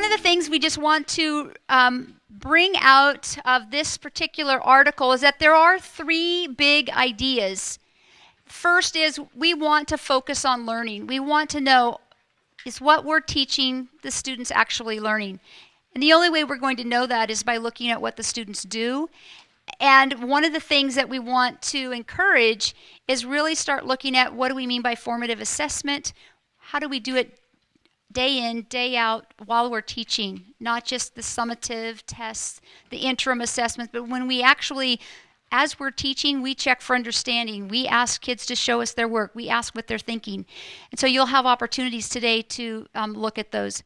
one of the things we just want to bring out of this particular article is that there are 3 big ideas. First is we want to focus on learning. We want to know, is what we're teaching the students actually learning? And the only way we're going to know that is by looking at what the students do. And one of the things that we want to encourage is really start looking at what do we mean by formative assessment? How do we do it day in, day out while we're teaching? Not just the summative tests, the interim assessments, but when we actually, as we're teaching, we check for understanding. We ask kids to show us their work. We ask what they're thinking. And so you'll have opportunities today to look at those.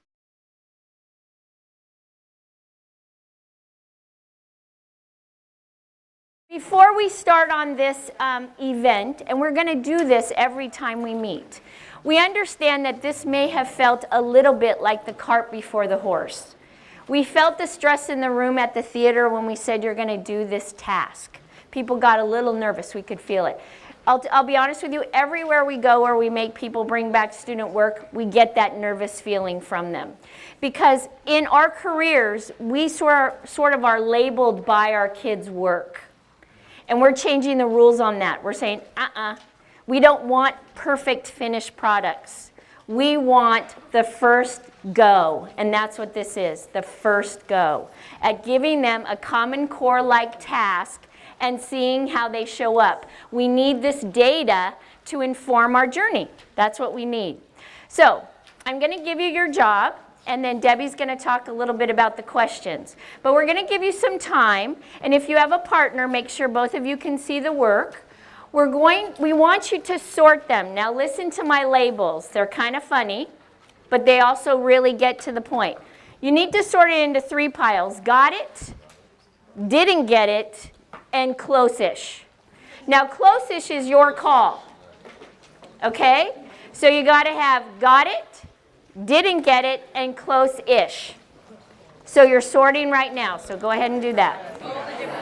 Before we start on this event, and we're going to do this every time we meet, we understand that this may have felt a little bit like the cart before the horse. We felt the stress in the room at the theater when we said you're going to do this task. People got a little nervous. We could feel it. I'll be honest with you, everywhere we go where we make people bring back student work, we get that nervous feeling from them. Because in our careers, we sort of are labeled by our kids' work. And we're changing the rules on that. We're saying, we don't want perfect finished products. We want the first go, and that's what this is, the first go, at giving them a Common Core-like task and seeing how they show up. We need this data to inform our journey. That's what we need. So I'm going to give you your job, and then Debbie's going to talk a little bit about the questions. But we're going to give you some time, and if you have a partner, make sure both of you can see the work. We want you to sort them. Now listen to my labels. They're kind of funny, but they also really get to the point. You need to sort it into 3 piles. Got it, didn't get it, and close-ish. Now close-ish is your call, okay? So you got to have got it, didn't get it, and close-ish. So you're sorting right now, so go ahead and do that.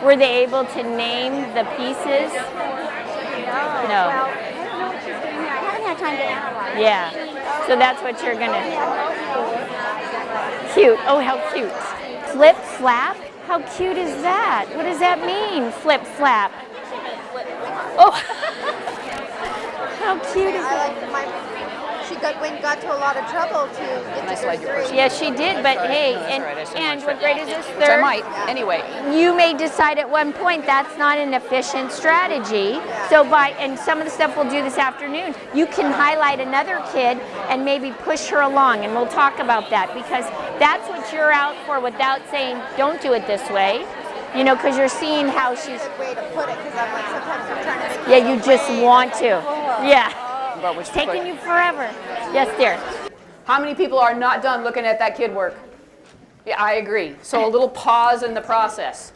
Were they able to name the pieces? No. Well, I don't know what she's doing here. I haven't had time to analyze. Yeah. So that's what you're going to... Cute. Oh, how cute. Flip, flap? How cute is that? What does that mean, flip, flap? Oh. How cute is that? She got to a lot of trouble to get to this 3. Yeah, she did, but hey, and what grade is this? 3rd? I might, anyway. You may decide at one point that's not an efficient strategy. So and some of the stuff we'll do this afternoon, you can highlight another kid and maybe push her along, and we'll talk about that, because that's what you're out for without saying, don't do it this way. You know, because you're seeing how she's... That's a good way to put it, because I'm like, sometimes I'm trying to make Yeah, you just want to. Yeah. It's taking you forever. Yes, dear. How many people are not done looking at that kid work? Yeah, I agree. So a little pause in the process.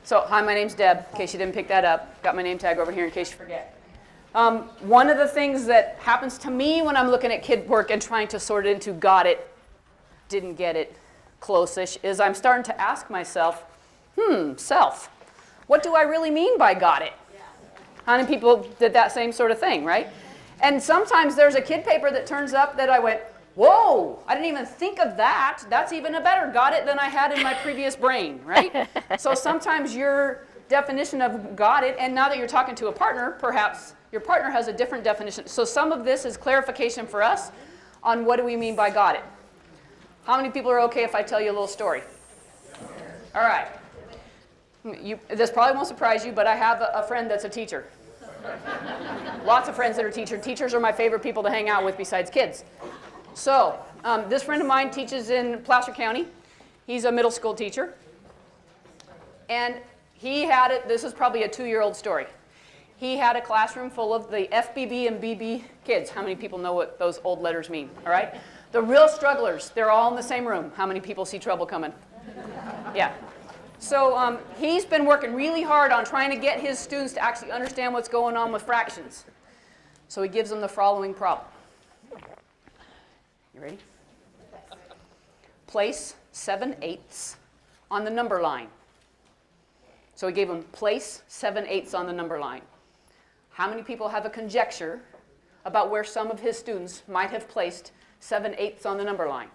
So, hi, my name's Deb, in case you didn't pick that up. Got my name tag over here in case you forget. One of the things that happens to me when I'm looking at kid work and trying to sort it into got it, didn't get it, close-ish, is I'm starting to ask myself, self, what do I really mean by got it? How many people did that same sort of thing, right? And sometimes there's a kid paper that turns up that I went, whoa, I didn't even think of that. That's even a better got it than I had in my previous brain, right? So sometimes your definition of got it, and now that you're talking to a partner, perhaps your partner has a different definition. So some of this is clarification for us on what do we mean by got it. How many people are okay if I tell you a little story? All right. This probably won't surprise you, but I have a friend that's a teacher. Lots of friends that are teachers. Teachers are my favorite people to hang out with besides kids. So this friend of mine teaches in Placer County. He's a middle school teacher. And he had it, this is probably a 2-year-old story. He had a classroom full of the FBB and BB kids. How many people know what those old letters mean? All right? The real strugglers, they're all in the same room. How many people see trouble coming? Yeah. So he's been working really hard on trying to get his students to actually understand what's going on with fractions. So he gives them the following problem. You ready? Place 7/8 on the number line. So he gave them place 7/8 on the number line. How many people have a conjecture about where some of his students might have placed 7/8 on the number line?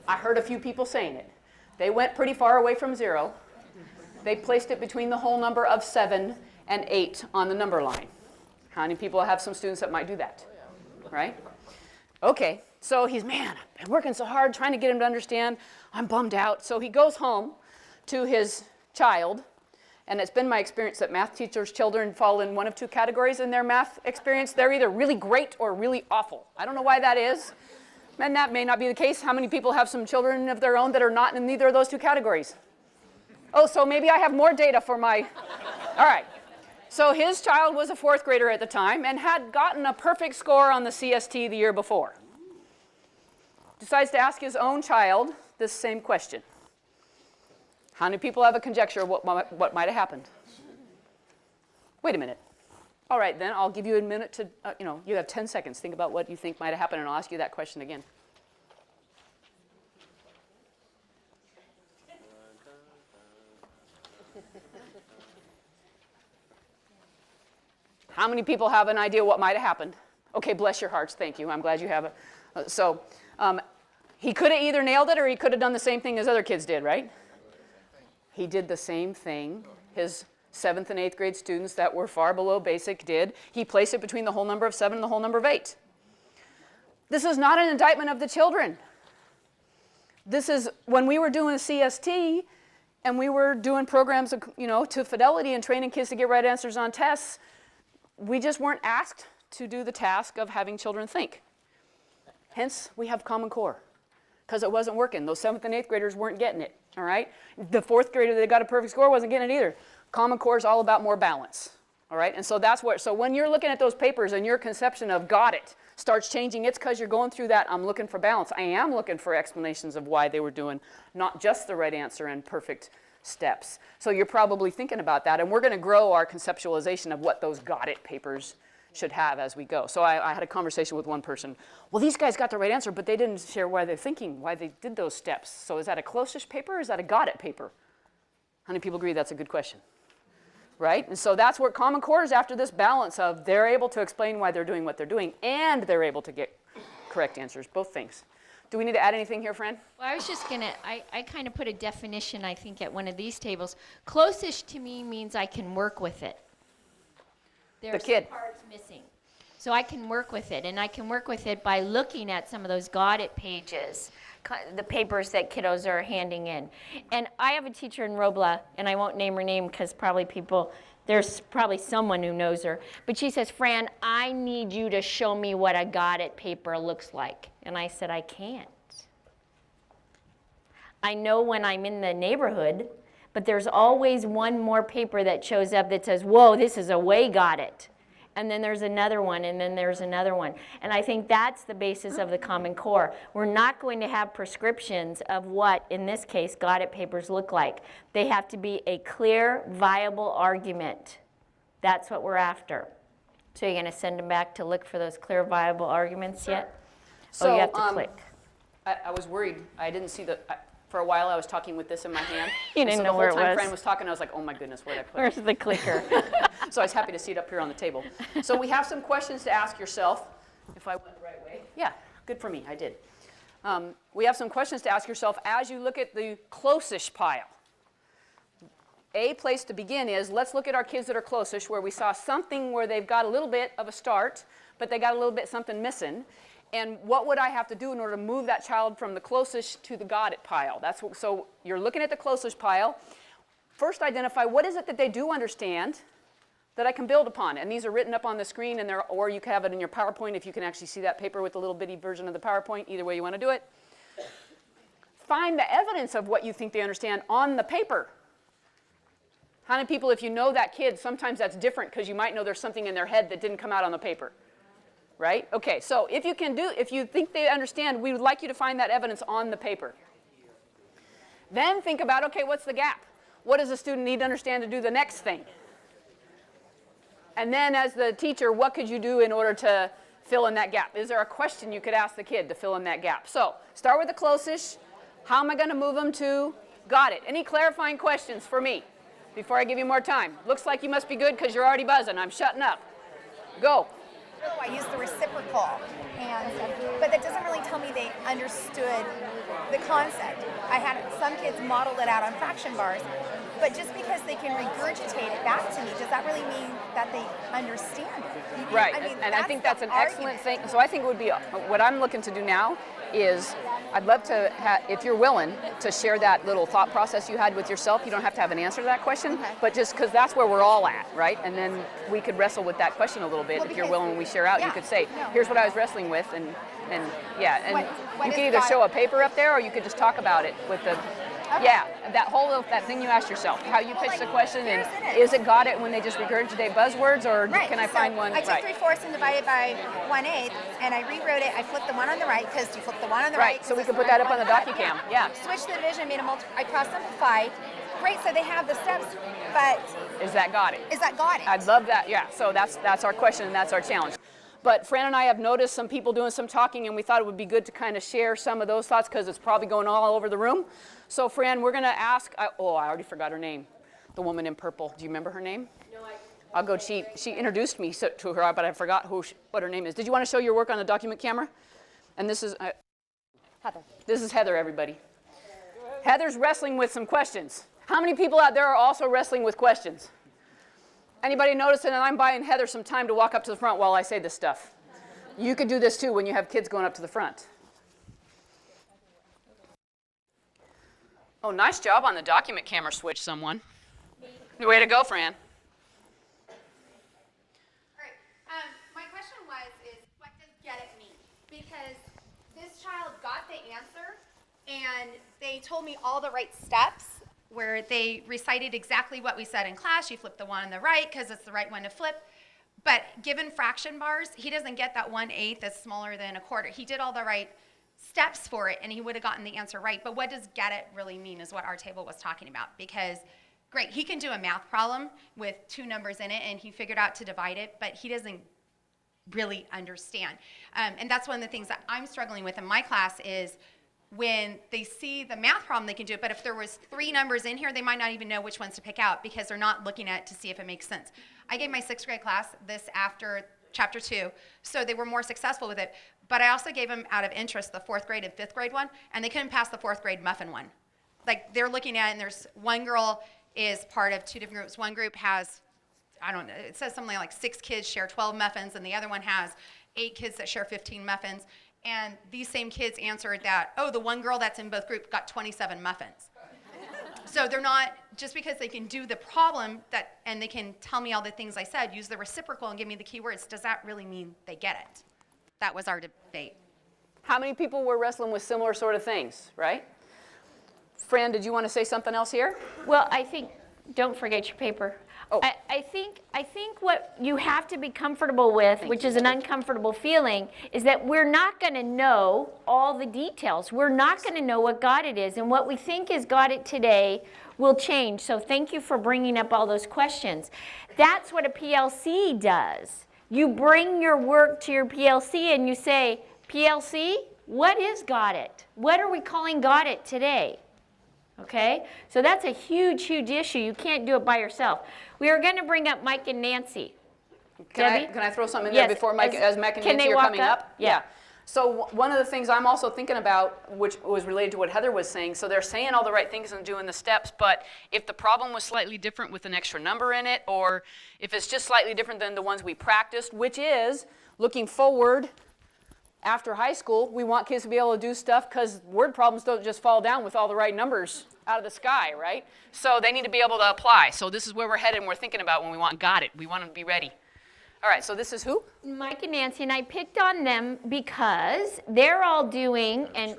I heard a few people saying it. They went pretty far away from 0. They placed it between the whole number of 7 and 8 on the number line. How many people have some students that might do that? Right? Okay, so he's, man, I've been working so hard trying to get him to understand. I'm bummed out. So he goes home to his child, and it's been my experience that math teachers' children fall in one of two categories in their math experience. They're either really great or really awful. I don't know why that is, and that may not be the case. How many people have some children of their own that are not in either of those two categories? Oh, so maybe I have more data for my, all right. So his child was a 4th grader at the time and had gotten a perfect score on the CST the year before. Decides to ask his own child this same question. How many people have a conjecture of what might have happened? Wait a minute. All right, then I'll give you a minute to, you have 10 seconds. Think about what you think might have happened, and I'll ask you that question again. How many people have an idea what might have happened? Okay, bless your hearts. Thank you. I'm glad you have it. He could have either nailed it or he could have done the same thing as other kids did, right? He did the same thing his 7th and 8th grade students that were far below basic did. He placed it between the whole number of 7 and the whole number of 8. This is not an indictment of the children. This is when we were doing CST and we were doing programs, to fidelity and training kids to get right answers on tests. We just weren't asked to do the task of having children think. Hence, we have Common Core, because it wasn't working. Those 7th and 8th graders weren't getting it, all right? The 4th grader that got a perfect score wasn't getting it either. Common Core is all about more balance, all right? And so that's what, so when you're looking at those papers and your conception of got it starts changing, it's because you're going through that, I'm looking for balance. I am looking for explanations of why they were doing not just the right answer and perfect steps. So you're probably thinking about that, and we're going to grow our conceptualization of what those got it papers should have as we go. So I had a conversation with one person. Well, these guys got the right answer, but they didn't share why they're thinking, why they did those steps. So is that a close-ish paper or is that a got it paper? How many people agree that's a good question? Right? And so that's where Common Core is after this balance of they're able to explain why they're doing what they're doing and they're able to get correct answers, both things. Do we need to add anything here, Fran? Well, I was just going to, I kind of put a definition, I think, at one of these tables. Close-ish to me means I can work with it. There's kid. some parts missing. So I can work with it, and I can work with it by looking at some of those got it pages, the papers that kiddos are handing in. And I have a teacher in Robla, and I won't name her name because there's probably someone who knows her, but she says, Fran, I need you to show me what a got it paper looks like. And I said, I can't. I know when I'm in the neighborhood, but there's always one more paper that shows up that says, whoa, this is a way got it. And then there's another one, and then there's another one. And I think that's the basis of the Common Core. We're not going to have prescriptions of what, in this case, got it papers look like. They have to be a clear, viable argument. That's what we're after. So you're going to send them back to look for those clear, viable arguments yet? So, you have to click. I was worried. I didn't see for a while I was talking with this in my hand. You didn't know where it was. So the whole time Fran was talking, I was like, oh my goodness, where'd I put it? Where's the clicker? So I was happy to see it up here on the table. So we have some questions to ask yourself. If I went the right way. Yeah, good for me, I did. We have some questions to ask yourself as you look at the close-ish pile. A place to begin is, let's look at our kids that are close-ish, where we saw something where they've got a little bit of a start, but they got a little bit something missing. And what would I have to do in order to move that child from the close-ish to the got it pile? So you're looking at the close-ish pile. First identify what is it that they do understand that I can build upon. And these are written up on the screen, or you can have it in your PowerPoint if you can actually see that paper with the little bitty version of the PowerPoint, either way you want to do it. Find the evidence of what you think they understand on the paper. How many people, if you know that kid, sometimes that's different because you might know there's something in their head that didn't come out on the paper. Right? Okay, so if you think they understand, we would like you to find that evidence on the paper. Then think about, okay, what's the gap? What does the student need to understand to do the next thing? And then as the teacher, what could you do in order to fill in that gap? Is there a question you could ask the kid to fill in that gap? So start with the close-ish. How am I going to move them to got it? Any clarifying questions for me before I give you more time? Looks like you must be good because you're already buzzing. I'm shutting up. Go. I use the reciprocal, but that doesn't really tell me they understood the concept. I had some kids model it out on fraction bars, but just because they can regurgitate it back to me, does that really mean that they understand it? Right, I mean, and I think that's an excellent argument. thing. So I think it would be, what I'm looking to do now is, I'd love to, if you're willing, to share that little thought process you had with yourself. You don't have to have an answer to that question, but just because that's where we're all at, right? And then we could wrestle with that question a little bit. If you're willing, when we share out, you could say, here's what I was wrestling with, and you could either show a paper up there, or you could just talk about it with the, that thing you asked yourself, how you pitched the question, and is it got it when they just regurgitate buzzwords, or can I find one? I took 3/4 and divided by 1/8, and I rewrote it. I flipped the one on the right, because you flip the one on the right. So we could put that up on the DocuCam. Switched the division, made a I cross-simplified. Great, so they have the steps, but is that got it? I'd love that, So that's our question, and that's our challenge. But Fran and I have noticed some people doing some talking, and we thought it would be good to kind of share some of those thoughts, because it's probably going all over the room. So Fran, we're going to ask, I already forgot her name, the woman in purple. Do you remember her name? No, I'll go. She introduced me to her, but I forgot what her name is. Did you want to show your work on the document camera? And this is Heather. This is Heather, everybody. Heather's wrestling with some questions. How many people out there are also wrestling with questions? Anybody noticing that I'm buying Heather some time to walk up to the front while I say this stuff? You could do this too when you have kids going up to the front. Oh, nice job on the document camera switch, someone. Way to go, Fran. All right. My question is what does get it mean? Because this child got the answer, and they told me all the right steps, where they recited exactly what we said in class. You flip the one on the right because it's the right one to flip. But given fraction bars, he doesn't get that 1/8 that's smaller than a quarter. He did all the right steps for it, and he would have gotten the answer right. But what does get it really mean is what our table was talking about. Because, great, he can do a math problem with 2 numbers in it, and he figured out to divide it, but he doesn't really understand. And that's one of the things that I'm struggling with in my class is when they see the math problem, they can do it, but if there was 3 numbers in here, they might not even know which ones to pick out because they're not looking at it to see if it makes sense. I gave my 6th grade class this after chapter 2, so they were more successful with it, but I also gave them out of interest the 4th grade and 5th grade one, and they couldn't pass the 4th grade muffin one. Like, they're looking at it, and there's one girl is part of 2 different groups. One group has, I don't know, it says something like 6 kids share 12 muffins, and the other one has 8 kids that share 15 muffins. And these same kids answered that, the one girl that's in both groups got 27 muffins. So they're not, just because they can do the problem and they can tell me all the things I said, use the reciprocal and give me the keywords, does that really mean they get it? That was our debate. How many people were wrestling with similar sort of things, right? Fran, did you want to say something else here? Well, I think, don't forget your paper. I think what you have to be comfortable with, which is an uncomfortable feeling, is that we're not going to know all the details. We're not going to know what got it is, and what we think is got it today will change. So thank you for bringing up all those questions. That's what a PLC does. You bring your work to your PLC and you say, PLC, what is got it? What are we calling got it today? Okay, so that's a huge, huge issue. You can't do it by yourself. We are going to bring up Mike and Nancy. Can I throw something in there before Mike and Nancy are coming up? Yeah. So one of the things I'm also thinking about, which was related to what Heather was saying, so they're saying all the right things and doing the steps, but if the problem was slightly different with an extra number in it, or if it's just slightly different than the ones we practiced, which is looking forward after high school, we want kids to be able to do stuff because word problems don't just fall down with all the right numbers out of the sky, right? So they need to be able to apply. So this is where we're headed and we're thinking about when we want got it. We want them to be ready. All right, so this is who? Mike and Nancy, and I picked on them because they're all doing, and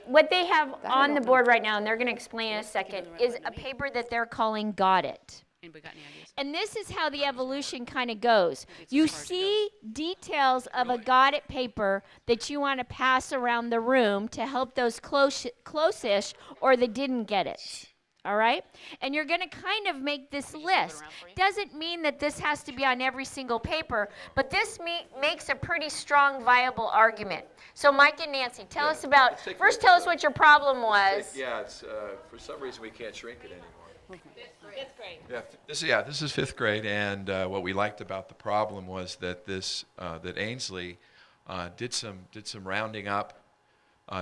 what they have on the board right now, and they're going to explain in a second, is a paper that they're calling Got It. Anybody got any ideas? And this is how the evolution kind of goes. You see details of a Got It paper that you want to pass around the room to help those close-ish or that didn't get it. All right? And you're going to kind of make this list. Doesn't mean that this has to be on every single paper, but this makes a pretty strong, viable argument. So Mike and Nancy, tell us what your problem was. It's for some reason we can't shrink it anymore. Fifth grade. This is fifth grade, and what we liked about the problem was that that Ainsley did some rounding up.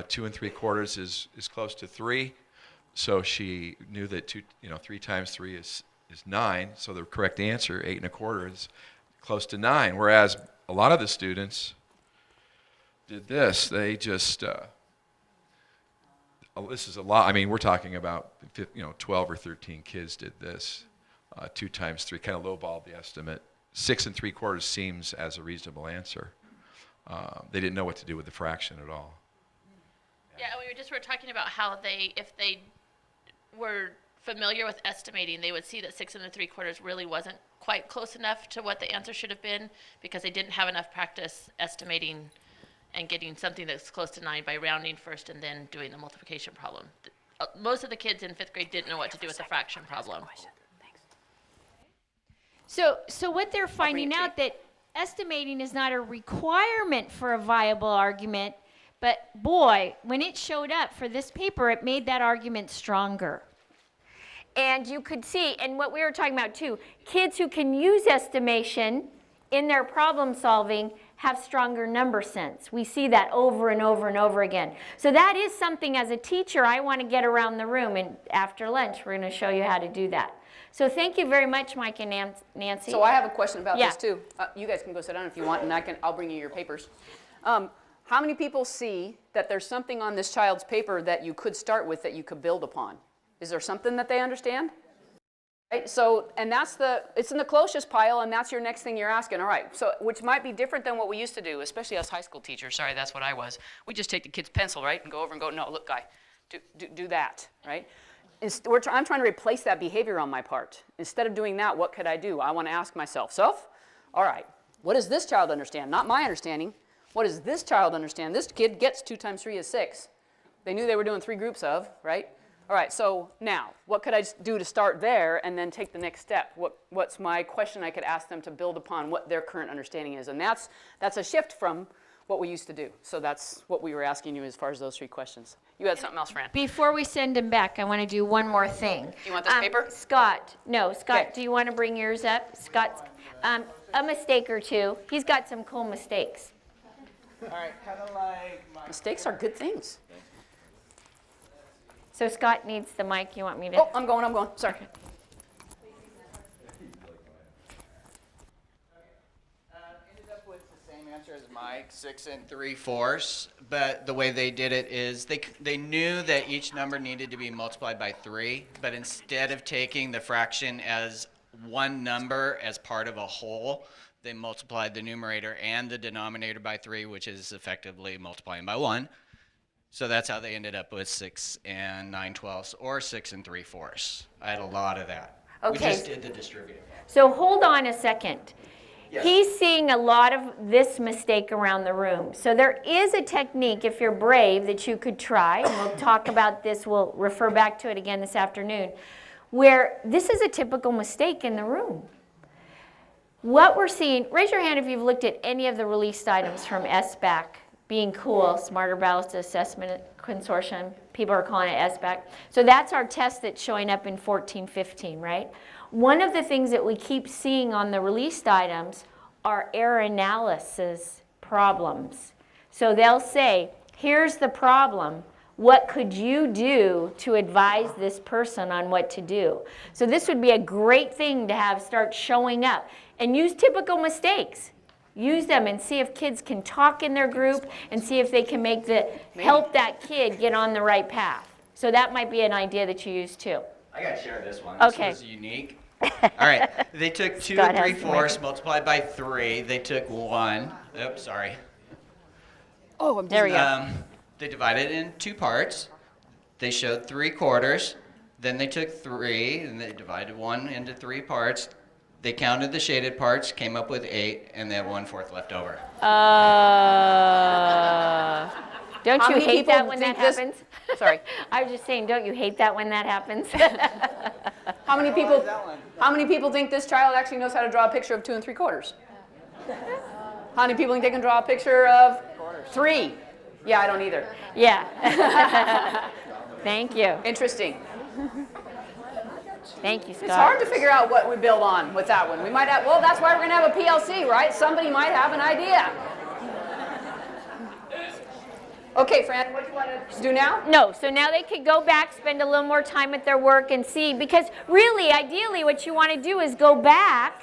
2 3/4 is close to 3, so she knew that 3 times 3 is 9. So the correct answer, 8 1/4, is close to 9. Whereas a lot of the students did this. They just this is a lot. I mean, we're talking about 12 or 13 kids did this. 2 times 3, kind of lowballed the estimate. 6 3/4 seems as a reasonable answer. They didn't know what to do with the fraction at all. Yeah, and we were talking about how if they were familiar with estimating, they would see that 6 3/4 really wasn't quite close enough to what the answer should have been because they didn't have enough practice estimating and getting something that's close to 9 by rounding first and then doing the multiplication problem. Most of the kids in 5th grade didn't know what to do with the fraction problem. So what they're finding out that estimating is not a requirement for a viable argument, but boy, when it showed up for this paper, it made that argument stronger. And you could see, and what we were talking about too, kids who can use estimation in their problem solving have stronger number sense. We see that over and over and over again. So that is something as a teacher I want to get around the room, and after lunch we're going to show you how to do that. So thank you very much, Mike and Nancy. So I have a question about Yeah. this too. You guys can go sit down if you want, and I'll bring you your papers. How many people see that there's something on this child's paper that you could start with that you could build upon? Is there something that they understand? Right, so, and it's in the closest pile, and that's your next thing you're asking. All right, so which might be different than what we used to do, especially us high school teachers. Sorry, that's what I was. We just take the kid's pencil, right, and go over and go, no, look, guy, do that, right? I'm trying to replace that behavior on my part. Instead of doing that, what could I do? I want to ask myself, all right, what does this child understand? Not my understanding. What does this child understand? This kid gets 2 times 3 is 6. They knew they were doing 3 groups of, right? All right, so now, what could I do to start there and then take the next step? What's my question I could ask them to build upon what their current understanding is? And that's a shift from what we used to do. So that's what we were asking you as far as those 3 questions. You had something else, Fran? Before we send him back, I want to do one more thing. Do you want this paper? Scott, Okay. do you want to bring yours up? Scott, a mistake or two. He's got some cool mistakes. All right, kind of like my Mistakes are good things. So Scott needs the mic. You want me to? Oh, I'm going. Sorry. ended up with the same answer as Mike, 6 3/4. But the way they did it is they knew that each number needed to be multiplied by 3, but instead of taking the fraction as one number as part of a whole, they multiplied the numerator and the denominator by 3, which is effectively multiplying by 1. So that's how they ended up with 6 9/12 or 6 3/4. I had a lot of that. We Okay. just did the distributive. So hold on a second. Yes. He's seeing a lot of this mistake around the room. So there is a technique, if you're brave, that you could try, and we'll talk about this, we'll refer back to it again this afternoon, where this is a typical mistake in the room. What we're seeing, raise your hand if you've looked at any of the released items from SBAC, Being Cool, Smarter Balanced Assessment Consortium. People are calling it SBAC. So that's our test that's showing up in 14-15, right? One of the things that we keep seeing on the released items are error analysis problems. So they'll say, here's the problem. What could you do to advise this person on what to do? So this would be a great thing to have start showing up. And use typical mistakes. Use them and see if kids can talk in their group and see if they can help that kid get on the right path. So that might be an idea that you use too. I got to share this one. Okay. This was unique. All right. They took 2 Scott has the 3/4 multiplied by 3. They took 1. Oops, sorry. Oh, I'm There we go. They divided it in 2 parts. They showed 3/4. Then they took 3 and they divided 1 into 3 parts. They counted the shaded parts, came up with 8, and they have 1/4 left over. Don't How you many hate people that when that think this- happens? Sorry. I was just saying, don't you hate that when that happens? How many people think this child actually knows how to draw a picture of 2 3/4? How many people think they can draw a picture of 3? Yeah, I don't either. Yeah. Thank you. Interesting. Thank you, Scott. It's hard to figure out what we build on with that one. We might have, well, that's why we're going to have a PLC, right? Somebody might have an idea. Okay, Fran, what do you want to do now? No, so now they could go back, spend a little more time at their work and see, because really, ideally, what you want to do is go back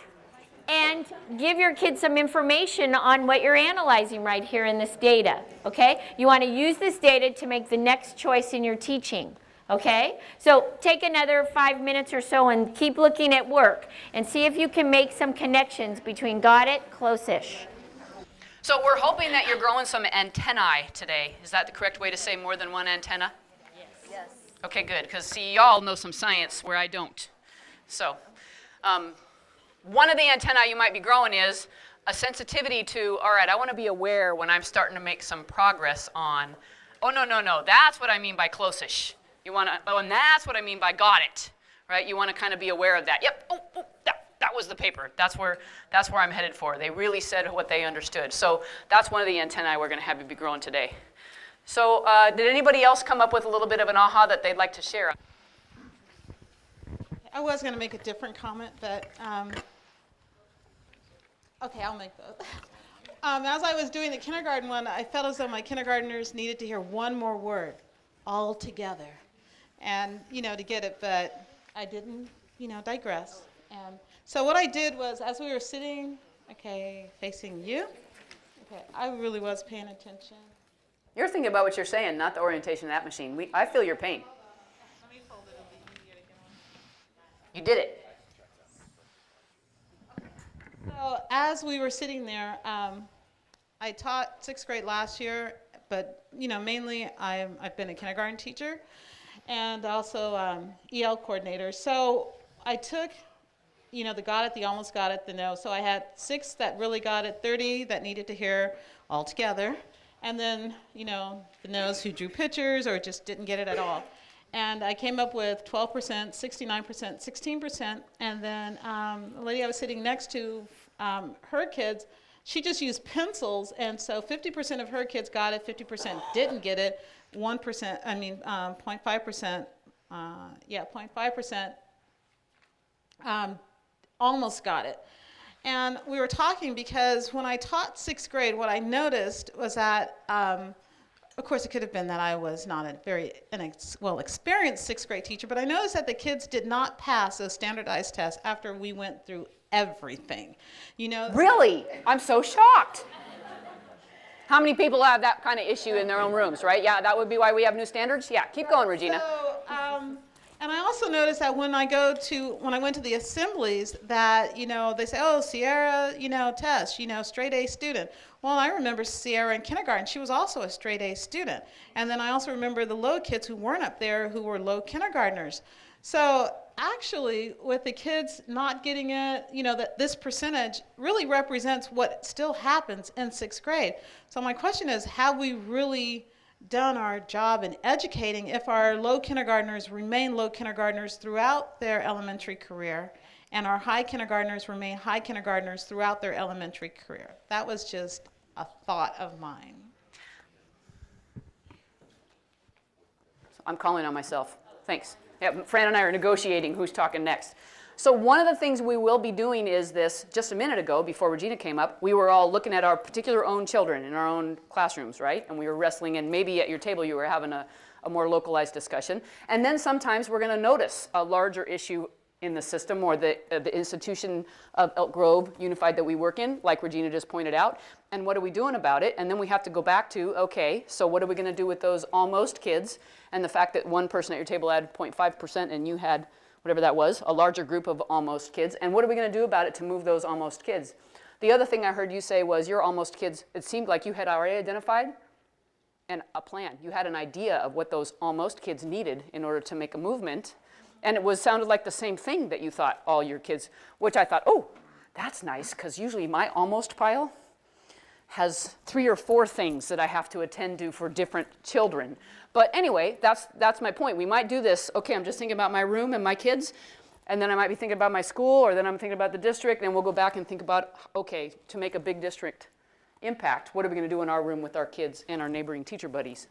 and give your kids some information on what you're analyzing right here in this data, okay? You want to use this data to make the next choice in your teaching, okay? So take another 5 minutes or so and keep looking at work and see if you can make some connections between got it, close-ish. So we're hoping that you're growing some antennae today. Is that the correct way to say more than one antenna? Yes. Okay, good, because see, y'all know some science where I don't. So one of the antennae you might be growing is a sensitivity to, all right, I want to be aware when I'm starting to make some progress on, oh, no, that's what I mean by close-ish. You want to, oh, and that's what I mean by got it, right? You want to kind of be aware of that. Yep, oh, that was the paper. That's where I'm headed for. They really said what they understood. So that's one of the antennae we're going to have you be growing today. So did anybody else come up with a little bit of an aha that they'd like to share? I was going to make a different comment, but okay, I'll make those. As I was doing the kindergarten one, I felt as though my kindergartners needed to hear one more word, all together, and, to get it, but I didn't, digress. And so what I did was, as we were sitting, okay, facing you, okay, I really was paying attention. You're thinking about what you're saying, not the orientation of that machine. I feel your pain. Let me fold it, it'll be easier to get on. You did it. So as we were sitting there, I taught 6th grade last year, but mainly I've been a kindergarten teacher and also EL coordinator. So I took, the got it, the almost got it, the no. So I had 6 that really got it, 30 that needed to hear all together, and then the no's who drew pictures or just didn't get it at all. And I came up with 12%, 69%, 16%, and then the lady I was sitting next to, her kids, she just used pencils, and so 50% of her kids got it, 50% didn't get it, 0.5%, 0.5% almost got it. And we were talking because when I taught 6th grade, what I noticed was that, of course, it could have been that I was not a very experienced 6th grade teacher, but I noticed that the kids did not pass those standardized tests after we went through everything. Really? I'm so shocked. How many people have that kind of issue in their own rooms, right? Yeah, that would be why we have new standards. Yeah, keep going, Regina. So, and I also noticed that when I went to the assemblies that, they say, oh, Sierra, test, straight A student. Well, I remember Sierra in kindergarten. She was also a straight A student. And then I also remember the low kids who weren't up there who were low kindergartners. So actually, with the kids not getting it, that this percentage really represents what still happens in 6th grade. So my question is, have we really done our job in educating if our low kindergartners remain low kindergartners throughout their elementary career and our high kindergartners remain high kindergartners throughout their elementary career? That was just a thought of mine. I'm calling on myself. Thanks. Yeah, Fran and I are negotiating who's talking next. So one of the things we will be doing is this, just a minute ago, before Regina came up, we were all looking at our particular own children in our own classrooms, right? And we were wrestling, and maybe at your table you were having a more localized discussion. And then sometimes we're going to notice a larger issue in the system or the institution of Elk Grove Unified that we work in, like Regina just pointed out. And what are we doing about it? And then we have to go back to, okay, so what are we going to do with those almost kids? And the fact that one person at your table had 0.5% and you had whatever that was, a larger group of almost kids. And what are we going to do about it to move those almost kids? The other thing I heard you say was your almost kids, it seemed like you had already identified and a plan. You had an idea of what those almost kids needed in order to make a movement. And it sounded like the same thing that you thought all your kids, which I thought, oh, that's nice, because usually my almost pile has 3 or 4 things that I have to attend to for different children. But anyway, that's my point. We might do this, okay, I'm just thinking about my room and my kids, and then I might be thinking about my school, or then I'm thinking about the district, and we'll go back and think about, okay, to make a big district impact, what are we going to do in our room with our kids and our neighboring teacher buddies?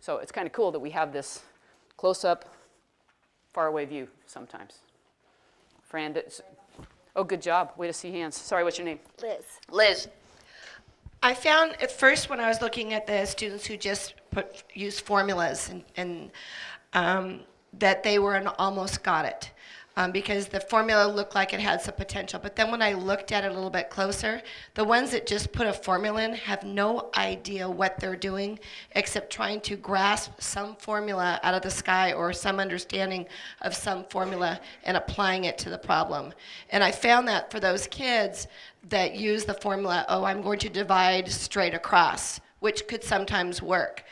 So it's kind of cool that we have this close-up, faraway view sometimes. Fran, oh, good job. Way to see hands. Sorry, what's your name? Liz. Liz. I found at first when I was looking at the students who just used formulas and that they were an almost got it. Because the formula looked like it had some potential. But then when I looked at it a little bit closer, the ones that just put a formula in have no idea what they're doing except trying to grasp some formula out of the sky or some understanding of some formula and applying it to the problem. And I found that for those kids that use the formula, oh, I'm going to divide straight across, which could sometimes work.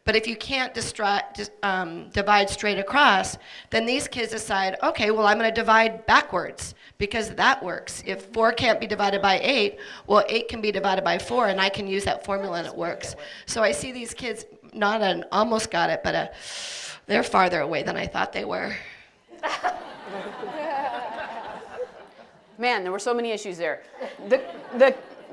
But if you can't divide straight across, then these kids decide, okay, well, I'm going to divide backwards because that works. If 4 can't be divided by 8, well, 8 can be divided by 4, and I can use that formula and it works. So I see these kids not an almost got it, but they're farther away than I thought they were. Man, there were so many issues there.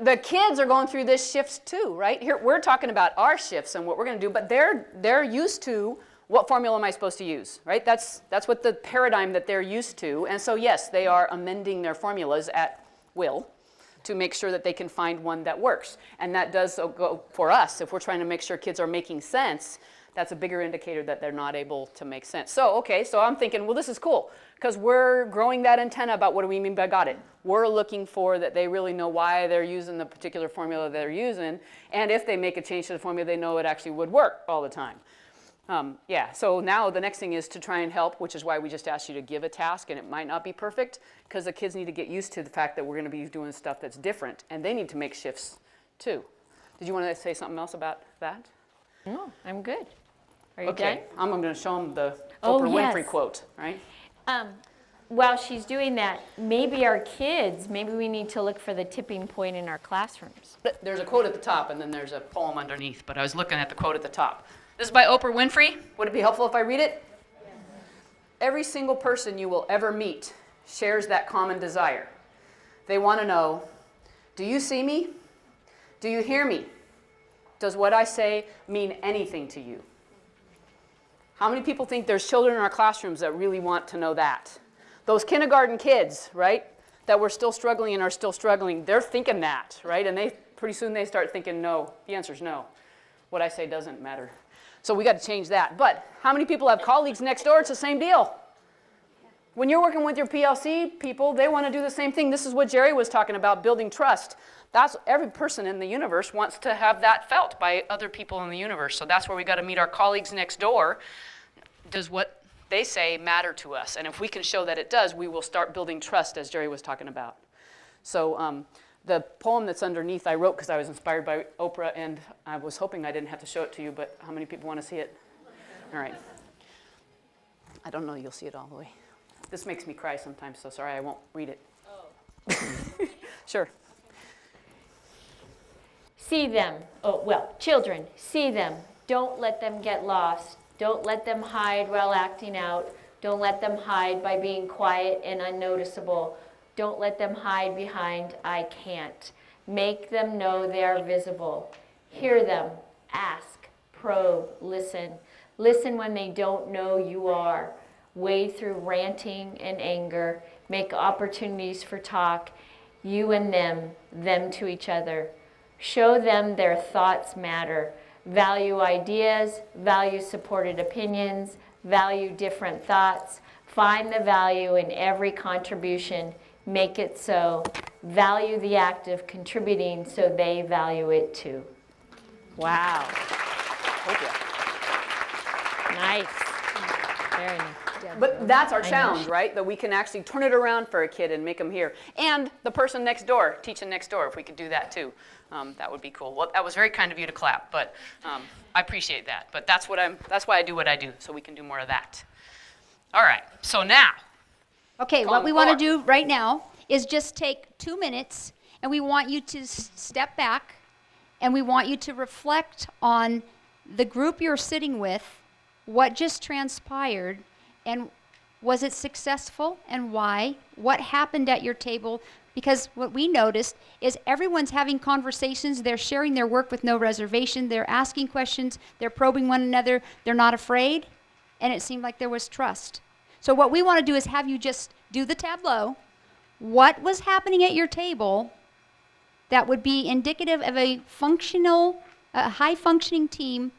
The kids are going through this shifts too, right? Here we're talking about our shifts and what we're going to do, but they're used to what formula am I supposed to use, right? That's what the paradigm that they're used to. And so yes, they are amending their formulas at will to make sure that they can find one that works. And that does go for us. If we're trying to make sure kids are making sense, that's a bigger indicator that they're not able to make sense. So, okay, so I'm thinking, well, this is cool, because we're growing that antenna about what do we mean by got it. We're looking for that they really know why they're using the particular formula they're using, and if they make a change to the formula, they know it actually would work all the time. Yeah, so now the next thing is to try and help, which is why we just asked you to give a task, and it might not be perfect, because the kids need to get used to the fact that we're going to be doing stuff that's different, and they need to make shifts too. Did you want to say something else about that? No, I'm good. Are you Okay, I'm going to show them the Oh, Oprah yes. Winfrey quote, right? While she's doing that, maybe our kids, maybe we need to look for the tipping point in our classrooms. There's a quote at the top, and then there's a poem underneath, but I was looking at the quote at the top. This is by Oprah Winfrey. Would it be helpful if I read it? Yes. Every single person you will ever meet shares that common desire. They want to know, do you see me? Do you hear me? Does what I say mean anything to you? How many people think there's children in our classrooms that really want to know that? Those kindergarten kids, right, that were still struggling and are still struggling, they're thinking that, right? And pretty soon they start thinking no. The answer is no. What I say doesn't matter. So we got to change that. But how many people have colleagues next door? It's the same deal. When you're working with your PLC people, they want to do the same thing. This is what Geri was talking about, building trust. That's every person in the universe wants to have that felt by other people in the universe. So that's where we got to meet our colleagues next door. Does what they say matter to us? And if we can show that it does, we will start building trust, as Geri was talking about. So the poem that's underneath I wrote because I was inspired by Oprah, and I was hoping I didn't have to show it to you, but how many people want to see it? All right. I don't know you'll see it all the way. This makes me cry sometimes, so sorry I won't read it. Oh. Sure. See them. Oh, well, children, see them. Don't let them get lost. Don't let them hide while acting out. Don't let them hide by being quiet and unnoticeable. Don't let them hide behind I can't. Make them know they are visible. Hear them. Ask. Probe. Listen. Listen when they don't know you are. Wade through ranting and anger. Make opportunities for talk. You and them to each other. Show them their thoughts matter. Value ideas, value supported opinions, value different thoughts. Find the value in every contribution. Make it so. Value the act of contributing so they value it too. Wow. Nice. Very nice. But that's our challenge, right? That we can actually turn it around for a kid and make them hear. And the person next door, teaching next door, if we could do that too, that would be cool. Well, that was very kind of you to clap, but I appreciate that. But that's why I do what I do, so we can do more of that. All right, so now. Okay, what we want to do right now is just take 2 minutes, and we want you to step back, and we want you to reflect on the group you're sitting with, what just transpired, and was it successful and why? What happened at your table? Because what we noticed is everyone's having conversations, they're sharing their work with no reservation, they're asking questions, they're probing one another, they're not afraid, and it seemed like there was trust. So what we want to do is have you just do the tableau. What was happening at your table that would be indicative of a high-functioning team,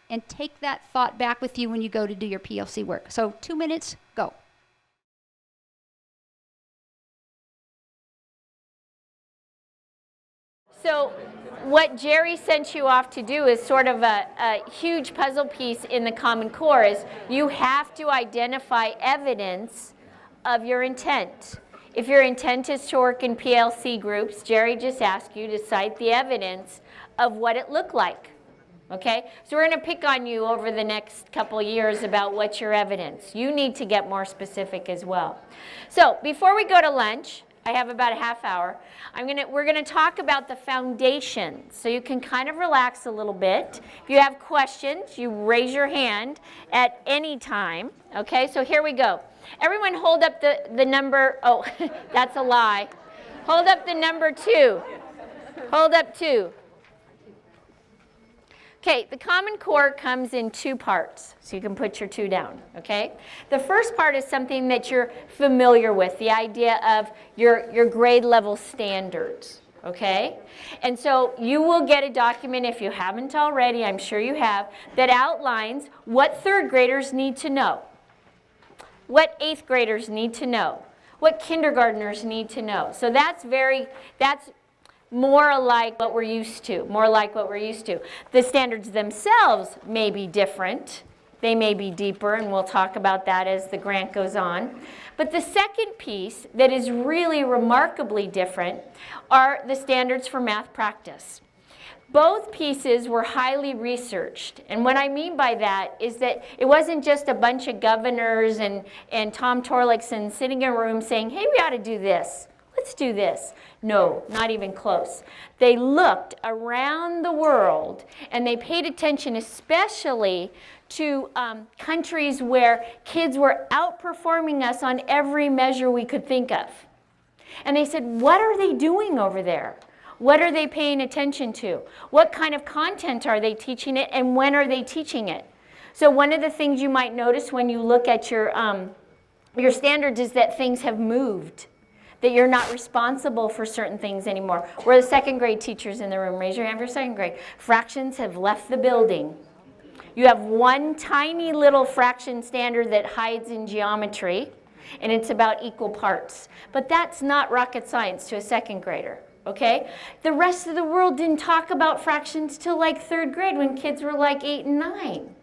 and take that thought back with you when you go to do your PLC work. So 2 minutes, go. So what Geri sent you off to do is sort of a huge puzzle piece in the Common Core is you have to identify evidence of your intent. If your intent is to work in PLC groups, Geri just asked you to cite the evidence of what it looked like. Okay? So we're going to pick on you over the next couple years about what's your evidence. You need to get more specific as well. So before we go to lunch, I have about a half hour. We're going to talk about the foundations, so you can kind of relax a little bit. If you have questions, you raise your hand at any time. Okay, so here we go. Everyone hold up the number, oh, that's a lie. Hold up the number 2. Hold up 2. Okay, the Common Core comes in 2 parts, so you can put your 2 down, okay? The first part is something that you're familiar with, the idea of your grade level standards, okay? And so you will get a document, if you haven't already, I'm sure you have, that outlines what 3rd graders need to know, what 8th graders need to know, what kindergartners need to know. So that's more like what we're used to, The standards themselves may be different. They may be deeper, and we'll talk about that as the grant goes on. But the second piece that is really remarkably different are the standards for math practice. Both pieces were highly researched. And what I mean by that is that it wasn't just a bunch of governors and Tom Torlakson sitting in a room saying, hey, we ought to do this. Let's do this. No, not even close. They looked around the world and they paid attention especially to countries where kids were outperforming us on every measure we could think of. And they said, what are they doing over there? What are they paying attention to? What kind of content are they teaching it, and when are they teaching it? So one of the things you might notice when you look at your standards is that things have moved, that you're not responsible for certain things anymore. We're the 2nd grade teachers in the room. Raise your hand for 2nd grade. Fractions have left the building. You have one tiny little fraction standard that hides in geometry, and it's about equal parts. But that's not rocket science to a 2nd grader. Okay? The rest of the world didn't talk about fractions till like 3rd grade when kids were like 8 and 9.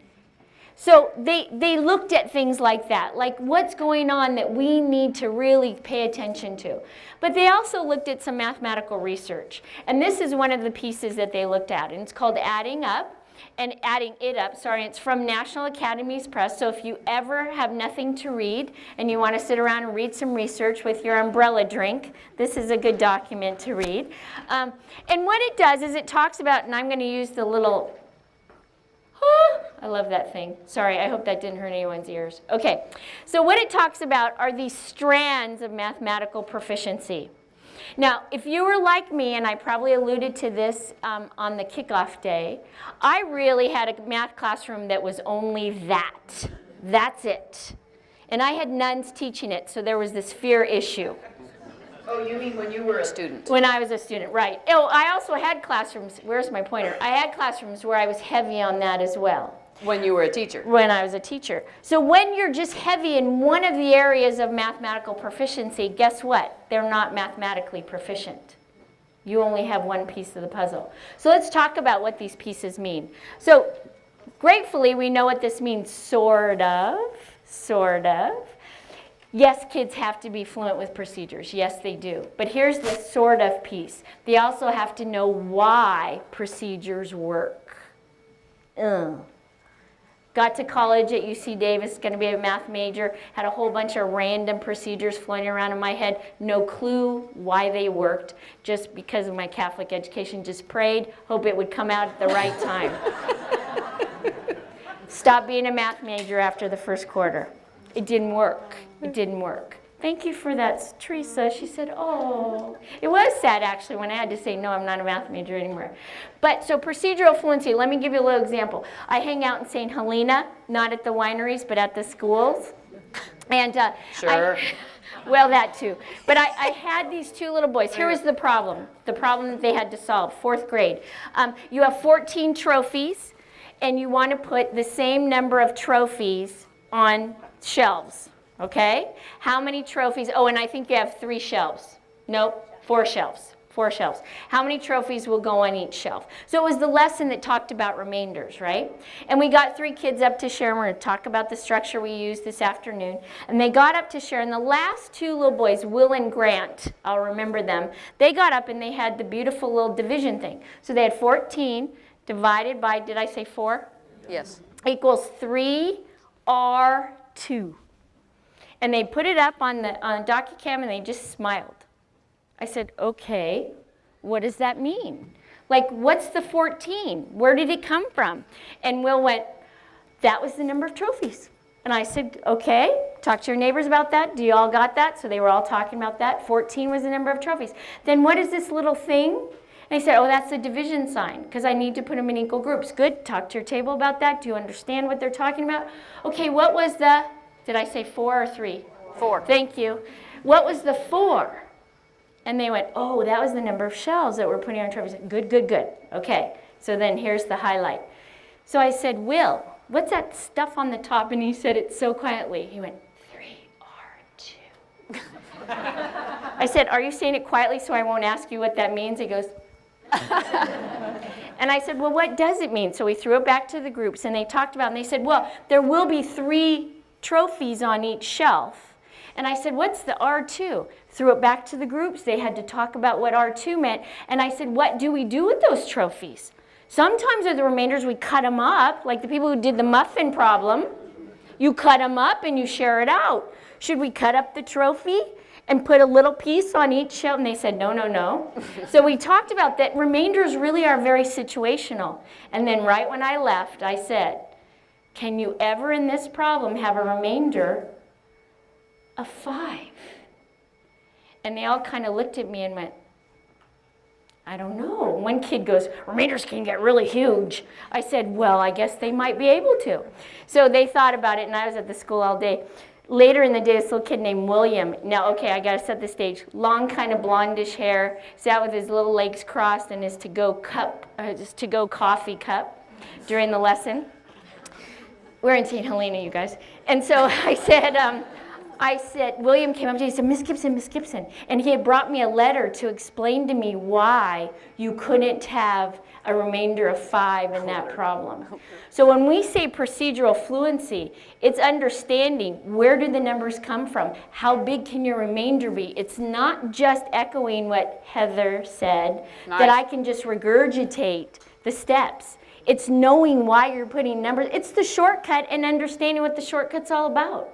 So they looked at things like that, like what's going on that we need to really pay attention to. But they also looked at some mathematical research. And this is one of the pieces that they looked at, and it's called Adding It Up. It's from National Academies Press. So if you ever have nothing to read and you want to sit around and read some research with your umbrella drink, this is a good document to read. And what it does is it talks about, and I'm going to use the little, I love that thing. Sorry, I hope that didn't hurt anyone's ears. Okay, so what it talks about are these strands of mathematical proficiency. Now, if you were like me, and I probably alluded to this on the kickoff day, I really had a math classroom that was only that. That's it. And I had nuns teaching it, so there was this fear issue. Oh, you mean when you were a student? When I was a student, right. Oh, I also had classrooms, where's my pointer? I had classrooms where I was heavy on that as well. When you were a teacher? When I was a teacher. So when you're just heavy in one of the areas of mathematical proficiency, guess what? They're not mathematically proficient. You only have one piece of the puzzle. So let's talk about what these pieces mean. So gratefully, we know what this means, sort of. Yes, kids have to be fluent with procedures. Yes, they do. But here's the sort of piece. They also have to know why procedures work. Got to college at UC Davis, going to be a math major, had a whole bunch of random procedures floating around in my head, no clue why they worked, just because of my Catholic education, just prayed, hope it would come out at the right time. Stopped being a math major after the first quarter. It didn't work. It didn't work. Thank you for that, Teresa. She said, oh. It was sad, actually, when I had to say, no, I'm not a math major anymore. But so procedural fluency, let me give you a little example. I hang out in St. Helena, not at the wineries, but at the schools. And Sure. well, that too. But I had these two little boys. Here was the problem that they had to solve, 4th grade. You have 14 trophies, and you want to put the same number of trophies on shelves, okay? How many trophies? Oh, and I think you have 3 shelves. Nope, 4 shelves. 4 shelves. How many trophies will go on each shelf? So it was the lesson that talked about remainders, right? And we got 3 kids up to share, and we're going to talk about the structure we used this afternoon. And they got up to share, and the last 2 little boys, Will and Grant, I'll remember them, they got up and they had the beautiful little division thing. So they had 14 divided by, did I say 4? Yes. Equals 3R2. And they put it up on DocuCam, and they just smiled. I said, okay, what does that mean? Like, what's the 14? Where did it come from? And Will went, that was the number of trophies. And I said, okay, talk to your neighbors about that. Do you all got that? So they were all talking about that. 14 was the number of trophies. Then what is this little thing? And I said, oh, that's the division sign, because I need to put them in equal groups. Good, talk to your table about that. Do you understand what they're talking about? Okay, what was the, did I say 4 or 3? 4. Thank you. What was the 4? And they went, oh, that was the number of shells that we're putting on trophies. Good, good, good. Okay, so then here's the highlight. So I said, Will, what's that stuff on the top? And he said it so quietly. He went, 3R2. I said, are you saying it quietly so I won't ask you what that means? He goes, and I said, well, what does it mean? So we threw it back to the groups, and they talked about it, and they said, well, there will be 3 trophies on each shelf. And I said, what's the R2? Threw it back to the groups. They had to talk about what R2 meant. And I said, what do we do with those trophies? Sometimes with the remainders, we cut them up, like the people who did the muffin problem. You cut them up and you share it out. Should we cut up the trophy and put a little piece on each shelf? And they said, no, no, no. So we talked about that. Remainders really are very situational. And then right when I left, I said, can you ever in this problem have a remainder of 5? And they all kind of looked at me and went, I don't know. One kid goes, remainders can get really huge. I said, well, I guess they might be able to. So they thought about it, and I was at the school all day. Later in the day, this little kid named William, now, okay, I got to set the stage. Long, kind of blondish hair, sat with his little legs crossed and his to-go coffee cup during the lesson. We're in St. Helena, you guys. And so I said, William came up to me and said, Miss Gibson. And he had brought me a letter to explain to me why you couldn't have a remainder of 5 in that problem. So when we say procedural fluency, it's understanding where do the numbers come from? How big can your remainder be? It's not just echoing what Heather said, that I can just regurgitate the steps. It's knowing why you're putting numbers. It's the shortcut and understanding what the shortcut's all about.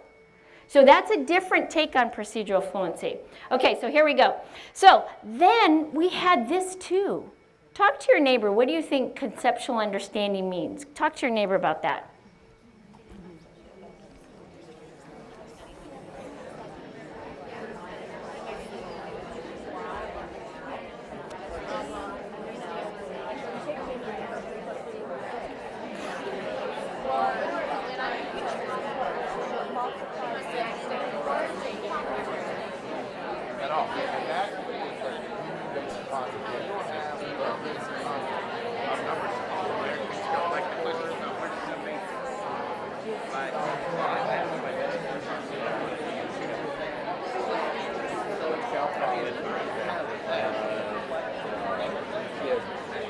So that's a different take on procedural fluency. Okay, so here we go. So then we had this too. Talk to your neighbor. What do you think conceptual understanding means? Talk to your neighbor about that.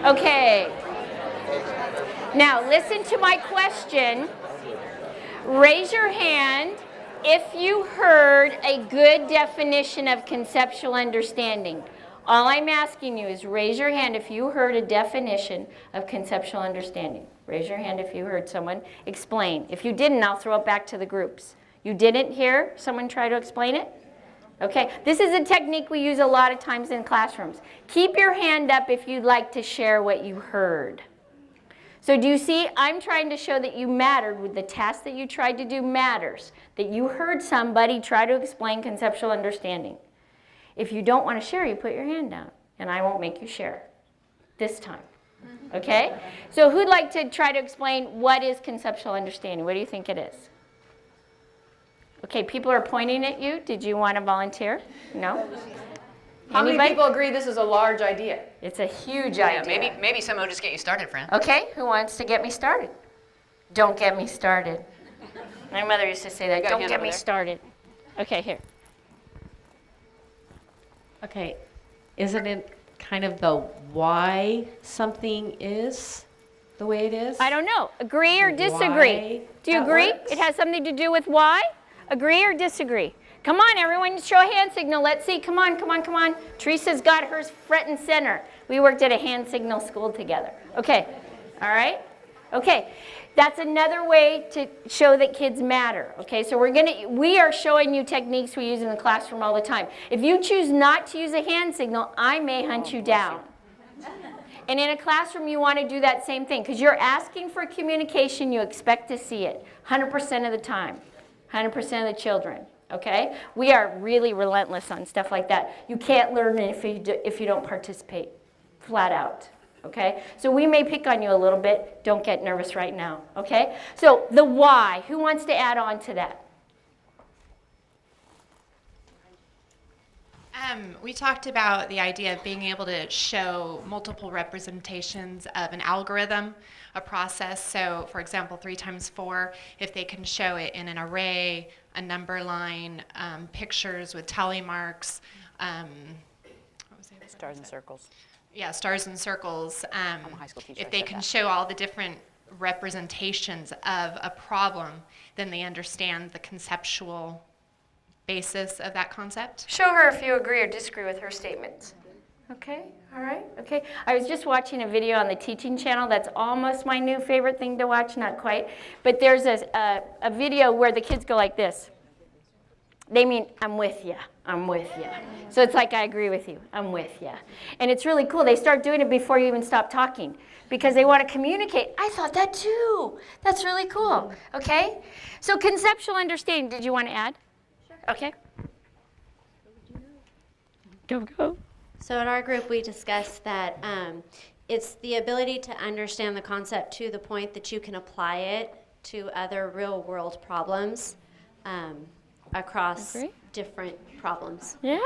Okay. Now listen to my question. Raise your hand if you heard a good definition of conceptual understanding. All I'm asking you is raise your hand if you heard a definition of conceptual understanding. Raise your hand if you heard someone explain. If you didn't, I'll throw it back to the groups. You didn't hear someone try to explain it? Okay, this is a technique we use a lot of times in classrooms. Keep your hand up if you'd like to share what you heard. So do you see, I'm trying to show that you mattered with the task that you tried to do matters, that you heard somebody try to explain conceptual understanding. If you don't want to share, you put your hand down, and I won't make you share this time. Okay? So who'd like to try to explain what is conceptual understanding? What do you think it is? Okay, people are pointing at you. Did you want to volunteer? No? How many Anybody? people agree this is a large idea? It's a huge Yeah, idea. maybe someone will just get you started, Fran. Okay, who wants to get me started? Don't get me started. My mother used to say that, got a don't hand get over me there. started. Okay, here. Okay, isn't it kind of the why something is the way it is? I don't know. Agree or disagree? Why Do you that agree? works? It has something to do with why? Agree or disagree? Come on, everyone, show a hand signal. Let's see. Come on, come on, come on. Teresa's got hers front and center. We worked at a hand signal school together. Okay, all right? Okay, that's another way to show that kids matter. Okay, so we are showing you techniques we use in the classroom all the time. If you choose not to use a hand signal, I may hunt you down. And in a classroom, you want to do that same thing because you're asking for communication, you expect to see it 100% of the time, 100% of the children. Okay? We are really relentless on stuff like that. You can't learn it if you don't participate, flat out. Okay? So we may pick on you a little bit. Don't get nervous right now. Okay? So the why. Who wants to add on to that? We talked about the idea of being able to show multiple representations of an algorithm, a process. So, for example, 3 times 4, if they can show it in an array, a number line, pictures with tally marks. What was the other one? Stars and circles. Yeah, stars and circles. I'm a high school teacher, If I they said can that. show all the different representations of a problem, then they understand the conceptual basis of that concept. Show her if you agree or disagree with her statements. Okay, all right, okay. I was just watching a video on the teaching channel. That's almost my new favorite thing to watch, not quite. But there's a video where the kids go like this. They mean, I'm with you, I'm with you. So it's like, I agree with you, I'm with you. And it's really cool. They start doing it before you even stop talking because they want to communicate. I thought that too. That's really cool, okay? So conceptual understanding, did you want to add? Okay. Go. So in our group, we discussed that it's the ability to understand the concept to the point that you can apply it to other real-world problems across Agree. different problems. Yeah,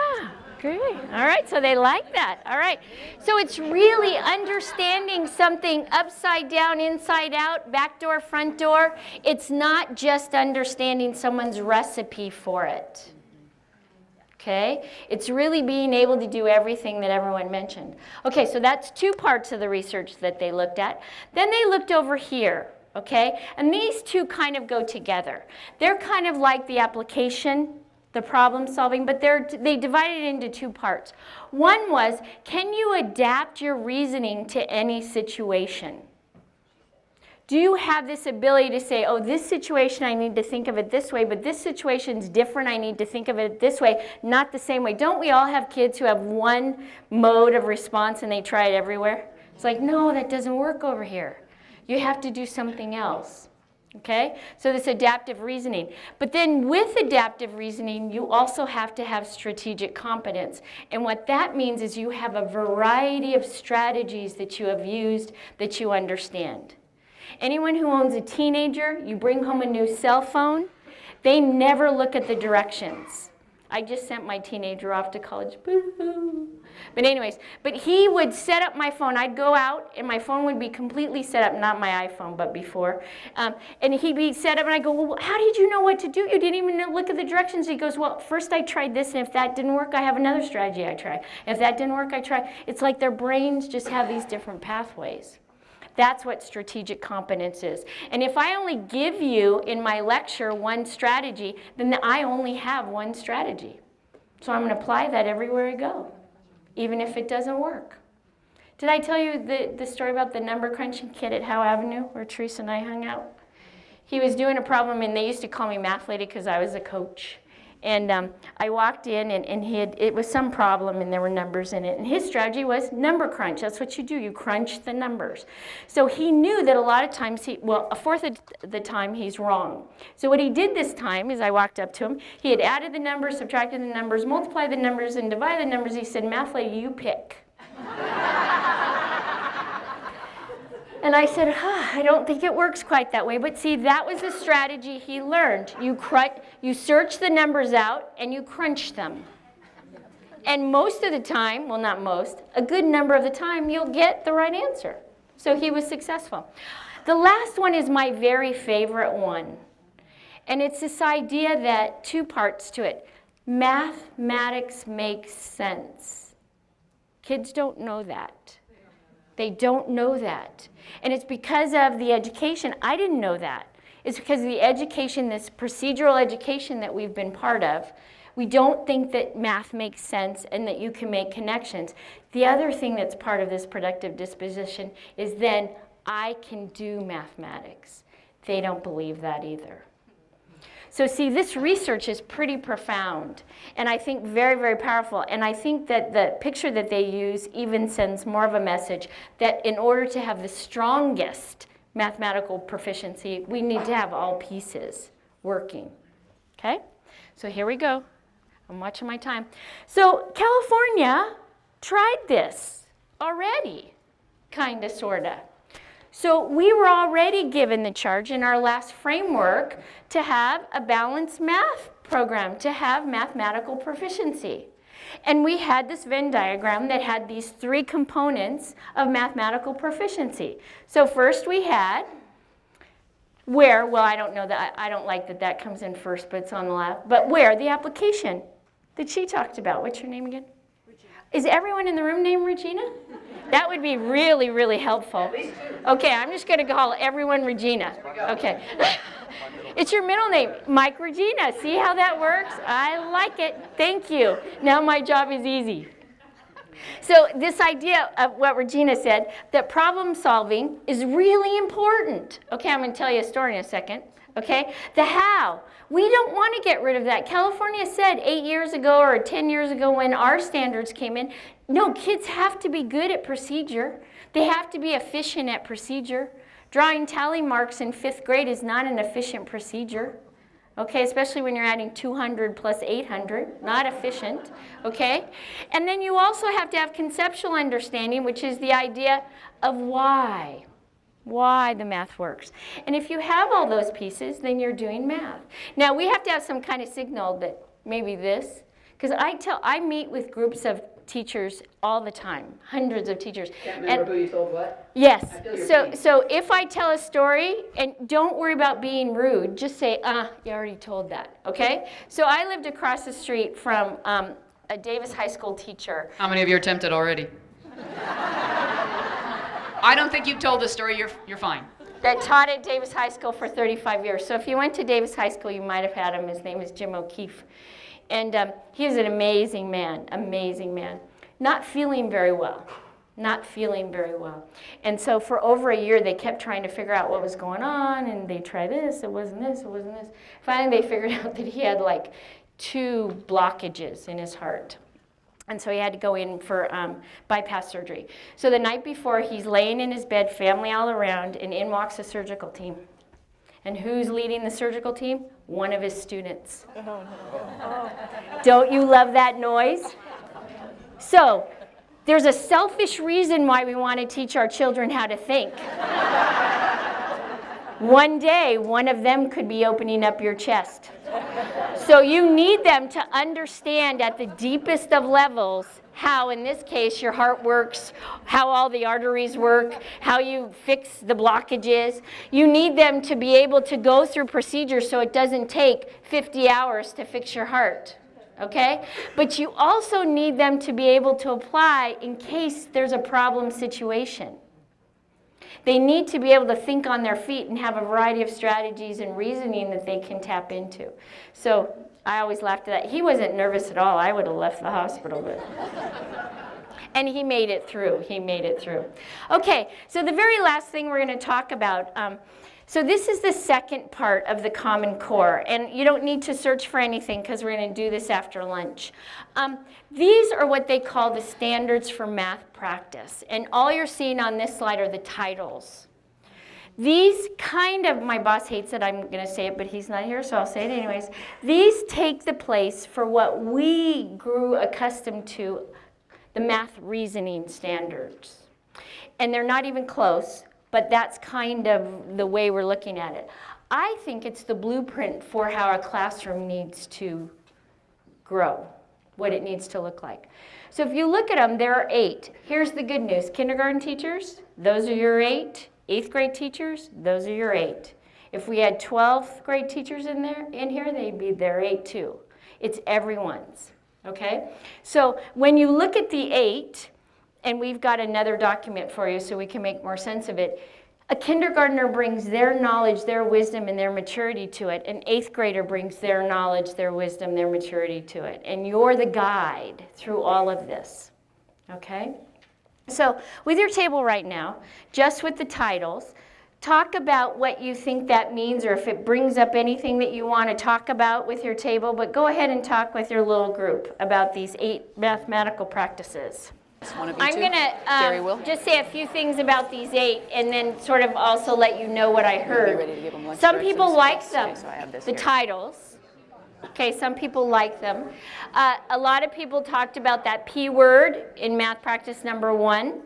great. All right, so they like that. All right. So it's really understanding something upside down, inside out, back door, front door. It's not just understanding someone's recipe for it. Okay? It's really being able to do everything that everyone mentioned. Okay, so that's 2 parts of the research that they looked at. Then they looked over here. Okay? And these 2 kind of go together. They're kind of like the application, the problem solving, but they divided it into 2 parts. One was, can you adapt your reasoning to any situation? Do you have this ability to say, oh, this situation I need to think of it this way, but this situation's different, I need to think of it this way, not the same way. Don't we all have kids who have one mode of response and they try it everywhere? It's like, no, that doesn't work over here. You have to do something else, okay? So this adaptive reasoning. But then with adaptive reasoning, you also have to have strategic competence. And what that means is you have a variety of strategies that you have used that you understand. Anyone who owns a teenager, you bring home a new cell phone, they never look at the directions. I just sent my teenager off to college, boo-hoo. But anyways, he would set up my phone. I'd go out, and my phone would be completely set up, not my iPhone, but before. And he'd be set up, and I go, well, how did you know what to do? You didn't even look at the directions. He goes, well, first I tried this, and if that didn't work, I have another strategy I try. If that didn't work, I try. It's like their brains just have these different pathways. That's what strategic competence is. And if I only give you in my lecture one strategy, then I only have one strategy. So I'm going to apply that everywhere I go, even if it doesn't work. Did I tell you the story about the number crunching kid at Howe Avenue where Teresa and I hung out? He was doing a problem, and they used to call me math lady because I was a coach. And I walked in, and it was some problem, and there were numbers in it. And his strategy was number crunch. That's what you do. You crunch the numbers. So he knew that a lot of times, a fourth of the time, he's wrong. So what he did this time is I walked up to him. He had added the numbers, subtracted the numbers, multiplied the numbers, and divided the numbers. He said, math lady, you pick. And I said, I don't think it works quite that way. But see, that was the strategy he learned. You search the numbers out and you crunch them. And most of the time, well, not most, a good number of the time, you'll get the right answer. So he was successful. The last one is my very favorite one. And it's this idea that, two parts to it. Mathematics makes sense. Kids don't know that. They don't know that. And it's because of the education. I didn't know that. It's because of the education, this procedural education that we've been part of. We don't think that math makes sense and that you can make connections. The other thing that's part of this productive disposition is then I can do mathematics. They don't believe that either. So see, this research is pretty profound and I think very, very powerful. And I think that the picture that they use even sends more of a message that in order to have the strongest mathematical proficiency, we need to have all pieces working. Okay? So here we go. I'm watching my time. So California tried this already, kind of, sort of. So we were already given the charge in our last framework to have a balanced math program, to have mathematical proficiency. And we had this Venn diagram that had these three components of mathematical proficiency. So first we had where, well, I don't know that, I don't like that that comes in first, but it's on the left. But where, the application that she talked about. What's your name again? Regina. Is everyone in the room named Regina? That would be really, really helpful. Okay, I'm just going to call everyone Regina. Okay. It's your middle name, Mike Regina. See how that works? I like it. Thank you. Now my job is easy. So this idea of what Regina said, that problem solving is really important. Okay, I'm going to tell you a story in a second. Okay, the how. We don't want to get rid of that. California said 8 years ago or 10 years ago when our standards came in, no, kids have to be good at procedure. They have to be efficient at procedure. Drawing tally marks in 5th grade is not an efficient procedure. Okay, especially when you're adding 200 plus 800, not efficient, okay? And then you also have to have conceptual understanding, which is the idea of why the math works. And if you have all those pieces, then you're doing math. Now, we have to have some kind of signal that maybe this, because I meet with groups of teachers all the time, hundreds of teachers. Can't remember who you told what? Yes. So if I tell a story, and don't worry about being rude, just say, you already told that, okay? So I lived across the street from a Davis High School teacher. How many of you are tempted already? I don't think you've told the story. You're fine. That taught at Davis High School for 35 years. So if you went to Davis High School, you might have had him. His name is Jim O'Keefe. And he is an amazing man, not feeling very well. And so for over a year, they kept trying to figure out what was going on, and they tried this, it wasn't this. Finally, they figured out that he had like 2 blockages in his heart. And so he had to go in for bypass surgery. So the night before, he's laying in his bed, family all around, and in walks the surgical team. And who's leading the surgical team? One of his students. Don't you love that noise? So there's a selfish reason why we want to teach our children how to think. One day, one of them could be opening up your chest. So you need them to understand at the deepest of levels how, in this case, your heart works, how all the arteries work, how you fix the blockages. You need them to be able to go through procedures so it doesn't take 50 hours to fix your heart, okay? But you also need them to be able to apply in case there's a problem situation. They need to be able to think on their feet and have a variety of strategies and reasoning that they can tap into. So I always laughed at that. He wasn't nervous at all. I would have left the hospital. But and he made it through. Okay, so the very last thing we're going to talk about, so this is the second part of the Common Core. And you don't need to search for anything because we're going to do this after lunch. These are what they call the standards for math practice. And all you're seeing on this slide are the titles. These kind of, my boss hates it, I'm going to say it, but he's not here, so I'll say it anyways. These take the place for what we grew accustomed to, the math reasoning standards. And they're not even close, but that's kind of the way we're looking at it. I think it's the blueprint for how a classroom needs to grow, what it needs to look like. So if you look at them, there are 8. Here's the good news. Kindergarten teachers, those are your 8. 8th grade teachers, those are your 8. If we had 12th grade teachers in here, they'd be their 8 too. It's everyone's, okay? So when you look at the 8, and we've got another document for you so we can make more sense of it, a kindergartner brings their knowledge, their wisdom, and their maturity to it. An 8th grader brings their knowledge, their wisdom, their maturity to it. And you're the guide through all of this, okay? So with your table right now, just with the titles, talk about what you think that means, or if it brings up anything that you want to talk about with your table, but go ahead and talk with your little group about these 8 mathematical practices. One of you I'm two? going Geri will. to just say a few things about these 8 and then sort of also let you know what I heard. ready to give them lunch Some people directions? like them, Okay, so I have this the here. titles. Okay, some people like them. A lot of people talked about that P word in math practice number 1.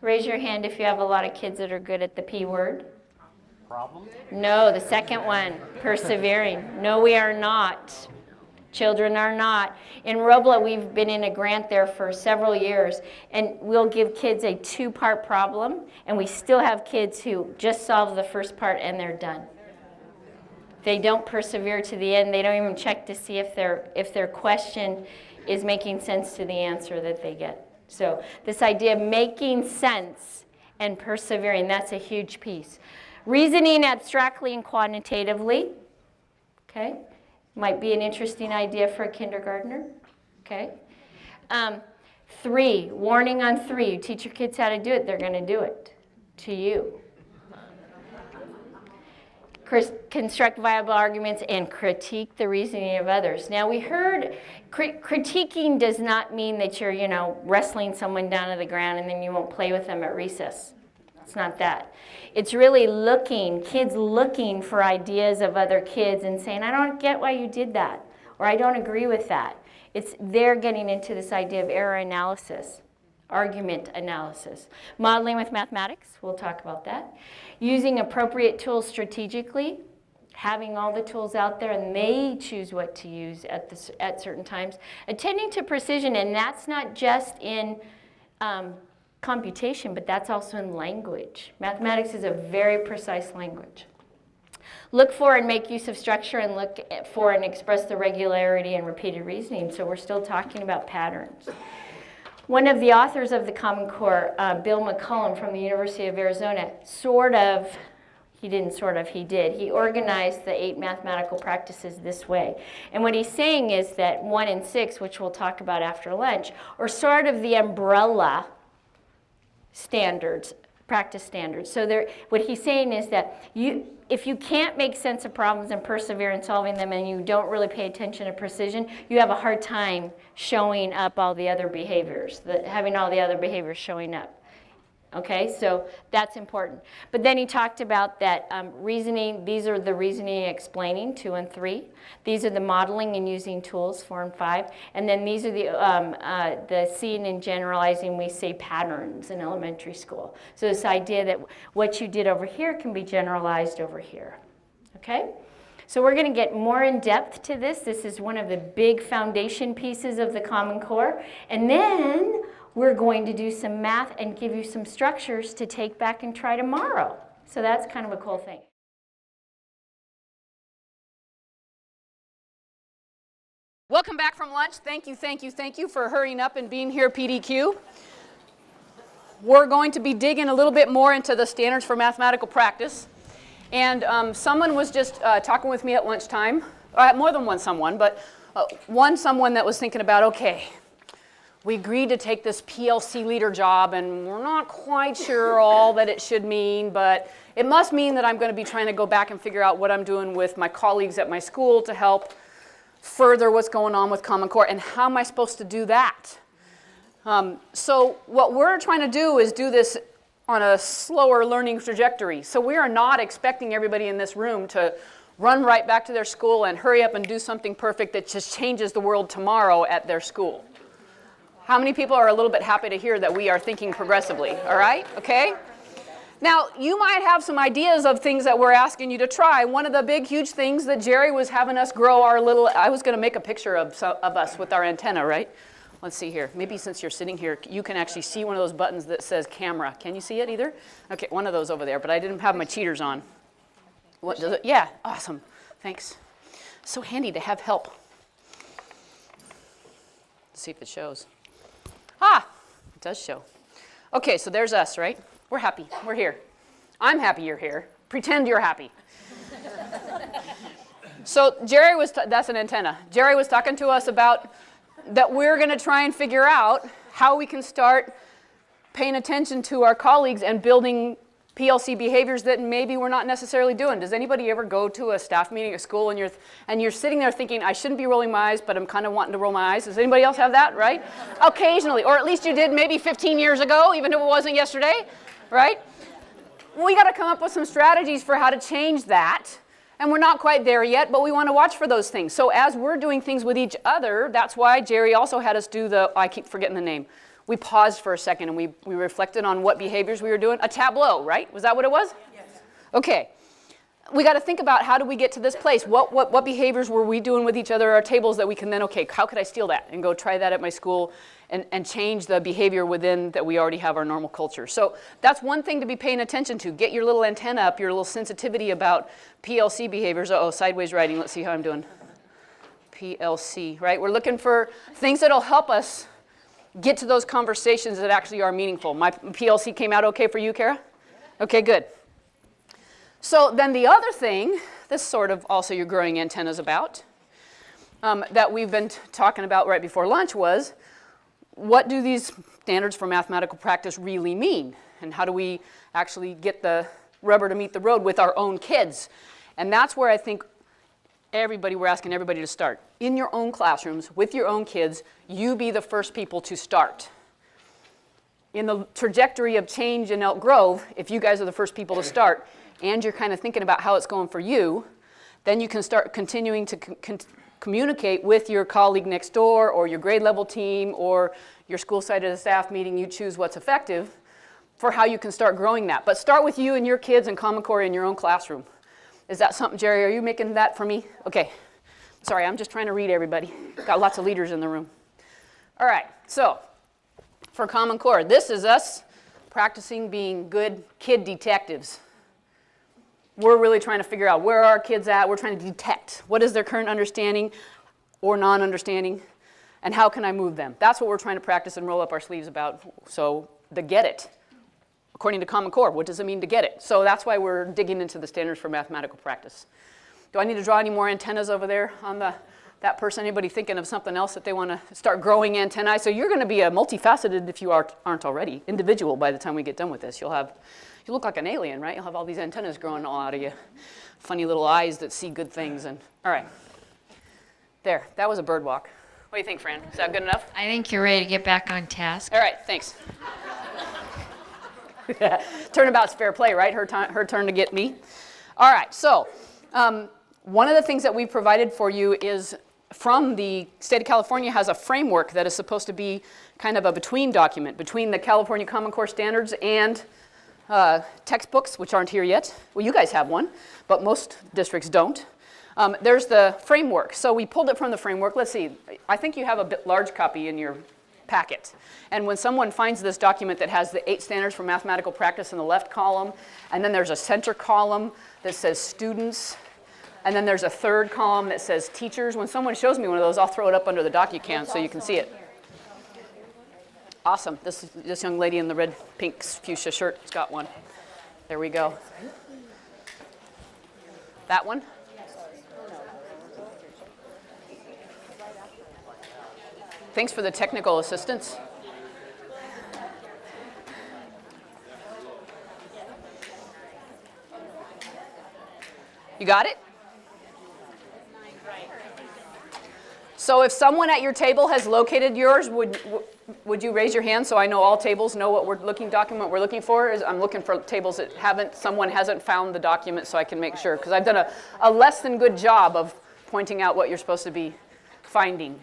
Raise your hand if you have a lot of kids that are good at the P word. Problem? No, the second one, persevering. No, we are not. Children are not. In Robla, we've been in a grant there for several years, and we'll give kids a 2-part problem, and we still have kids who just solve the first part and they're done. They don't persevere to the end. They don't even check to see if their question is making sense to the answer that they get. So this idea of making sense and persevering, that's a huge piece. Reasoning abstractly and quantitatively, okay? Might be an interesting idea for a kindergartner, okay? 3, warning on 3. You teach your kids how to do it, they're going to do it to you. Construct viable arguments and critique the reasoning of others. Now we heard critiquing does not mean that you're, wrestling someone down to the ground and then you won't play with them at recess. It's not that. It's really kids looking for ideas of other kids and saying, I don't get why you did that, or I don't agree with that. They're getting into this idea of error analysis, argument analysis. Modeling with mathematics, we'll talk about that. Using appropriate tools strategically, having all the tools out there and they choose what to use at certain times. Attending to precision, and that's not just in computation, but that's also in language. Mathematics is a very precise language. Look for and make use of structure, and look for and express the regularity and repeated reasoning. So we're still talking about patterns. One of the authors of the Common Core, Bill McCullum from the University of Arizona, he did. He organized the 8 mathematical practices this way. And what he's saying is that 1 and 6, which we'll talk about after lunch, are sort of the umbrella standards, practice standards. So what he's saying is that if you can't make sense of problems and persevere in solving them, and you don't really pay attention to precision, you have a hard time showing up all the other behaviors, having all the other behaviors showing up. Okay, so that's important. But then he talked about that reasoning. These are the reasoning and explaining, 2 and 3. These are the modeling and using tools, 4 and 5. And then these are the seeing and generalizing, we say patterns in elementary school. So this idea that what you did over here can be generalized over here. Okay? So we're going to get more in depth to this. This is one of the big foundation pieces of the Common Core. And then we're going to do some math and give you some structures to take back and try tomorrow. So that's kind of a cool thing. Welcome back from lunch. Thank you for hurrying up and being here, PDQ. We're going to be digging a little bit more into the standards for mathematical practice. And someone was just talking with me at lunchtime, more than one someone, but someone that was thinking about, okay, we agreed to take this PLC leader job, and we're not quite sure all that it should mean, but it must mean that I'm going to be trying to go back and figure out what I'm doing with my colleagues at my school to help further what's going on with Common Core, and how am I supposed to do that? So what we're trying to do is do this on a slower learning trajectory. So we are not expecting everybody in this room to run right back to their school and hurry up and do something perfect that just changes the world tomorrow at their school. How many people are a little bit happy to hear that we are thinking progressively? All right? Okay? Now, you might have some ideas of things that we're asking you to try. One of the big, huge things that Geri was having us grow our little, I was going to make a picture of us with our antenna, right? Let's see here. Maybe since you're sitting here, you can actually see one of those buttons that says camera. Can you see it either? Okay, one of those over there, but I didn't have my cheaters on. What does it? Yeah, awesome. Thanks. So handy to have help. Let's see if it shows. Ah, it does show. Okay, so there's us, right? We're happy. We're here. I'm happy you're here. Pretend you're happy. So Geri was, that's an antenna. Geri was talking to us about that we're going to try and figure out how we can start paying attention to our colleagues and building PLC behaviors that maybe we're not necessarily doing. Does anybody ever go to a staff meeting at school and you're sitting there thinking, I shouldn't be rolling my eyes, but I'm kind of wanting to roll my eyes? Does anybody else have that, right? Occasionally, or at least you did maybe 15 years ago, even if it wasn't yesterday, right? We got to come up with some strategies for how to change that. And we're not quite there yet, but we want to watch for those things. So as we're doing things with each other, that's why Geri also had us do I keep forgetting the name. We paused for a second and we reflected on what behaviors we were doing. A tableau, right? Was that what it was? Yes. Okay. We got to think about how do we get to this place? What behaviors were we doing with each other, our tables that we can then, okay, how could I steal that and go try that at my school and change the behavior within that we already have our normal culture. So that's one thing to be paying attention to. Get your little antenna up, your little sensitivity about PLC behaviors. Uh-oh, sideways writing. Let's see how I'm doing. PLC, right? We're looking for things that'll help us get to those conversations that actually are meaningful. My PLC came out okay for you, Kara? Okay, good. So then the other thing, this sort of also your growing antennas about, that we've been talking about right before lunch was, what do these standards for mathematical practice really mean? And how do we actually get the rubber to meet the road with our own kids? And that's where I think we're asking everybody to start. In your own classrooms, with your own kids, you be the first people to start. In the trajectory of change in Elk Grove, if you guys are the first people to start, and you're kind of thinking about how it's going for you, then you can start continuing to communicate with your colleague next door or your grade level team or your school side of the staff meeting. You choose what's effective for how you can start growing that. But start with you and your kids and Common Core in your own classroom. Is that something, Geri? Are you making that for me? Okay. Sorry, I'm just trying to read everybody. Got lots of leaders in the room. All right, so for Common Core, this is us practicing being good kid detectives. We're really trying to figure out where are our kids at. We're trying to detect what is their current understanding or non-understanding, and how can I move them? That's what we're trying to practice and roll up our sleeves about. So the get it, according to Common Core, what does it mean to get it? So that's why we're digging into the standards for mathematical practice. Do I need to draw any more antennas over there on that person? Anybody thinking of something else that they want to start growing antennae? So you're going to be a multifaceted, if you aren't already, individual by the time we get done with this. You look like an alien, right? You'll have all these antennas growing all out of you. Funny little eyes that see good things. And all right. There, that was a bird walk. What do you think, Fran? Is that good enough? I think you're ready to get back on task. All right, thanks. Turnabout's fair play, right? Her turn to get me. All right, so one of the things that we've provided for you is from the state of California has a framework that is supposed to be kind of a between document between the California Common Core standards and textbooks, which aren't here yet. Well, you guys have one, but most districts don't. There's the framework. So we pulled it from the framework. Let's see. I think you have a bit large copy in your packet. And when someone finds this document that has the 8 standards for mathematical practice in the left column, and then there's a center column that says students, and then there's a third column that says teachers. When someone shows me one of those, I'll throw it up under the DocuCam so you can see it. Awesome. This young lady in the red, pink, fuchsia shirt has got one. There we go. That one? Thanks for the technical assistance. You got it? So if someone at your table has located yours, would you raise your hand so I know all tables know what document we're looking for? I'm looking for tables that someone hasn't found the document so I can make sure, because I've done a less than good job of pointing out what you're supposed to be finding.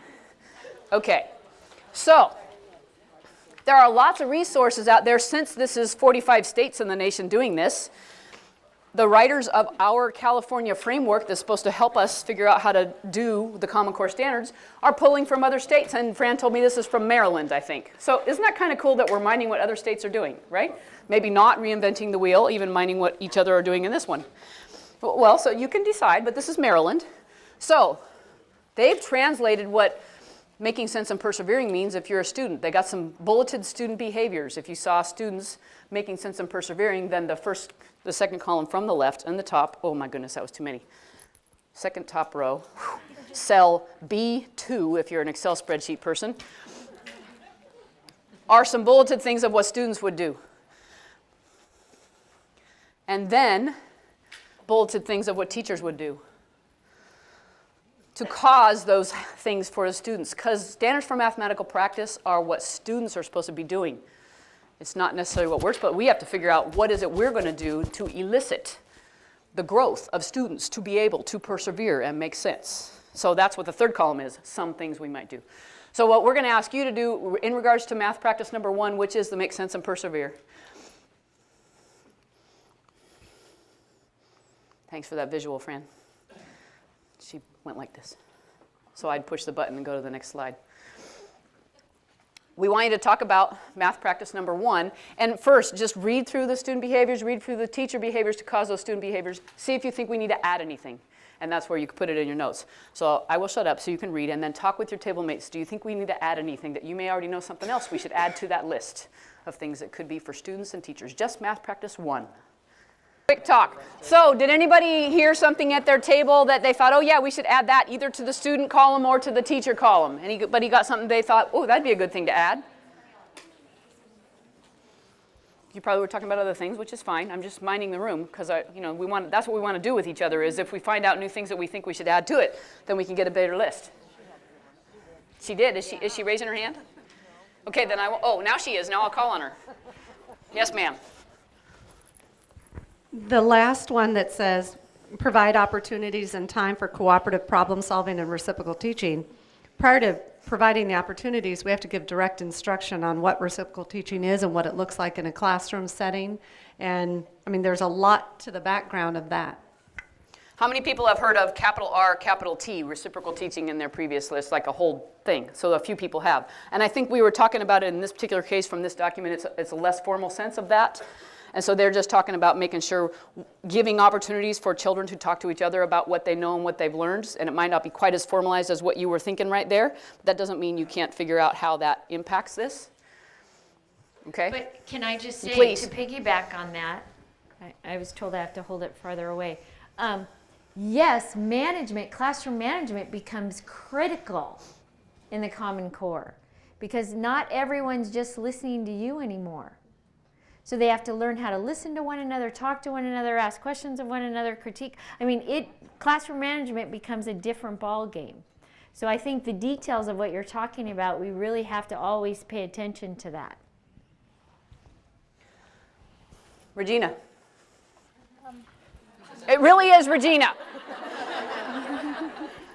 Okay, so There are lots of resources out there. Since this is 45 states in the nation doing this, the writers of our California framework that's supposed to help us figure out how to do the Common Core standards are pulling from other states. And Fran told me this is from Maryland, I think. So isn't that kind of cool that we're minding what other states are doing, right? Maybe not reinventing the wheel, even minding what each other are doing in this one. Well, so you can decide, but this is Maryland. So they've translated what making sense and persevering means if you're a student. They got some bulleted student behaviors. If you saw students making sense and persevering, then the second column from the left and the top, oh my goodness, that was too many. Second top row, cell B2, if you're an Excel spreadsheet person, are some bulleted things of what students would do. And then bulleted things of what teachers would do to cause those things for the students. Because standards for mathematical practice are what students are supposed to be doing. It's not necessarily what works, but we have to figure out what is it we're going to do to elicit the growth of students to be able to persevere and make sense. So that's what the third column is, some things we might do. So what we're going to ask you to do in regards to math practice number 1, which is the make sense and persevere. Thanks for that visual, Fran. She went like this. So I'd push the button and go to the next slide. We want you to talk about math practice number 1. And first, just read through the student behaviors, read through the teacher behaviors to cause those student behaviors. See if you think we need to add anything. And that's where you can put it in your notes. So I will shut up so you can read and then talk with your table mates. Do you think we need to add anything that you may already know something else we should add to that list of things that could be for students and teachers? Just math practice 1. Quick talk. So did anybody hear something at their table that they thought, oh yeah, we should add that either to the student column or to the teacher column? Anybody got something they thought, oh, that'd be a good thing to add? You probably were talking about other things, which is fine. I'm just minding the room because that's what we want to do with each other is if we find out new things that we think we should add to it, then we can get a better list. She did. Is she raising her hand? Okay, then now she is. Now I'll call on her. Yes, ma'am. The last one that says, provide opportunities and time for cooperative problem solving and reciprocal teaching. Prior to providing the opportunities, we have to give direct instruction on what reciprocal teaching is and what it looks like in a classroom setting. And I mean, there's a lot to the background of that. How many people have heard of capital R, capital T, reciprocal teaching in their previous list, like a whole thing? So a few people have. And I think we were talking about it in this particular case from this document. It's a less formal sense of that. And so they're just talking about making sure, giving opportunities for children to talk to each other about what they know and what they've learned. And it might not be quite as formalized as what you were thinking right there. But that doesn't mean you can't figure out how that impacts this. Okay? But can I just say, Please. to piggyback on that, I was told I have to hold it farther away. Yes, classroom management becomes critical in the Common Core because not everyone's just listening to you anymore. So they have to learn how to listen to one another, talk to one another, ask questions of one another, critique. I mean, classroom management becomes a different ball game. So I think the details of what you're talking about, we really have to always pay attention to that. Regina. It really is Regina.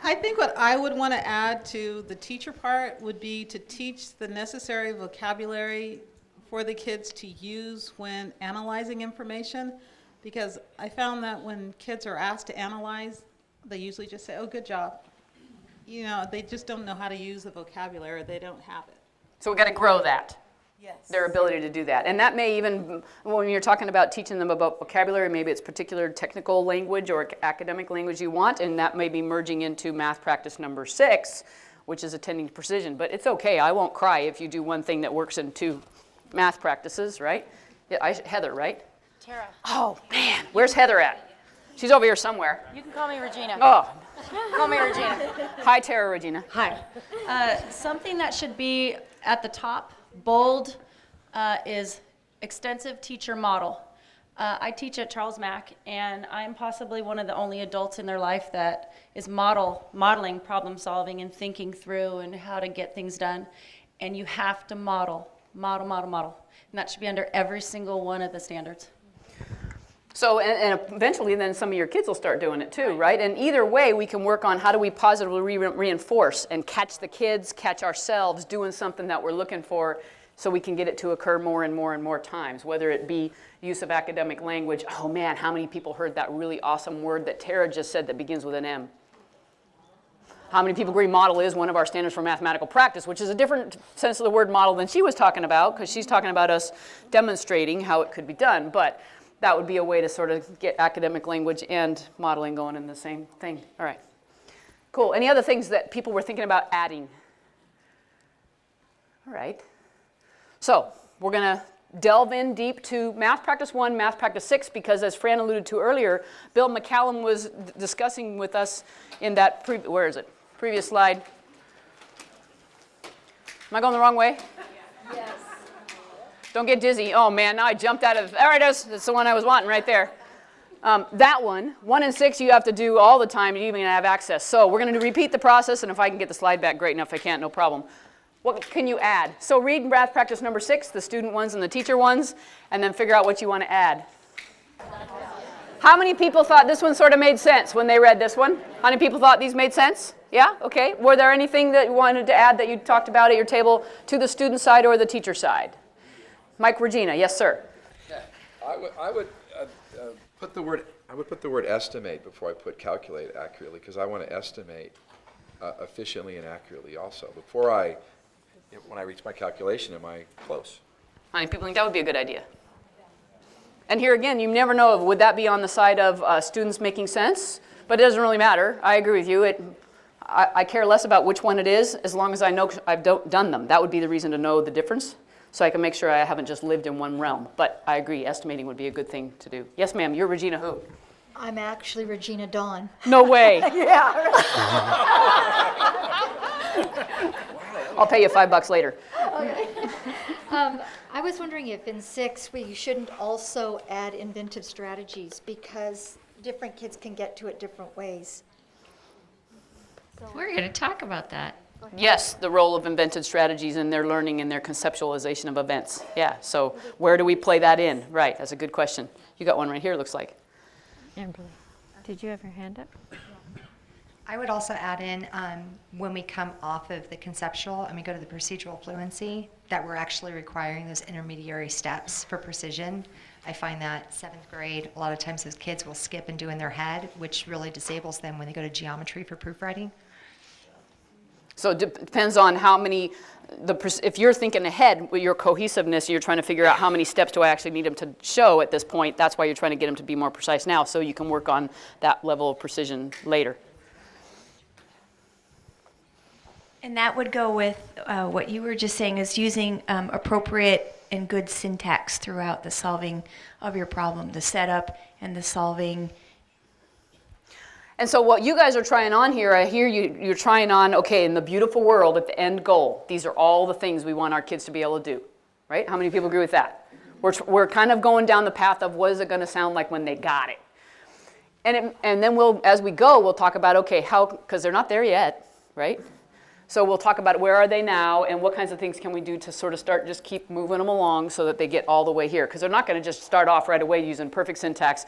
I think what I would want to add to the teacher part would be to teach the necessary vocabulary for the kids to use when analyzing information, because I found that when kids are asked to analyze, they usually just say, oh, good job. You know, they just don't know how to use the vocabulary. They don't have it. So we've got to grow that. Yes. Their ability to do that. And that may even, when you're talking about teaching them about vocabulary, maybe it's particular technical language or academic language you want, and that may be merging into math practice number 6, which is attending to precision. But it's okay. I won't cry if you do one thing that works in 2 math practices, right? Yeah, Heather, right? Tara. Oh, man. Where's Heather at? She's over here somewhere. You can call me Regina. Oh. Call me Regina. Hi, Tara, Regina. Hi. Something that should be at the top, bold, is extensive teacher model. I teach at Charles Mack, and I'm possibly one of the only adults in their life that is modeling problem solving and thinking through and how to get things done. And you have to model. And that should be under every single one of the standards. So, and eventually then some of your kids will start doing it too, right? And either way, we can work on how do we positively reinforce and catch the kids, catch ourselves doing something that we're looking for so we can get it to occur more and more and more times, whether it be use of academic language. Oh man, how many people heard that really awesome word that Tara just said that begins with an M? How many people agree model is one of our standards for mathematical practice, which is a different sense of the word model than she was talking about, because she's talking about us demonstrating how it could be done. But that would be a way to sort of get academic language and modeling going in the same thing. All right. Cool. Any other things that people were thinking about adding? All right. So we're going to delve in deep to Math Practice 1, Math Practice 6, because as Fran alluded to earlier, Bill McCallum was discussing with us in that, where is it? Previous slide. Am I going the wrong way? Yes. Don't get dizzy. Oh man, now I jumped out of, there it is. That's the one I was wanting right there. That one, 1 and 6, you have to do all the time to even have access. So we're going to repeat the process, and if I can get the slide back, great enough. If I can't, no problem. What can you add? So read Math Practice number 6, the student ones and the teacher ones, and then figure out what you want to add. How many people thought this one sort of made sense when they read this one? How many people thought these made sense? Yeah? Okay. Were there anything that you wanted to add that you talked about at your table to the student side or the teacher side? Mike, Regina, yes, sir. Yeah, I would put the word estimate before I put calculate accurately, because I want to estimate efficiently and accurately also. When I reach my calculation, am I close? How many people think that would be a good idea? And here again, you never know, would that be on the side of students making sense? But it doesn't really matter. I agree with you. I care less about which one it is, as long as I know I've done them. That would be the reason to know the difference, so I can make sure I haven't just lived in one realm. But I agree, estimating would be a good thing to do. Yes, ma'am, you're Regina who? I'm actually Regina Dawn. No way. Yeah. I'll pay you $5 later. Okay. I was wondering if in 6 we shouldn't also add inventive strategies, because different kids can get to it different ways. We're going to talk about that. Yes, the role of inventive strategies in their learning and their conceptualization of events. Yeah, so where do we play that in? Right, that's a good question. You got one right here, looks like. Amberly, did you have your hand up? I would also add in when we come off of the conceptual and we go to the procedural fluency, that we're actually requiring those intermediary steps for precision. I find that 7th grade, a lot of times those kids will skip and do in their head, which really disables them when they go to geometry for proofwriting. So it depends on how many, if you're thinking ahead with your cohesiveness, you're trying to figure out how many steps do I actually need them to show at this point. That's why you're trying to get them to be more precise now, so you can work on that level of precision later. And that would go with what you were just saying, is using appropriate and good syntax throughout the solving of your problem, the setup and the solving. And so what you guys are trying on here, I hear you're trying on, okay, in the beautiful world at the end goal, these are all the things we want our kids to be able to do, right? How many people agree with that? We're kind of going down the path of what is it going to sound like when they got it. And then as we go, we'll talk about, okay, how, because they're not there yet, right? So we'll talk about where are they now and what kinds of things can we do to sort of just keep moving them along so that they get all the way here. Because they're not going to just start off right away using perfect syntax,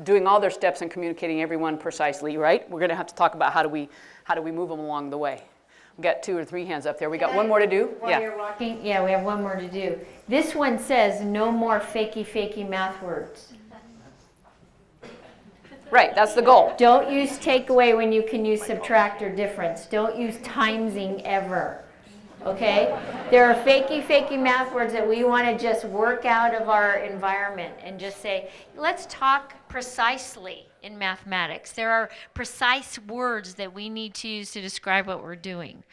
doing all their steps and communicating everyone precisely, right? We're going to have to talk about how do we move them along the way. We've got 2 or 3 hands up there. We got one more to do? While you're walking, yeah, we have one more to do. This one says no more fakey math words. Right, that's the goal. Don't use take away when you can use subtract or difference. Don't use timesing ever, okay? There are fakey math words that we want to just work out of our environment and just say, let's talk precisely in mathematics. There are precise words that we need to use to describe what we're doing.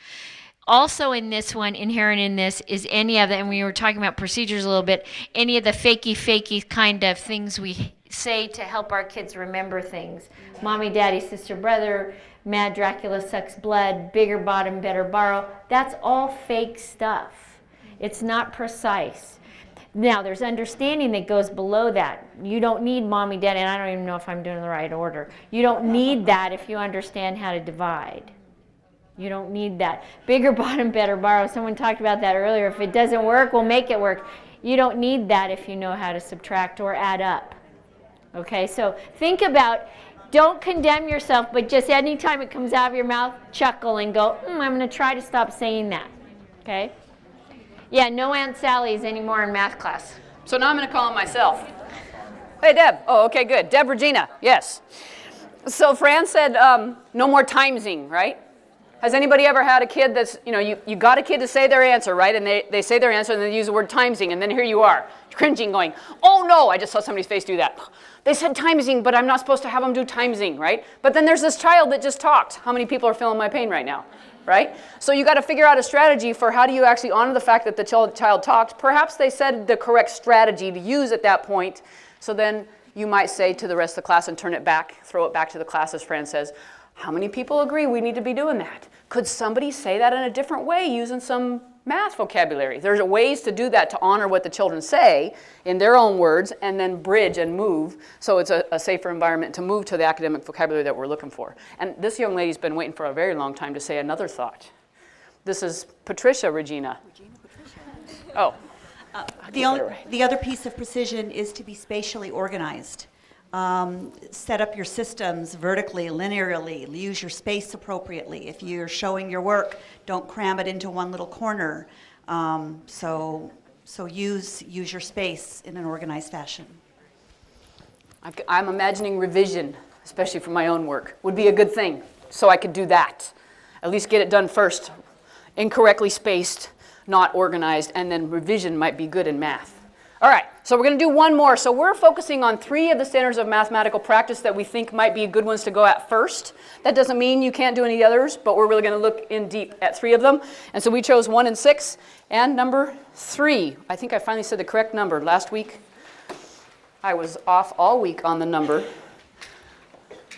Also in this one, inherent in this, is any of the, and we were talking about procedures a little bit, any of the fakey kind of things we say to help our kids remember things. Mommy, daddy, sister, brother, mad Dracula sucks blood, bigger bottom, better borrow. That's all fake stuff. It's not precise. Now, there's understanding that goes below that. You don't need mommy, daddy, and I don't even know if I'm doing the right order. You don't need that if you understand how to divide. You don't need that. Bigger bottom, better borrow. Someone talked about that earlier. If it doesn't work, we'll make it work. You don't need that if you know how to subtract or add up. Okay, so think about, don't condemn yourself, but just anytime it comes out of your mouth, chuckle and go, I'm going to try to stop saying that. Okay? Yeah, no Aunt Sally's anymore in math class. So now I'm going to call on myself. Hey, Deb. Oh, okay, good. Deb Regina, yes. So Fran said no more timesing, right? Has anybody ever had a kid that's, you got a kid to say their answer, right? And they say their answer and they use the word timesing, and then here you are, cringing, going, oh no, I just saw somebody's face do that. They said timesing, but I'm not supposed to have them do timesing, right? But then there's this child that just talked. How many people are feeling my pain right now, right? So you got to figure out a strategy for how do you actually honor the fact that the child talked. Perhaps they said the correct strategy to use at that point. So then you might say to the rest of the class and turn it back, throw it back to the class, as Fran says, how many people agree we need to be doing that? Could somebody say that in a different way using some math vocabulary? There's ways to do that to honor what the children say in their own words and then bridge and move so it's a safer environment to move to the academic vocabulary that we're looking for. And this young lady's been waiting for a very long time to say another thought. This is Patricia Regina. Oh. The other piece of precision is to be spatially organized. Set up your systems vertically, linearly, use your space appropriately. If you're showing your work, don't cram it into one little corner. So use your space in an organized fashion. I'm imagining revision, especially for my own work, would be a good thing, so I could do that. At least get it done first, incorrectly spaced, not organized, and then revision might be good in math. All right, so we're going to do one more. So we're focusing on 3 of the standards of mathematical practice that we think might be good ones to go at first. That doesn't mean you can't do any others, but we're really going to look in deep at 3 of them. And so we chose 1 and 6, and number 3. I think I finally said the correct number. Last week, I was off all week on the number.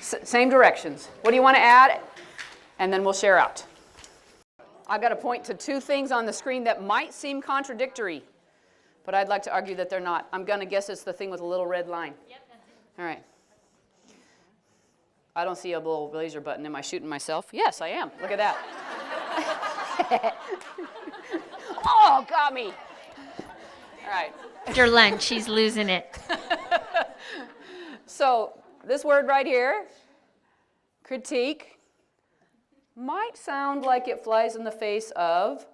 Same directions. What do you want to add? And then we'll share out. I've got to point to 2 things on the screen that might seem contradictory, but I'd like to argue that they're not. I'm going to guess it's the thing with a little red line. Yep, that's it. All right. I don't see a little laser button. Am I shooting myself? Yes, I am. Look at that. Oh, got me. All right. After lunch, she's losing it. So this word right here, critique, might sound like it flies in the face of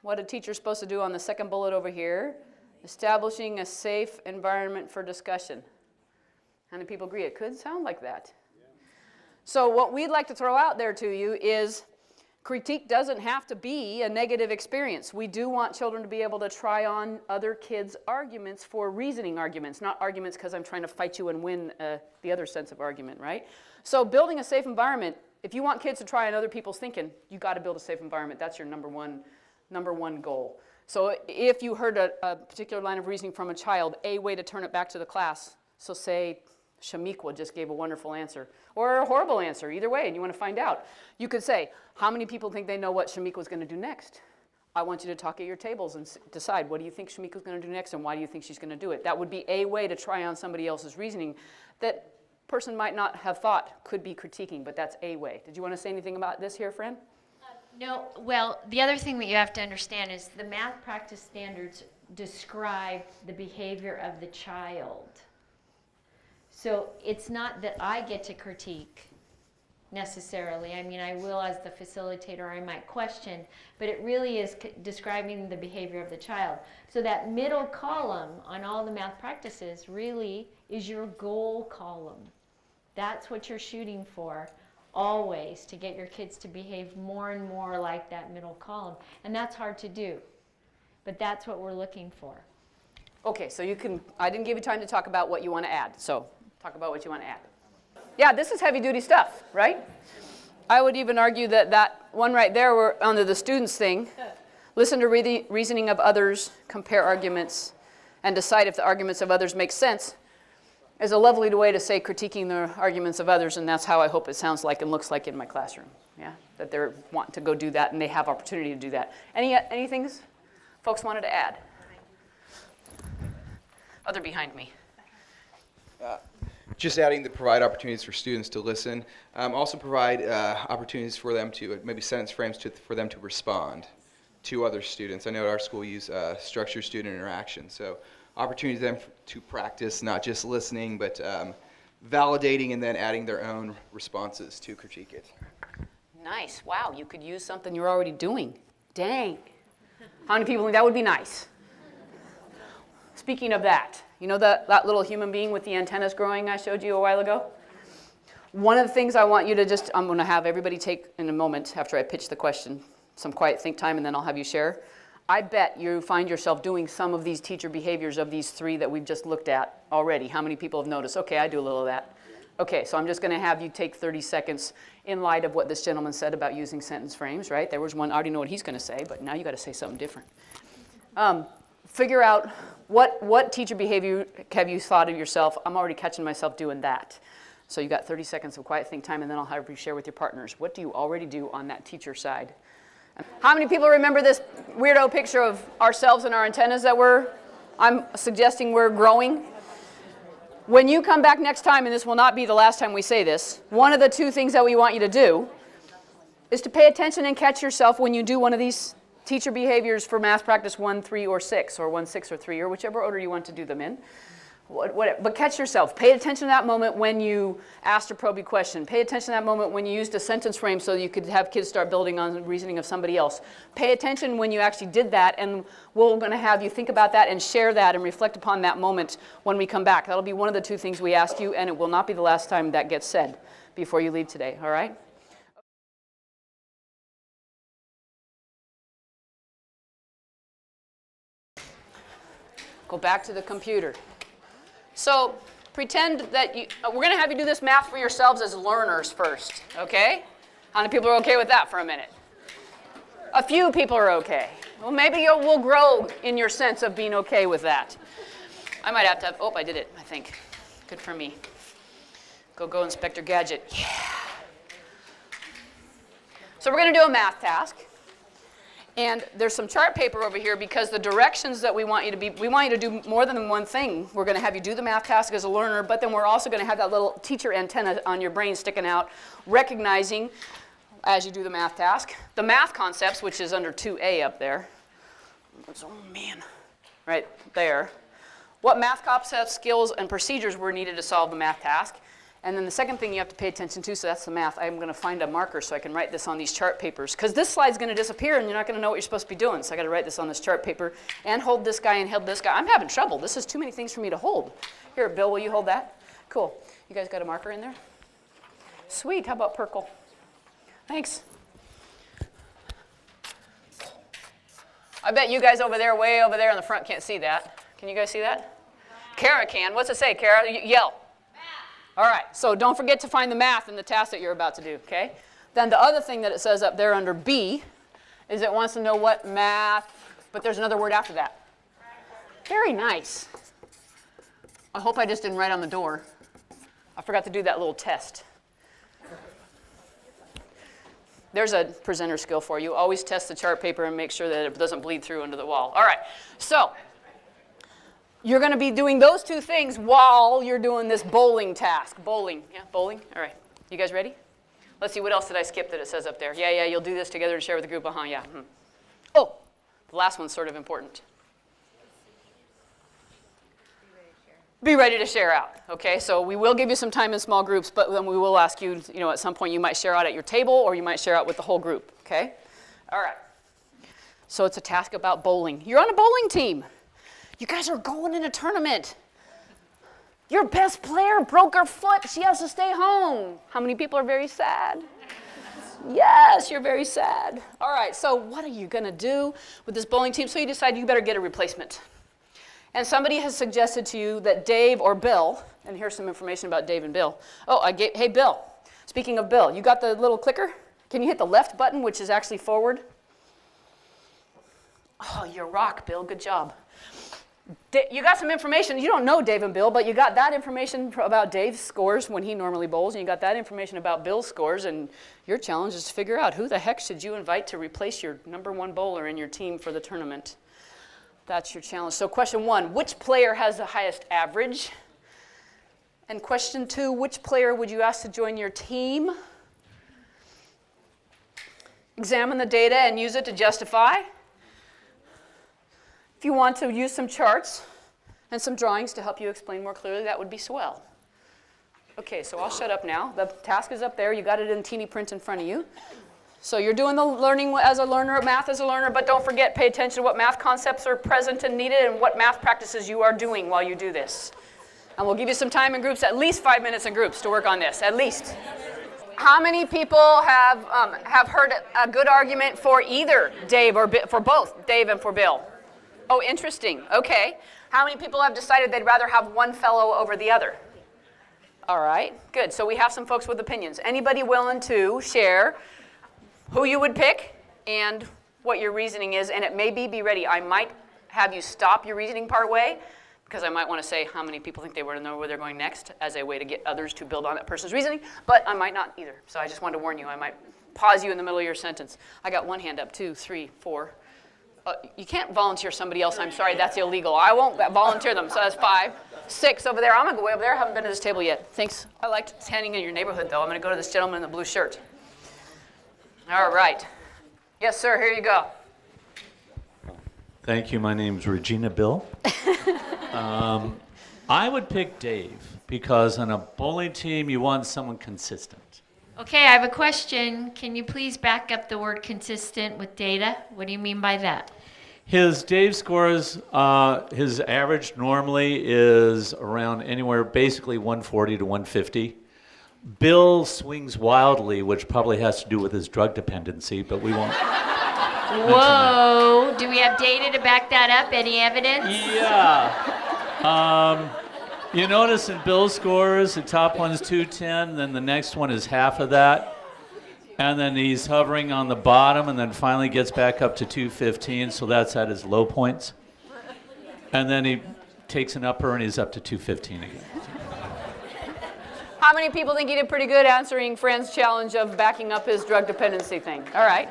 what a teacher's supposed to do on the second bullet over here, establishing a safe environment for discussion. How many people agree it could sound like that? Yeah. So what we'd like to throw out there to you is critique doesn't have to be a negative experience. We do want children to be able to try on other kids' arguments for reasoning arguments, not arguments because I'm trying to fight you and win the other sense of argument, right? So building a safe environment, if you want kids to try on other people's thinking, you got to build a safe environment. That's your number one goal. So if you heard a particular line of reasoning from a child, a way to turn it back to the class, so say Shamiqua just gave a wonderful answer, or a horrible answer, either way, and you want to find out. You could say, how many people think they know what Shamiqua's going to do next? I want you to talk at your tables and decide, what do you think Shamiqua's going to do next, and why do you think she's going to do it? That would be a way to try on somebody else's reasoning that person might not have thought could be critiquing, but that's a way. Did you want to say anything about this here, Fran? No, well, the other thing that you have to understand is the math practice standards describe the behavior of the child. So it's not that I get to critique necessarily. I mean, I will as the facilitator, I might question, but it really is describing the behavior of the child. So that middle column on all the math practices really is your goal column. That's what you're shooting for. Always to get your kids to behave more and more like that middle column. And that's hard to do, but that's what we're looking for. Okay, so you can, I didn't give you time to talk about what you want to add, so talk about what you want to add. Yeah, this is heavy duty stuff, right? I would even argue that that one right there, we're under the students thing, listen to reasoning of others, compare arguments, and decide if the arguments of others make sense, is a lovely way to say critiquing the arguments of others, and that's how I hope it sounds like and looks like in my classroom. Yeah, that they're wanting to go do that and they have opportunity to do that. Any things folks wanted to add? Other behind me. Just adding to provide opportunities for students to listen. Also provide opportunities for them to, maybe sentence frames for them to respond to other students. I know at our school we use structured student interaction, so opportunities for them to practice not just listening, but validating and then adding their own responses to critique it. Nice. Wow, you could use something you're already doing. Dang. How many people think that would be nice? Speaking of that, you know that little human being with the antennas growing I showed you a while ago? One of the things I want you to just, I'm going to have everybody take in a moment after I pitch the question, some quiet think time, and then I'll have you share. I bet you find yourself doing some of these teacher behaviors of these three that we've just looked at already. How many people have noticed? Okay, I do a little of that. Okay, so I'm just going to have you take 30 seconds in light of what this gentleman said about using sentence frames, right? There was one, I already know what he's going to say, but now you got to say something different. Figure out what teacher behavior have you thought of yourself? I'm already catching myself doing that. So you got 30 seconds of quiet think time, and then I'll have you share with your partners. What do you already do on that teacher side? How many people remember this weirdo picture of ourselves and our antennas that I'm suggesting we're growing? When you come back next time, and this will not be the last time we say this, one of the two things that we want you to do is to pay attention and catch yourself when you do one of these teacher behaviors for math practice 1, 3, or 6, or 1, 6, or 3, or whichever order you want to do them in. Whatever. But catch yourself. Pay attention to that moment when you asked a probing question. Pay attention to that moment when you used a sentence frame so you could have kids start building on the reasoning of somebody else. Pay attention when you actually did that, and we're going to have you think about that and share that and reflect upon that moment when we come back. That'll be one of the two things we ask you, and it will not be the last time that gets said before you leave today, all right? Go back to the computer. So pretend that we're going to have you do this math for yourselves as learners first, okay? How many people are okay with that for a minute? A few people are okay. Well, maybe we'll grow in your sense of being okay with that. I might have to, I did it, I think. Good for me. Go, Inspector Gadget. Yeah. So we're going to do a math task. And there's some chart paper over here because the directions that we want you to do more than one thing. We're going to have you do the math task as a learner, but then we're also going to have that little teacher antenna on your brain sticking out, recognizing as you do the math task, the math concepts, which is under 2A up there. Oh man, right there. What math concepts, skills, and procedures were needed to solve the math task. And then the second thing you have to pay attention to, so that's the math, I'm going to find a marker so I can write this on these chart papers. Because this slide's going to disappear and you're not going to know what you're supposed to be doing. So I got to write this on this chart paper and hold this guy and hold this guy. I'm having trouble. This is too many things for me to hold. Here, Bill, will you hold that? Cool. You guys got a marker in there? Sweet. How about purple? Thanks. I bet you guys over there, way over there in the front can't see that. Can you guys see that? Kara can. What's it say, Kara? Yell. All right, so don't forget to find the math in the task that you're about to do, okay? Then the other thing that it says up there under B is it wants to know what math, but there's another word after that. Very nice. I hope I just didn't write on the door. I forgot to do that little test. There's a presenter skill for you. Always test the chart paper and make sure that it doesn't bleed through into the wall. All right, so you're going to be doing those two things while you're doing this bowling task. Bowling. Yeah, bowling? All right. You guys ready? Let's see, what else did I skip that it says up there? Yeah, you'll do this together to share with the group. Yeah. Oh, the last one's sort of important. Be ready to share out. Okay, so we will give you some time in small groups, but then we will ask you, at some point you might share out at your table or you might share out with the whole group. Okay? All right. So it's a task about bowling. You're on a bowling team. You guys are going in a tournament. Your best player broke her foot. She has to stay home. How many people are very sad? Yes, you're very sad. All right, so what are you going to do with this bowling team? So you decide you better get a replacement. And somebody has suggested to you that Dave or Bill, and here's some information about Dave and Bill. Hey, Bill, speaking of Bill, you got the little clicker? Can you hit the left button, which is actually forward? Oh, you rock, Bill. Good job. You got some information. You don't know Dave and Bill, but you got that information about Dave's scores when he normally bowls, and you got that information about Bill's scores, and your challenge is to figure out who the heck should you invite to replace your #1 bowler in your team for the tournament. That's your challenge. So question 1, which player has the highest average? And question 2, which player would you ask to join your team? Examine the data and use it to justify. If you want to use some charts and some drawings to help you explain more clearly, that would be swell. Okay, so I'll shut up now. The task is up there. You got it in teeny print in front of you. So you're doing the learning as a learner, math as a learner, but don't forget, pay attention to what math concepts are present and needed and what math practices you are doing while you do this. And we'll give you some time in groups, at least 5 minutes in groups to work on this, at least. How many people have heard a good argument for either Dave or for both Dave and for Bill? Oh, interesting. Okay. How many people have decided they'd rather have one fellow over the other? All right, good. So we have some folks with opinions. Anybody willing to share who you would pick and what your reasoning is? And it may be ready. I might have you stop your reasoning part way because I might want to say how many people think they want to know where they're going next as a way to get others to build on that person's reasoning, but I might not either. So I just wanted to warn you. I might pause you in the middle of your sentence. I got one hand up, 2, 3, 4. You can't volunteer somebody else. I'm sorry, that's illegal. I won't volunteer them. So that's 5, 6 over there. I'm going to go way over there. I haven't been to this table yet. Thanks. I liked standing in your neighborhood, though. I'm going to go to this gentleman in the blue shirt. All right. Yes, sir. Here you go. Thank you. My name's Regina Bill. I would pick Dave because on a bowling team, you want someone consistent. Okay, I have a question. Can you please back up the word consistent with data? What do you mean by that? His Dave scores, his average normally is around anywhere basically 140 to 150. Bill swings wildly, which probably has to do with his drug dependency, but we won't. Whoa, do we have data to back that up? Any evidence? Yeah. You notice in Bill's scores, the top one's 210, then the next one is half of that. And then he's hovering on the bottom and then finally gets back up to 215, so that's at his low points. And then he takes an upper and he's up to 215 again. How many people think he did pretty good answering Fran's challenge of backing up his drug dependency thing? All right.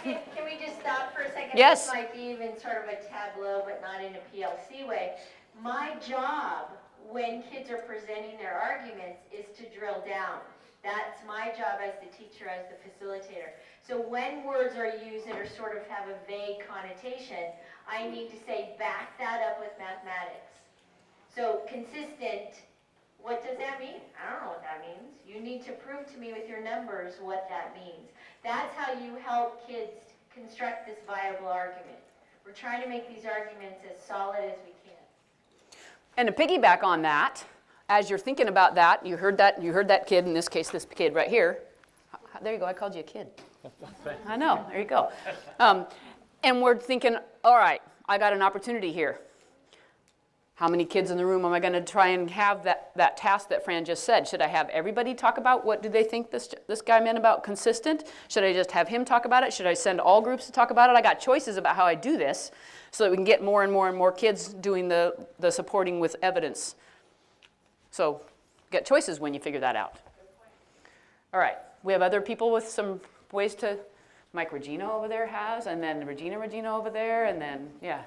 Can we just stop for a second? Yes. This might be even sort of a tableau, but not in a PLC way. My job when kids are presenting their arguments is to drill down. That's my job as the teacher, as the facilitator. So when words are used that are sort of have a vague connotation, I need to say back that up with mathematics. So consistent, what does that mean? I don't know what that means. You need to prove to me with your numbers what that means. That's how you help kids construct this viable argument. We're trying to make these arguments as solid as we can. And to piggyback on that, as you're thinking about that, you heard that kid, in this case, this kid right here. There you go, I called you a kid. I know, there you go. And we're thinking, all right, I got an opportunity here. How many kids in the room am I going to try and have that task that Fran just said? Should I have everybody talk about what do they think this guy meant about consistent? Should I just have him talk about it? Should I send all groups to talk about it? I got choices about how I do this so that we can get more and more and more kids doing the supporting with evidence. So you get choices when you figure that out. All right, we have other people with some ways to, Mike Regina over there has, and then Regina over there, and then, yeah.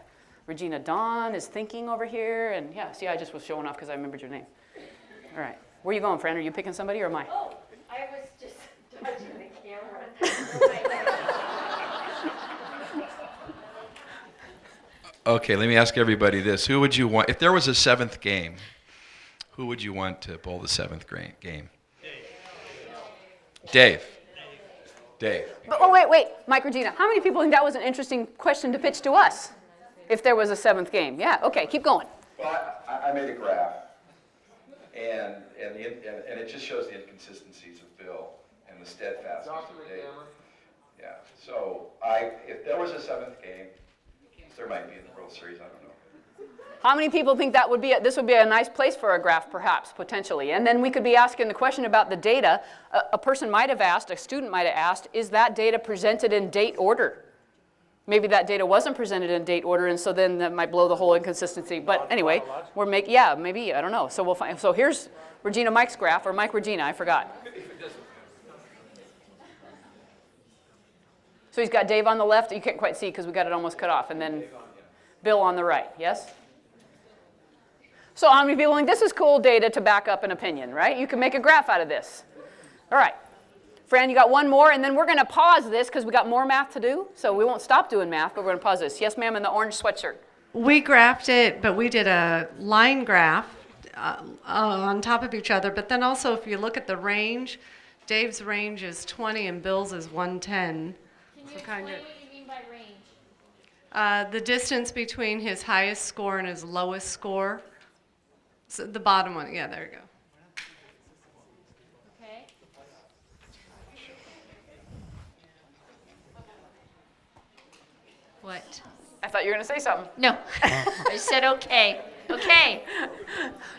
Regina Dawn is thinking over here, and yeah, see, I just was showing off because I remembered your name. All right, where are you going, Fran? Are you picking somebody or am I? Oh, I was just dodging the camera. Okay, let me ask everybody this. Who would you want, if there was a 7th game, who would you want to bowl the 7th game? Dave. Dave. Oh, wait, Mike Regina, how many people think that was an interesting question to pitch to us? If there was a 7th game. Yeah, okay, keep going. Well, I made a graph, and it just shows the inconsistencies of Bill and the steadfastness of Dave. Yeah, so if there was a 7th game, there might be in the World Series, I don't know. How many people think that this would be a nice place for a graph, perhaps, potentially? And then we could be asking the question about the data. A person might have asked, a student might have asked, is that data presented in date order? Maybe that data wasn't presented in date order, and so then that might blow the whole inconsistency. But anyway, yeah, maybe, I don't know. So we'll find. So here's Regina Mike's graph, or Mike Regina, I forgot. So he's got Dave on the left. You can't quite see because we got it almost cut off, and then Bill on the right. Yes. So how many people think this is cool data to back up an opinion, right? You can make a graph out of this. All right. Fran, you got one more, and then we're going to pause this because we got more math to do. So we won't stop doing math, but we're going to pause this. Yes, ma'am, in the orange sweatshirt. We graphed it, but we did a line graph on top of each other. But then also, if you look at the range, Dave's range is 20 and Bill's is 110. Can So you kind explain of- what you mean by range? The distance between his highest score and his lowest score. So the bottom one, yeah, there you go. Okay. What? I thought you were going to say something. No. I said okay. Okay.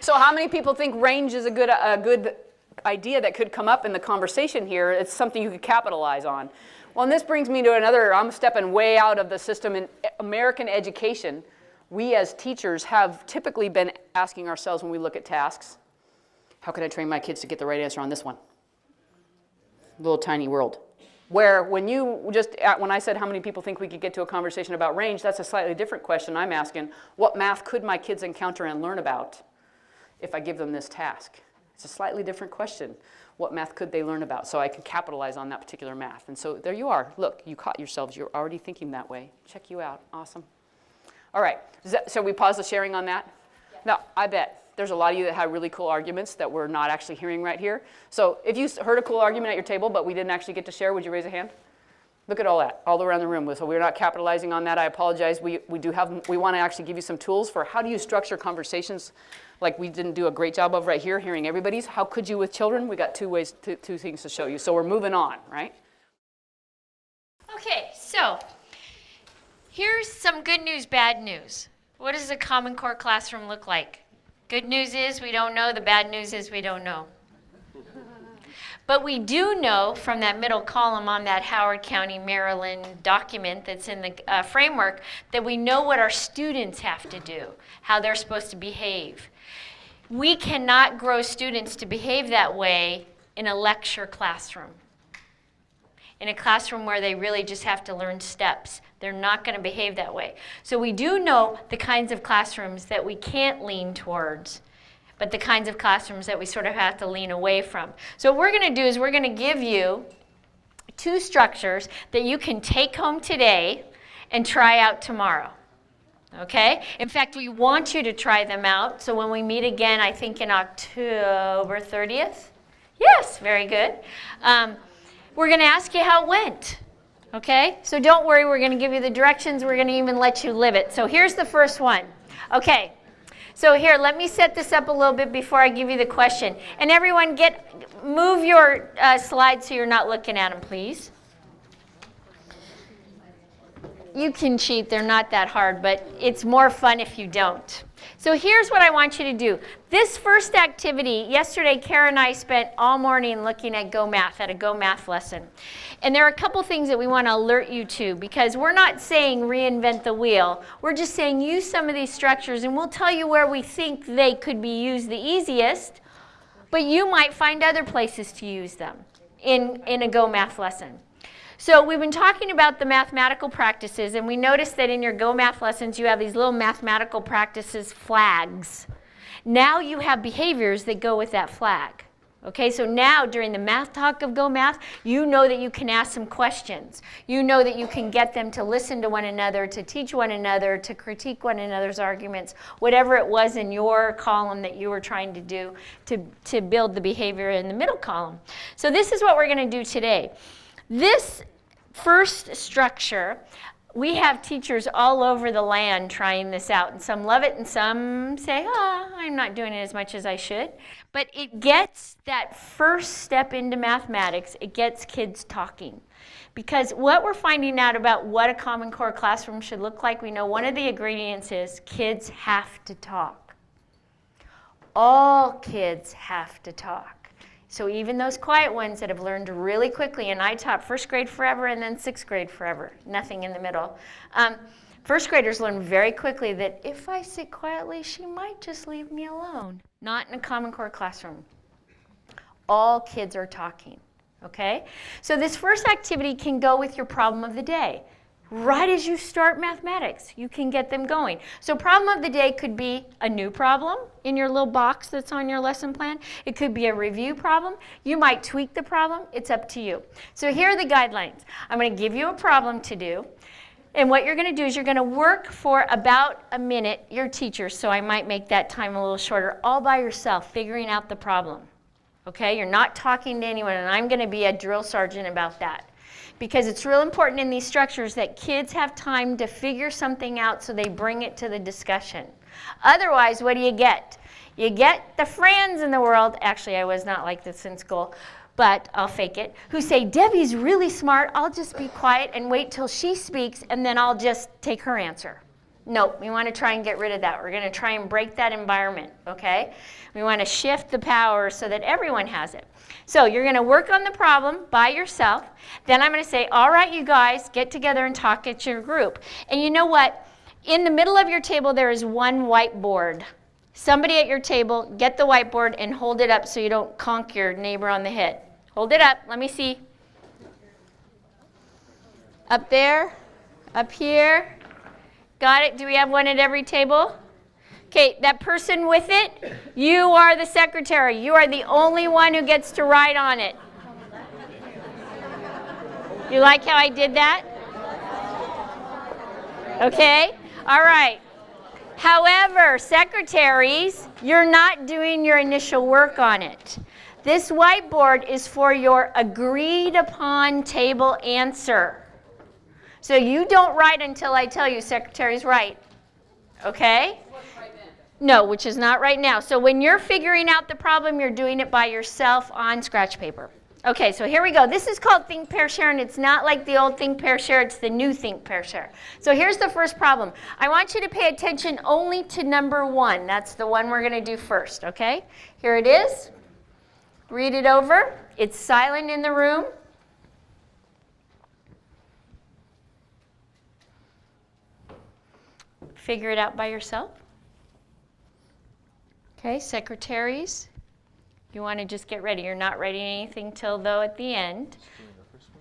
So how many people think range is a good idea that could come up in the conversation here? It's something you could capitalize on. Well, and this brings me to another, I'm stepping way out of the system. In American education, we as teachers have typically been asking ourselves when we look at tasks, how can I train my kids to get the right answer on this one? Little tiny world. Where when I said how many people think we could get to a conversation about range, that's a slightly different question I'm asking. What math could my kids encounter and learn about if I give them this task? It's a slightly different question. What math could they learn about? So I can capitalize on that particular math. And so there you are. Look, you caught yourselves. You're already thinking that way. Check you out. Awesome. All right. So we pause the sharing on that? Yeah. No, I bet. There's a lot of you that have really cool arguments that we're not actually hearing right here. So if you heard a cool argument at your table, but we didn't actually get to share, would you raise a hand? Look at all that, all around the room. So we're not capitalizing on that. I apologize. We want to actually give you some tools for how do you structure conversations like we didn't do a great job of right here, hearing everybody's. How could you with children? We got two things to show you. So we're moving on, right? Okay, so here's some good news, bad news. What does a Common Core classroom look like? Good news is we don't know. The bad news is we don't know. But we do know from that middle column on that Howard County, Maryland document that's in the framework that we know what our students have to do, how they're supposed to behave. We cannot grow students to behave that way in a lecture classroom. In a classroom where they really just have to learn steps. They're not going to behave that way. So we do know the kinds of classrooms that we can't lean towards, but the kinds of classrooms that we sort of have to lean away from. So what we're going to do is we're going to give you two structures that you can take home today and try out tomorrow. Okay? In fact, we want you to try them out. So when we meet again, I think in October 30th. Yes, very good. We're going to ask you how it went. Okay? So don't worry, we're going to give you the directions. We're going to even let you live it. So here's the first one. Okay. So here, let me set this up a little bit before I give you the question. And everyone, move your slides so you're not looking at them, please. You can cheat, they're not that hard, but it's more fun if you don't. So here's what I want you to do. This first activity, yesterday Kara and I spent all morning looking at Go Math, at a Go Math lesson. And there are a couple things that we want to alert you to, because we're not saying reinvent the wheel. We're just saying use some of these structures, and we'll tell you where we think they could be used the easiest, but you might find other places to use them in a Go Math lesson. So we've been talking about the mathematical practices, and we noticed that in your Go Math lessons you have these little mathematical practices flags. Now you have behaviors that go with that flag. Okay, so now during the math talk of Go Math, you know that you can ask some questions. You know that you can get them to listen to one another, to teach one another, to critique one another's arguments, whatever it was in your column that you were trying to do to build the behavior in the middle column. So this is what we're going to do today. This first structure, we have teachers all over the land trying this out, and some love it and some say, I'm not doing it as much as I should. But it gets that first step into mathematics, it gets kids talking. Because what we're finding out about what a Common Core classroom should look like, we know one of the ingredients is kids have to talk. All kids have to talk. So even those quiet ones that have learned really quickly, and I taught first grade forever and then sixth grade forever, nothing in the middle. First graders learn very quickly that if I sit quietly, she might just leave me alone. Not in a Common Core classroom. All kids are talking, okay? So this first activity can go with your problem of the day. Right as you start mathematics, you can get them going. So problem of the day could be a new problem in your little box that's on your lesson plan. It could be a review problem. You might tweak the problem. It's up to you. So here are the guidelines. I'm going to give you a problem to do. And what you're going to do is you're going to work for about a minute, your teacher, so I might make that time a little shorter, all by yourself, figuring out the problem. Okay, you're not talking to anyone, and I'm going to be a drill sergeant about that. Because it's real important in these structures that kids have time to figure something out so they bring it to the discussion. Otherwise, what do you get? You get the Frans in the world, actually I was not like this in school, but I'll fake it, who say, Debbie's really smart, I'll just be quiet and wait till she speaks and then I'll just take her answer. No, we want to try and get rid of that. We're going to try and break that environment, okay? We want to shift the power so that everyone has it. So you're going to work on the problem by yourself. Then I'm going to say, all right, you guys, get together and talk at your group. And you know what? In the middle of your table, there is one whiteboard. Somebody at your table, get the whiteboard and hold it up so you don't conk your neighbor on the head. Hold it up. Let me see. Up there, up here. Got it? Do we have one at every table? Okay, that person with it, you are the secretary. You are the only one who gets to write on it. You like how I did that? Okay? All right. However, secretaries, you're not doing your initial work on it. This whiteboard is for your agreed upon table answer. So you don't write until I tell you, secretaries, write. Okay? No, which is not right now. So when you're figuring out the problem, you're doing it by yourself on scratch paper. Okay, so here we go. This is called Think, Pair, Share, and it's not like the old Think, Pair, Share. It's the new Think, Pair, Share. So here's the first problem. I want you to pay attention only to number 1. That's the one we're going to do first, okay? Here it is. Read it over. It's silent in the room. Figure it out by yourself. Okay, secretaries, you want to just get ready. You're not writing anything till, though, at the end.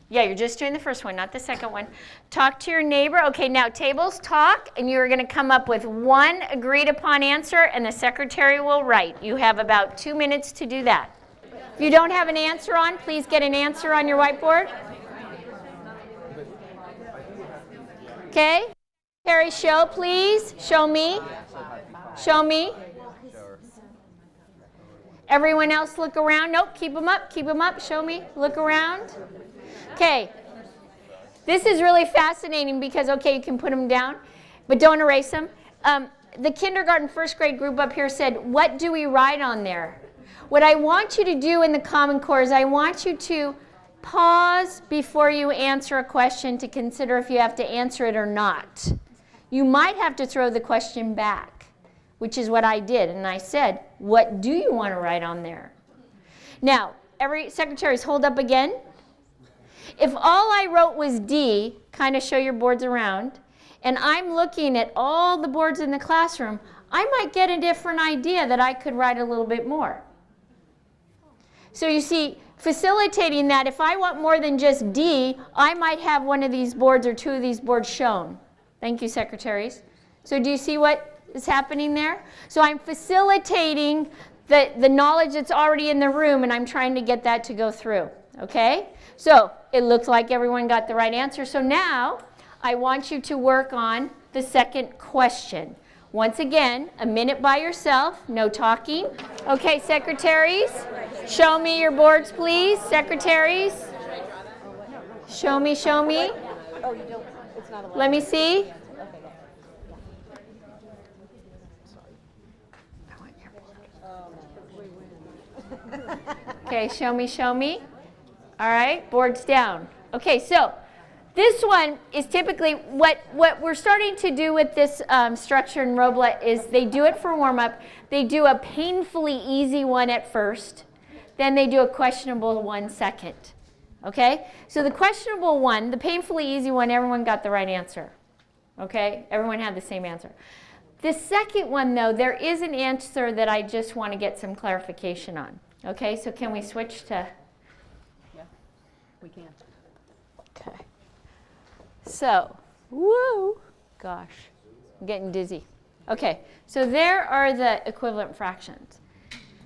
Yeah, you're just doing the first one, not the second one. Talk to your neighbor. Okay, now tables talk, and you're going to come up with one agreed upon answer, and the secretary will write. You have about 2 minutes to do that. If you don't have an answer on, please get an answer on your whiteboard. Okay, Carrie, show, please. Show me. Show me. Everyone else look around. Nope, keep them up, keep them up. Show me, look around. Okay, this is really fascinating because, okay, you can put them down, but don't erase them. The kindergarten first grade group up here said, what do we write on there? What I want you to do in the Common Core is I want you to pause before you answer a question to consider if you have to answer it or not. You might have to throw the question back, which is what I did. And I said, what do you want to write on there? Now, every secretaries, hold up again. If all I wrote was D, kind of show your boards around, and I'm looking at all the boards in the classroom, I might get a different idea that I could write a little bit more. So you see, facilitating that, if I want more than just D, I might have one of these boards or 2 of these boards shown. Thank you, secretaries. So do you see what is happening there? So I'm facilitating the knowledge that's already in the room, and I'm trying to get that to go through. Okay? So it looks like everyone got the right answer. So now I want you to work on the second question. Once again, a minute by yourself, no talking. Okay, secretaries, show me your boards, please. Secretaries, show me, show me. Let me see. Okay, show me, show me. All right, boards down. Okay, so this one is typically what we're starting to do with this structure in Roblet is they do it for warm-up. They do a painfully easy one at first. Then they do a questionable one second. Okay? So the questionable one, the painfully easy one, everyone got the right answer. Okay? Everyone had the same answer. The second one, though, there is an answer that I just want to get some clarification on. Okay? So can we switch to... Yeah, we can. Okay. So, woo, gosh, I'm getting dizzy. Okay, so there are the equivalent fractions.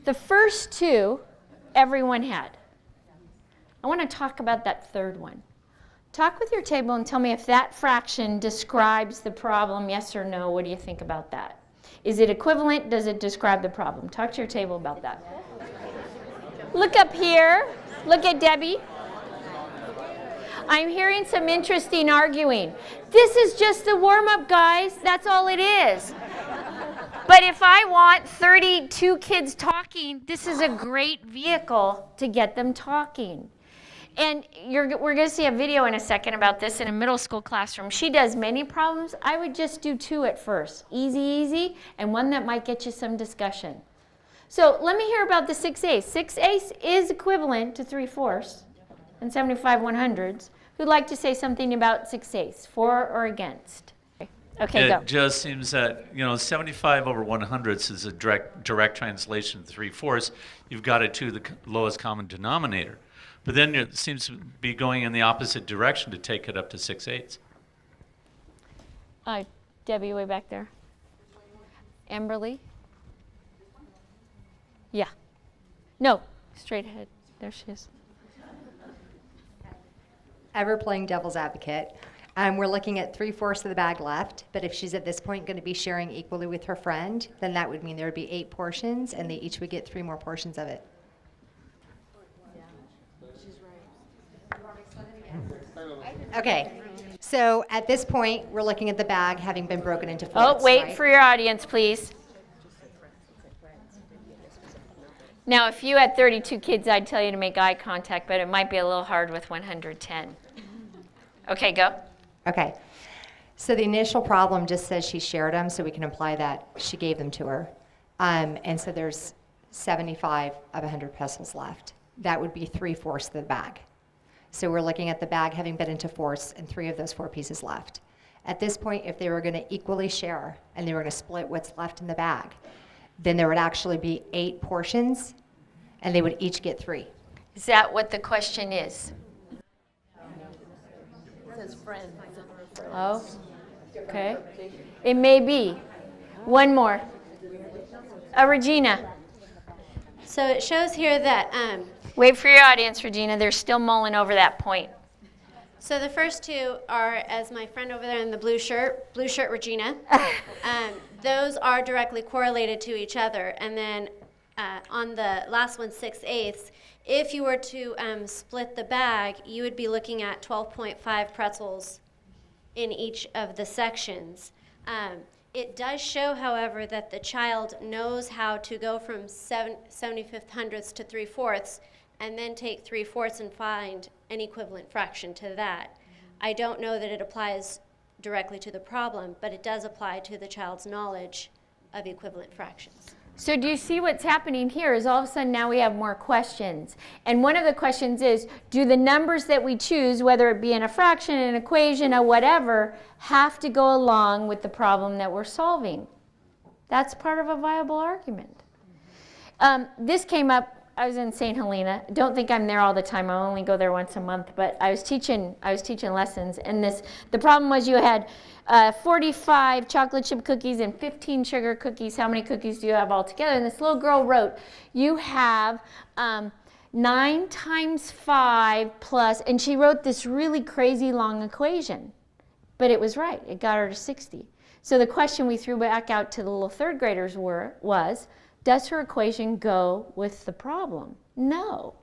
The first 2, everyone had. I want to talk about that third one. Talk with your table and tell me if that fraction describes the problem, yes or no. What do you think about that? Is it equivalent? Does it describe the problem? Talk to your table about that. Look up here. Look at Debbie. I'm hearing some interesting arguing. This is just the warm-up, guys. That's all it is. But if I want 32 kids talking, this is a great vehicle to get them talking. And we're going to see a video in a second about this in a middle school classroom. She does many problems. I would just do 2 at first. Easy, easy, and one that might get you some discussion. So let me hear about the 6/8. 6/8 is equivalent to 3/4 and 75/100s. Who'd like to say something about 6/8, for or against? Okay, go. It just seems that, 75 over 100ths is a direct translation of 3/4. You've got it to the lowest common denominator. But then it seems to be going in the opposite direction to take it up to 6/8. Debbie, way back there. Amberly? Yeah. No, straight ahead. There she is. Ever playing devil's advocate. We're looking at 3/4 of the bag left, but if she's at this point going to be sharing equally with her friend, then that would mean there would be 8 portions, and they each would get 3 more portions of it. Okay, so at this point, we're looking at the bag having been broken into 4ths. Oh, wait right? for your audience, please. Now, if you had 32 kids, I'd tell you to make eye contact, but it might be a little hard with 110. Okay, go. Okay, so the initial problem just says she shared them, so we can imply that she gave them to her. And so there's 75 of 100 pesos left. That would be 3/4 of the bag. So we're looking at the bag having been into 4ths and 3 of those 4 pieces left. At this point, if they were going to equally share and they were going to split what's left in the bag, then there would actually be 8 portions and they would each get 3. Is that what the question is? Oh, okay. It may be. One more. Regina. So it shows here that Wait for your audience, Regina. They're still mulling over that point. so the first 2 are, as my friend over there in the blue shirt Regina, those are directly correlated to each other. And then on the last one, 6/8, if you were to split the bag, you would be looking at 12.5 pretzels in each of the sections. It does show, however, that the child knows how to go from 75 hundredths to 3/4 and then take 3/4 and find an equivalent fraction to that. I don't know that it applies directly to the problem, but it does apply to the child's knowledge of equivalent fractions. So do you see what's happening here is all of a sudden now we have more questions. And one of the questions is, do the numbers that we choose, whether it be in a fraction, an equation, or whatever, have to go along with the problem that we're solving? That's part of a viable argument. This came up, I was in St. Helena. Don't think I'm there all the time. I only go there once a month, but I was teaching lessons, and the problem was you had 45 chocolate chip cookies and 15 sugar cookies. How many cookies do you have altogether? And this little girl wrote, you have 9 times 5 plus, and she wrote this really crazy long equation. But it was right. It got her to 60. So the question we threw back out to the little 3rd graders was, does her equation go with the problem? No.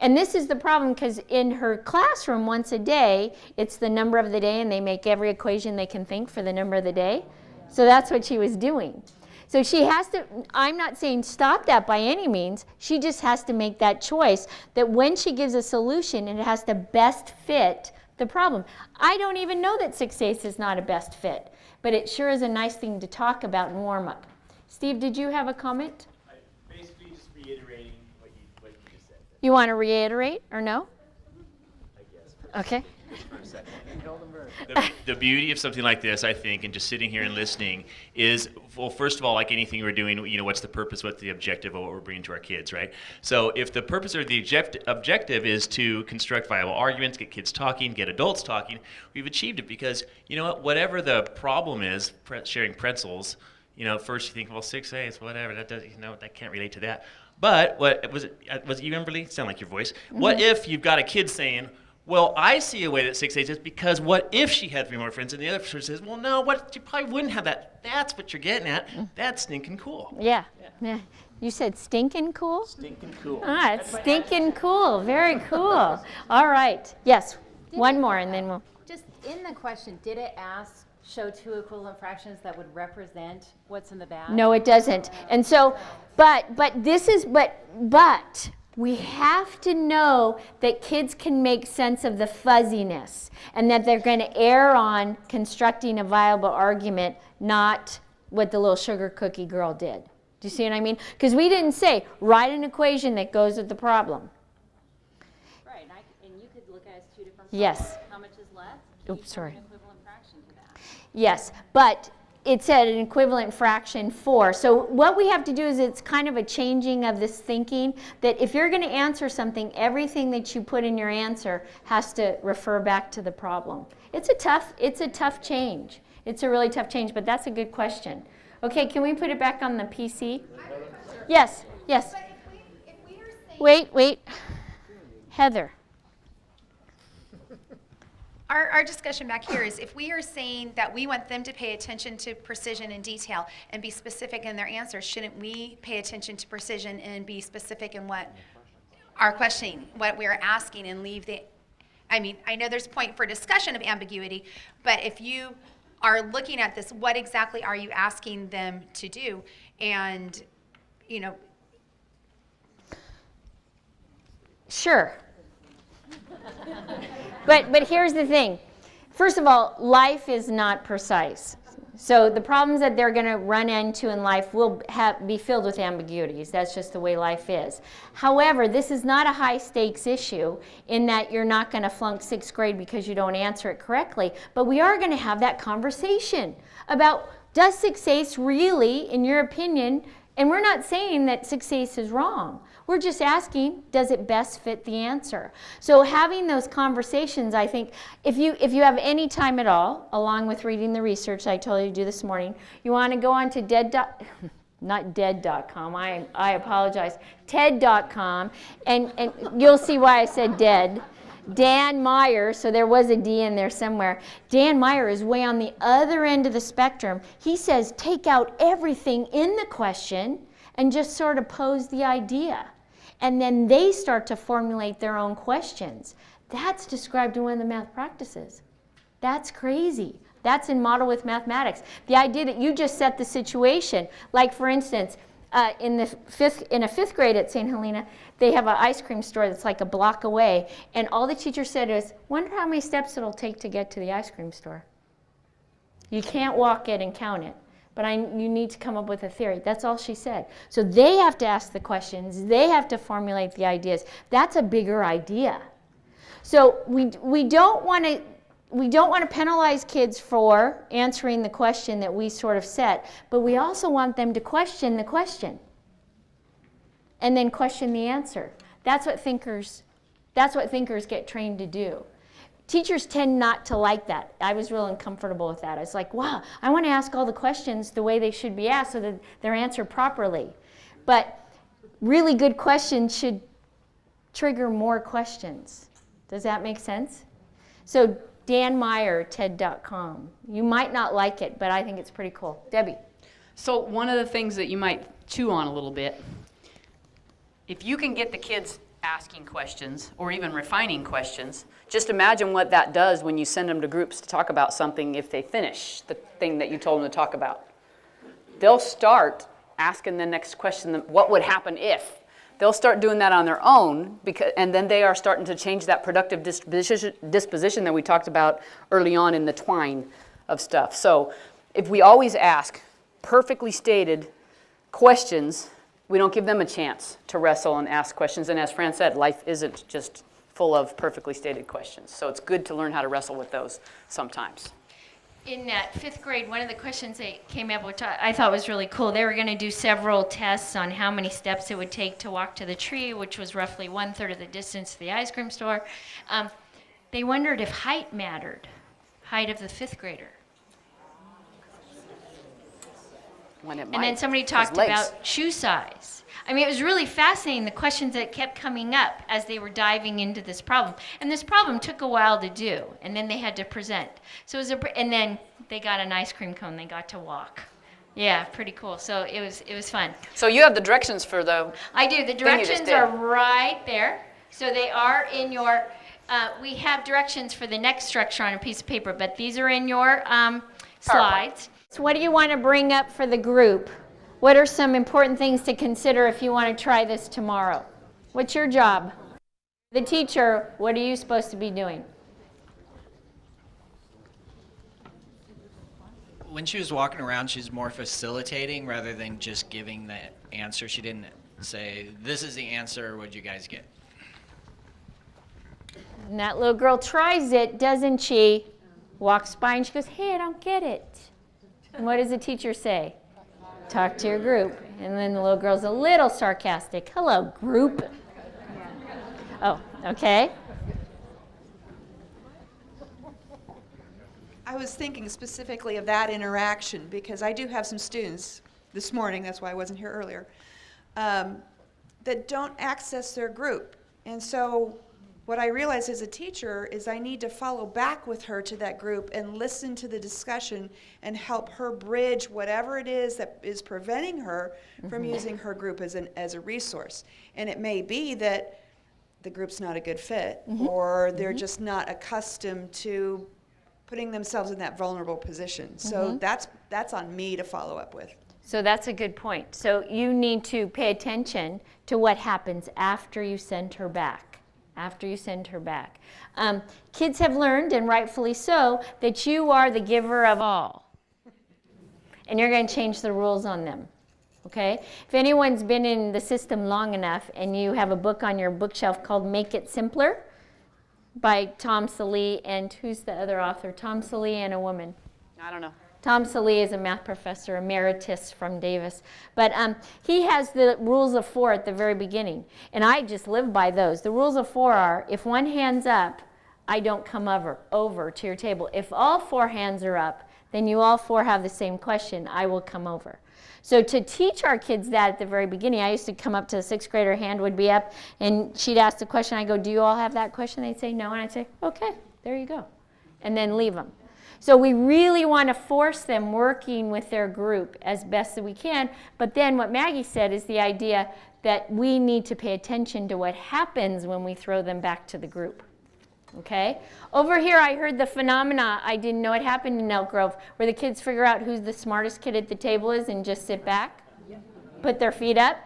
And this is the problem because in her classroom once a day, it's the number of the day and they make every equation they can think for the number of the day. So that's what she was doing. So she has to, I'm not saying stop that by any means, she just has to make that choice that when she gives a solution, it has to best fit the problem. I don't even know that 6/8 is not a best fit, but it sure is a nice thing to talk about and warm up. Steve, did you have a comment? Basically just reiterating what you just said. You want to reiterate or no? I guess. Okay. The beauty of something like this, I think, and just sitting here and listening is, well, first of all, like anything we're doing, what's the purpose, what's the objective of what we're bringing to our kids, right? So if the purpose or the objective is to construct viable arguments, get kids talking, get adults talking, we've achieved it because, whatever the problem is, sharing pretzels, first you think, well, 6/8, whatever, that does, that can't relate to that. But what was it you, Emberly? Sound like your voice. Mm-hmm. What if you've got a kid saying, well, I see a way that 6/8 is because what if she had 3 more friends? And the other person says, well, no, you probably wouldn't have that. That's what you're getting at. That's stinking cool. Yeah. You said stinking cool? Stinking cool. Ah, it's stinking cool. Very cool. All right. Yes, one more and then we'll. Just in the question, did it ask show two equivalent fractions that would represent what's in the bag? No, it doesn't. And so, but we have to know that kids can make sense of the fuzziness and that they're going to err on constructing a viable argument, not what the little sugar cookie girl did. Do you see what I mean? Because we didn't say, write an equation that goes with the problem. Right, and you could look at it as two different problems. Yes. How much is left? Oops, sorry. An equivalent fraction to that. Yes, but it said an equivalent fraction for. So what we have to do is it's kind of a changing of this thinking that if you're going to answer something, everything that you put in your answer has to refer back to the problem. It's a tough change. It's a really tough change, but that's a good question. Okay, can we put it back on the PC? Yes, yes. Wait. Heather. Our discussion back here is if we are saying that we want them to pay attention to precision and detail and be specific in their answers, shouldn't we pay attention to precision and be specific in what our questioning, what we're asking, and leave the, I mean, I know there's point for discussion of ambiguity, but if you are looking at this, what exactly are you asking them to do? And, you know. Sure. But here's the thing. First of all, life is not precise. So the problems that they're going to run into in life will be filled with ambiguities. That's just the way life is. However, this is not a high stakes issue in that you're not going to flunk 6th grade because you don't answer it correctly. But we are going to have that conversation about, does 6/8 really, in your opinion, and we're not saying that 6/8 is wrong. We're just asking, does it best fit the answer? So having those conversations, I think, if you have any time at all, along with reading the research I told you to do this morning, you want to go on to TED.com, I apologize, TED.com, and you'll see why I said dead. Dan Meyer, so there was a D in there somewhere. Dan Meyer is way on the other end of the spectrum. He says take out everything in the question and just sort of pose the idea. And then they start to formulate their own questions. That's described in one of the math practices. That's crazy. That's in Model with Mathematics. The idea that you just set the situation, like for instance, in a fifth grade at St. Helena, they have an ice cream store that's like a block away, and all the teacher said is, wonder how many steps it'll take to get to the ice cream store. You can't walk it and count it, but you need to come up with a theory. That's all she said. So they have to ask the questions. They have to formulate the ideas. That's a bigger idea. So we don't want to penalize kids for answering the question that we sort of set, but we also want them to question the question and then question the answer. That's what thinkers get trained to do. Teachers tend not to like that. I was real uncomfortable with that. It's like, wow, I want to ask all the questions the way they should be asked so that they're answered properly. But really good questions should trigger more questions. Does that make sense? So Dan Meyer, TED.com. You might not like it, but I think it's pretty cool. Debbie. So one of the things that you might chew on a little bit, if you can get the kids asking questions or even refining questions, just imagine what that does when you send them to groups to talk about something if they finish the thing that you told them to talk about. They'll start asking the next question, what would happen if? They'll start doing that on their own, and then they are starting to change that productive disposition that we talked about early on in the twine of stuff. So if we always ask perfectly stated questions, we don't give them a chance to wrestle and ask questions. And as Fran said, life isn't just full of perfectly stated questions. So it's good to learn how to wrestle with those sometimes. In 5th grade, one of the questions they came up with, which I thought was really cool, they were going to do several tests on how many steps it would take to walk to the tree, which was roughly 1/3 of the distance to the ice cream store. They wondered if height mattered, height of the 5th grader. And then somebody talked about shoe size. I mean, it was really fascinating, the questions that kept coming up as they were diving into this problem. And this problem took a while to do, and then they had to present. So it was and then they got an ice cream cone, they got to walk. Yeah, pretty cool. So it was fun. So you have the directions for the. I do. The thing you just directions did. are right there. So they are in your. We have directions for the next structure on a piece of paper, but these are in your slides. So what do you want to bring up for the group? What are some important things to consider if you want to try this tomorrow? What's your job? The teacher, what are you supposed to be doing? When she was walking around, she's more facilitating rather than just giving the answer. She didn't say, this is the answer, what'd you guys get? And that little girl tries it, doesn't she? Walks by and she goes, hey, I don't get it. And what does the teacher say? Talk to your group. And then the little girl's a little sarcastic. Hello, group. Oh, okay. I was thinking specifically of that interaction because I do have some students this morning, that's why I wasn't here earlier, that don't access their group. And so what I realized as a teacher is I need to follow back with her to that group and listen to the discussion and help her bridge whatever it is that is preventing her from using her group as a resource. And it may be that the group's not a good fit or they're just not accustomed to putting themselves in that vulnerable position. So that's on me to follow up with. So that's a good point. So you need to pay attention to what happens after you send her back. After you send her back. Kids have learned, and rightfully so, that you are the giver of all. And you're going to change the rules on them. Okay? If anyone's been in the system long enough and you have a book on your bookshelf called Make It Simpler by Tom Salee, and who's the other author? Tom Salee and a woman. I don't know. Tom Salee is a math professor emeritus from Davis. But he has the rules of 4 at the very beginning. And I just live by those. The rules of 4 are, if one hand's up, I don't come over to your table. If all 4 hands are up, then you all 4 have the same question, I will come over. So to teach our kids that at the very beginning, I used to come up to the 6th grader, hand would be up, and she'd ask the question. I go, do you all have that question? They'd say no, and I'd say, okay, there you go. And then leave them. So we really want to force them working with their group as best as we can. But then what Maggie said is the idea that we need to pay attention to what happens when we throw them back to the group. Okay? Over here I heard the phenomena I didn't know it happened in Elk Grove, where the kids figure out who the smartest kid at the table is and just sit back, put their feet up.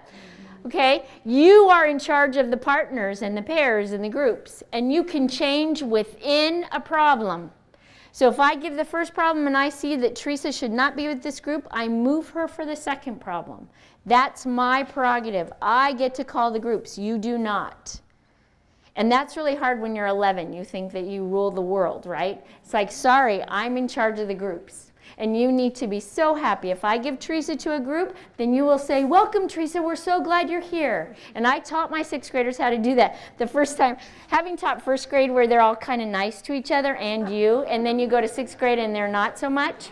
Okay? You are in charge of the partners and the pairs and the groups, and you can change within a problem. So if I give the first problem and I see that Teresa should not be with this group, I move her for the second problem. That's my prerogative. I get to call the groups. You do not. And that's really hard when you're 11. You think that you rule the world, right? It's like, sorry, I'm in charge of the groups. And you need to be so happy. If I give Teresa to a group, then you will say, welcome, Teresa, we're so glad you're here. And I taught my 6th graders how to do that. The first time, having taught 1st grade where they're all kind of nice to each other and you, and then you go to 6th grade and they're not so much.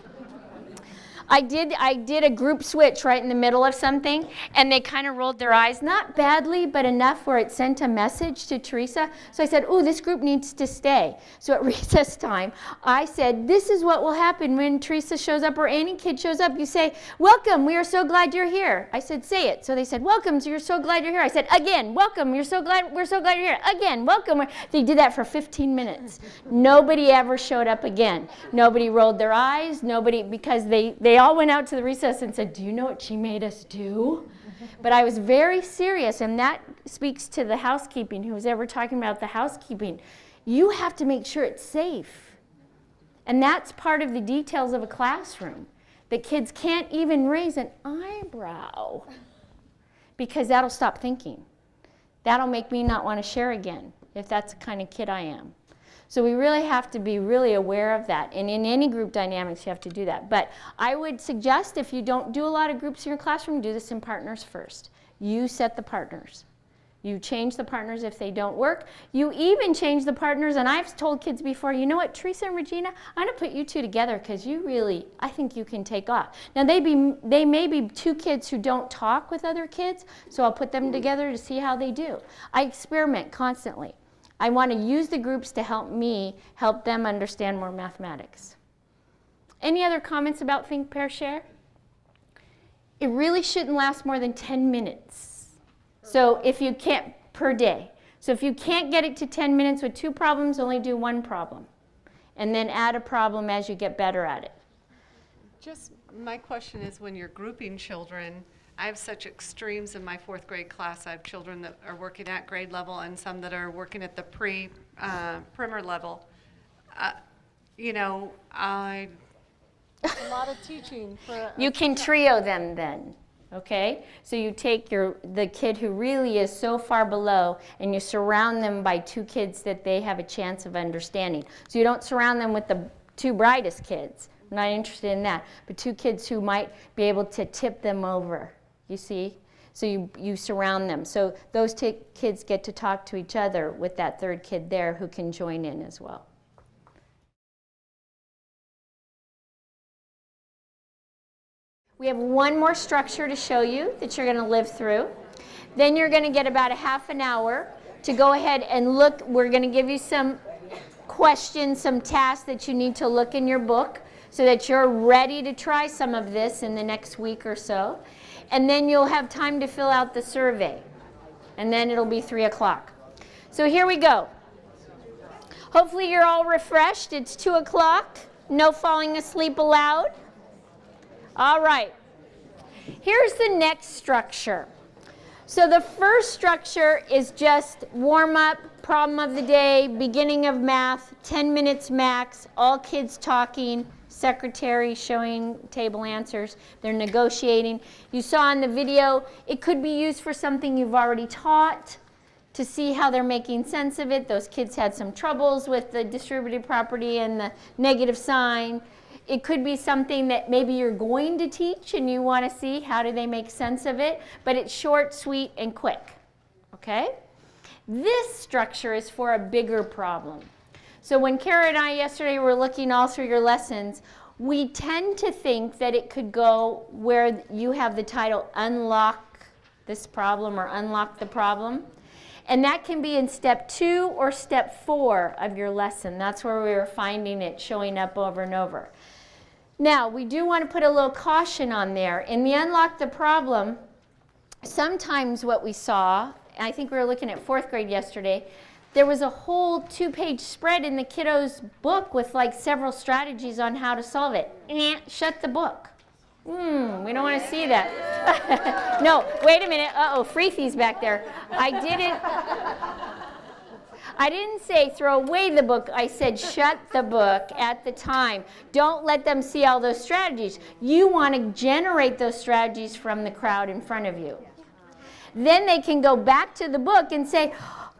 I did a group switch right in the middle of something, and they kind of rolled their eyes, not badly, but enough where it sent a message to Teresa. So I said, oh, this group needs to stay. So at recess time, I said, this is what will happen when Teresa shows up or any kid shows up. You say, welcome, we are so glad you're here. I said, say it. So they said, welcome, so you're so glad you're here. I said, again, welcome, we're so glad you're here. Again, welcome. They did that for 15 minutes. Nobody ever showed up again. Nobody rolled their eyes, nobody, because they all went out to the recess and said, do you know what she made us do? But I was very serious, and that speaks to the housekeeping, who was ever talking about the housekeeping. You have to make sure it's safe. And that's part of the details of a classroom, that kids can't even raise an eyebrow, because that'll stop thinking. That'll make me not want to share again, if that's the kind of kid I am. So we really have to be really aware of that. And in any group dynamics, you have to do that. But I would suggest if you don't do a lot of groups in your classroom, do this in partners first. You set the partners. You change the partners if they don't work. You even change the partners. And I've told kids before, you know what, Teresa and Regina, I'm going to put you 2 together because you really, I think you can take off. Now, they may be 2 kids who don't talk with other kids, so I'll put them together to see how they do. I experiment constantly. I want to use the groups to help me help them understand more mathematics. Any other comments about Think, Pair, Share? it really shouldn't last more than 10 minutes. So if you can't, per day. So if you can't get it to 10 minutes with 2 problems, only do 1 problem. And then add a problem as you get better at it. Just my question is, when you're grouping children, I have such extremes in my 4th grade class. I have children that are working at grade level and some that are working at the primer level. You know, a lot of teaching for You can trio them then, okay? So you take the kid who really is so far below and you surround them by 2 kids that they have a chance of understanding. So you don't surround them with the 2 brightest kids. I'm not interested in that. But 2 kids who might be able to tip them over, you see? So you surround them. So those kids get to talk to each other with that 3rd kid there who can join in as well. We have one more structure to show you that you're going to live through. Then you're going to get about a half an hour to go ahead and look. We're going to give you some questions, some tasks that you need to look in your book so that you're ready to try some of this in the next week or so. And then you'll have time to fill out the survey. And then it'll be 3 o'clock. So here we go. Hopefully you're all refreshed. It's 2 o'clock. No falling asleep allowed. All right. Here's the next structure. So the first structure is just warm up, problem of the day, beginning of math, 10 minutes max, all kids talking, secretary showing table answers. They're negotiating. You saw in the video, it could be used for something you've already taught to see how they're making sense of it. Those kids had some troubles with the distributed property and the negative sign. It could be something that maybe you're going to teach and you want to see how do they make sense of it, but it's short, sweet, and quick, okay? This structure is for a bigger problem. So when Kara and I yesterday were looking all through your lessons, we tend to think that it could go where you have the title Unlock This Problem or Unlock the Problem. And that can be in step 2 or step 4 of your lesson. That's where we were finding it showing up over and over. Now, we do want to put a little caution on there. In the Unlock the Problem, sometimes what we saw, I think we were looking at 4th grade yesterday, there was a whole 2-page spread in the kiddo's book with like several strategies on how to solve it. Shut the book. We don't want to see that. No, wait a minute. Uh-oh, Freethy's back there. I didn't say throw away the book. I said shut the book at the time. Don't let them see all those strategies. You want to generate those strategies from the crowd in front of you. Then they can go back to the book and say,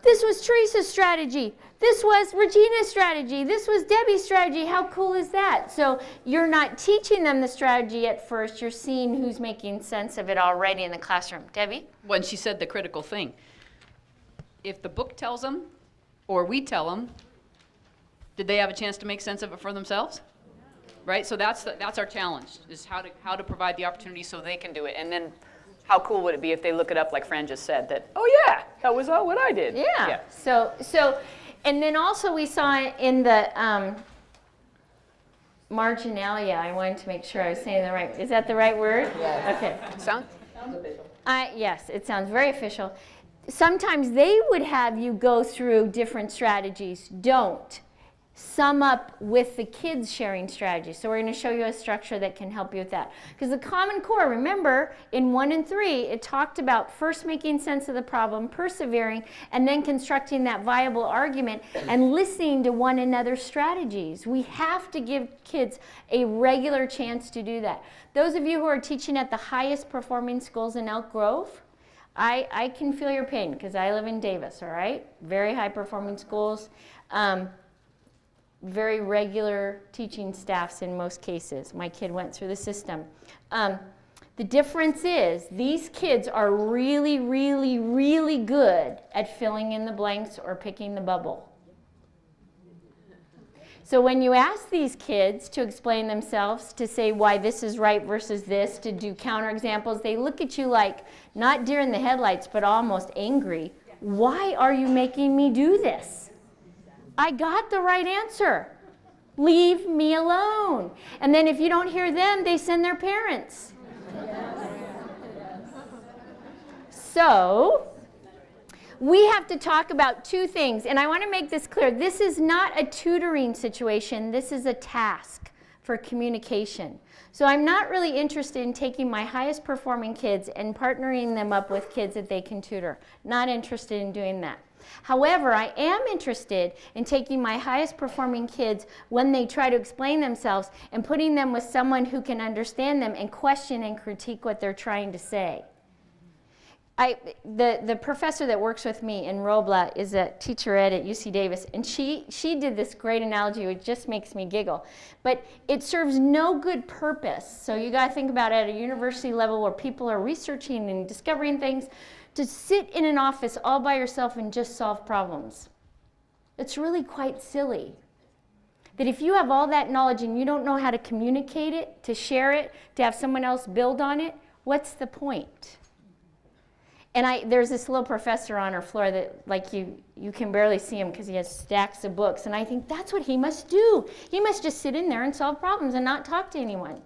this was Teresa's strategy. This was Regina's strategy. This was Debbie's strategy. How cool is that? So you're not teaching them the strategy at first. You're seeing who's making sense of it already in the classroom. Debbie? When she said the critical thing, if the book tells them or we tell them, did they have a chance to make sense of it for themselves? Right? So that's our challenge, is how to provide the opportunity so they can do it. And then how cool would it be if they look it up like Fran just said, that, oh yeah, that was what I did. Yeah. So, and then also we saw in the marginalia, I wanted to make sure I was saying the right, is that the right word? Yes. Okay. Sounds official. Yes, it sounds very official. Sometimes they would have you go through different strategies. Don't. Sum up with the kids sharing strategies. So we're going to show you a structure that can help you with that. Because the Common Core, remember, in 1 and 3, it talked about first making sense of the problem, persevering, and then constructing that viable argument and listening to one another's strategies. We have to give kids a regular chance to do that. Those of you who are teaching at the highest performing schools in Elk Grove, I can feel your pain because I live in Davis, all right? Very high performing schools. Very regular teaching staffs in most cases. My kid went through the system. The difference is these kids are really, really, really good at filling in the blanks or picking the bubble. So when you ask these kids to explain themselves, to say why this is right versus this, to do counterexamples, they look at you like, not deer in the headlights, but almost angry. Why are you making me do this? I got the right answer. Leave me alone. And then if you don't hear them, they send their parents. So we have to talk about two things, and I want to make this clear. This is not a tutoring situation. This is a task for communication. So I'm not really interested in taking my highest performing kids and partnering them up with kids that they can tutor. Not interested in doing that. However, I am interested in taking my highest performing kids when they try to explain themselves and putting them with someone who can understand them and question and critique what they're trying to say. The professor that works with me in Robla is a teacher ed at UC Davis, and she did this great analogy which just makes me giggle. But it serves no good purpose. So you got to think about it at a university level where people are researching and discovering things, to sit in an office all by yourself and just solve problems. It's really quite silly. That if you have all that knowledge and you don't know how to communicate it, to share it, to have someone else build on it, what's the point? And there's this little professor on our floor that, like, you can barely see him because he has stacks of books. And I think that's what he must do. He must just sit in there and solve problems and not talk to anyone.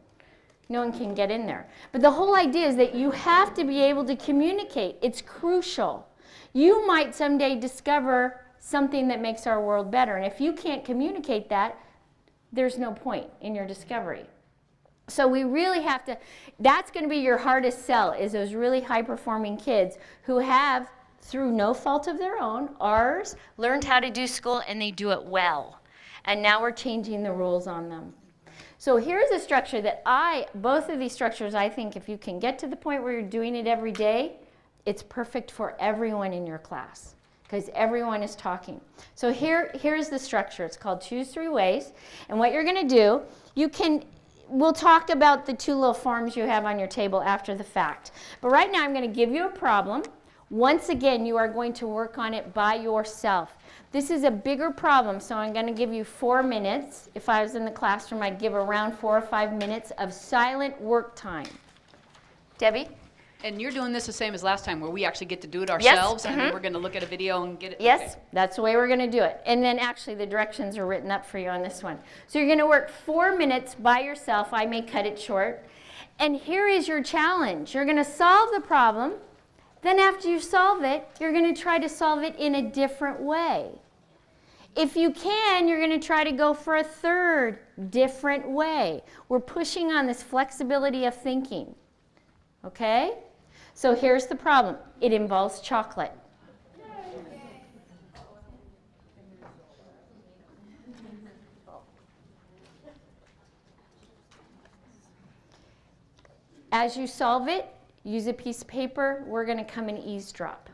No one can get in there. But the whole idea is that you have to be able to communicate. It's crucial. You might someday discover something that makes our world better. And if you can't communicate that, there's no point in your discovery. So we really have to, that's going to be your hardest sell, is those really high-performing kids who have, through no fault of their own, ours, learned how to do school and they do it well. And now we're changing the rules on them. So here's a structure that both of these structures, I think if you can get to the point where you're doing it every day, it's perfect for everyone in your class because everyone is talking. So here's the structure. It's called Choose 3 Ways. And what you're going to do, we'll talk about the two little forms you have on your table after the fact. But right now I'm going to give you a problem. Once again, you are going to work on it by yourself. This is a bigger problem, so I'm going to give you 4 minutes. If I was in the classroom, I'd give around 4 or 5 minutes of silent work time. Debbie? And you're doing this the same as last time, where we actually get to do it ourselves, and then we're going to look at a video and get it? Yes, okay. That's the way we're going to do it. And then actually the directions are written up for you on this one. So you're going to work 4 minutes by yourself. I may cut it short. And here is your challenge. You're going to solve the problem. Then after you solve it, you're going to try to solve it in a different way. If you can, you're going to try to go for a third different way. We're pushing on this flexibility of thinking. Okay? So here's the problem. It involves chocolate. As you solve it, use a piece of paper. We're going to come and eavesdrop.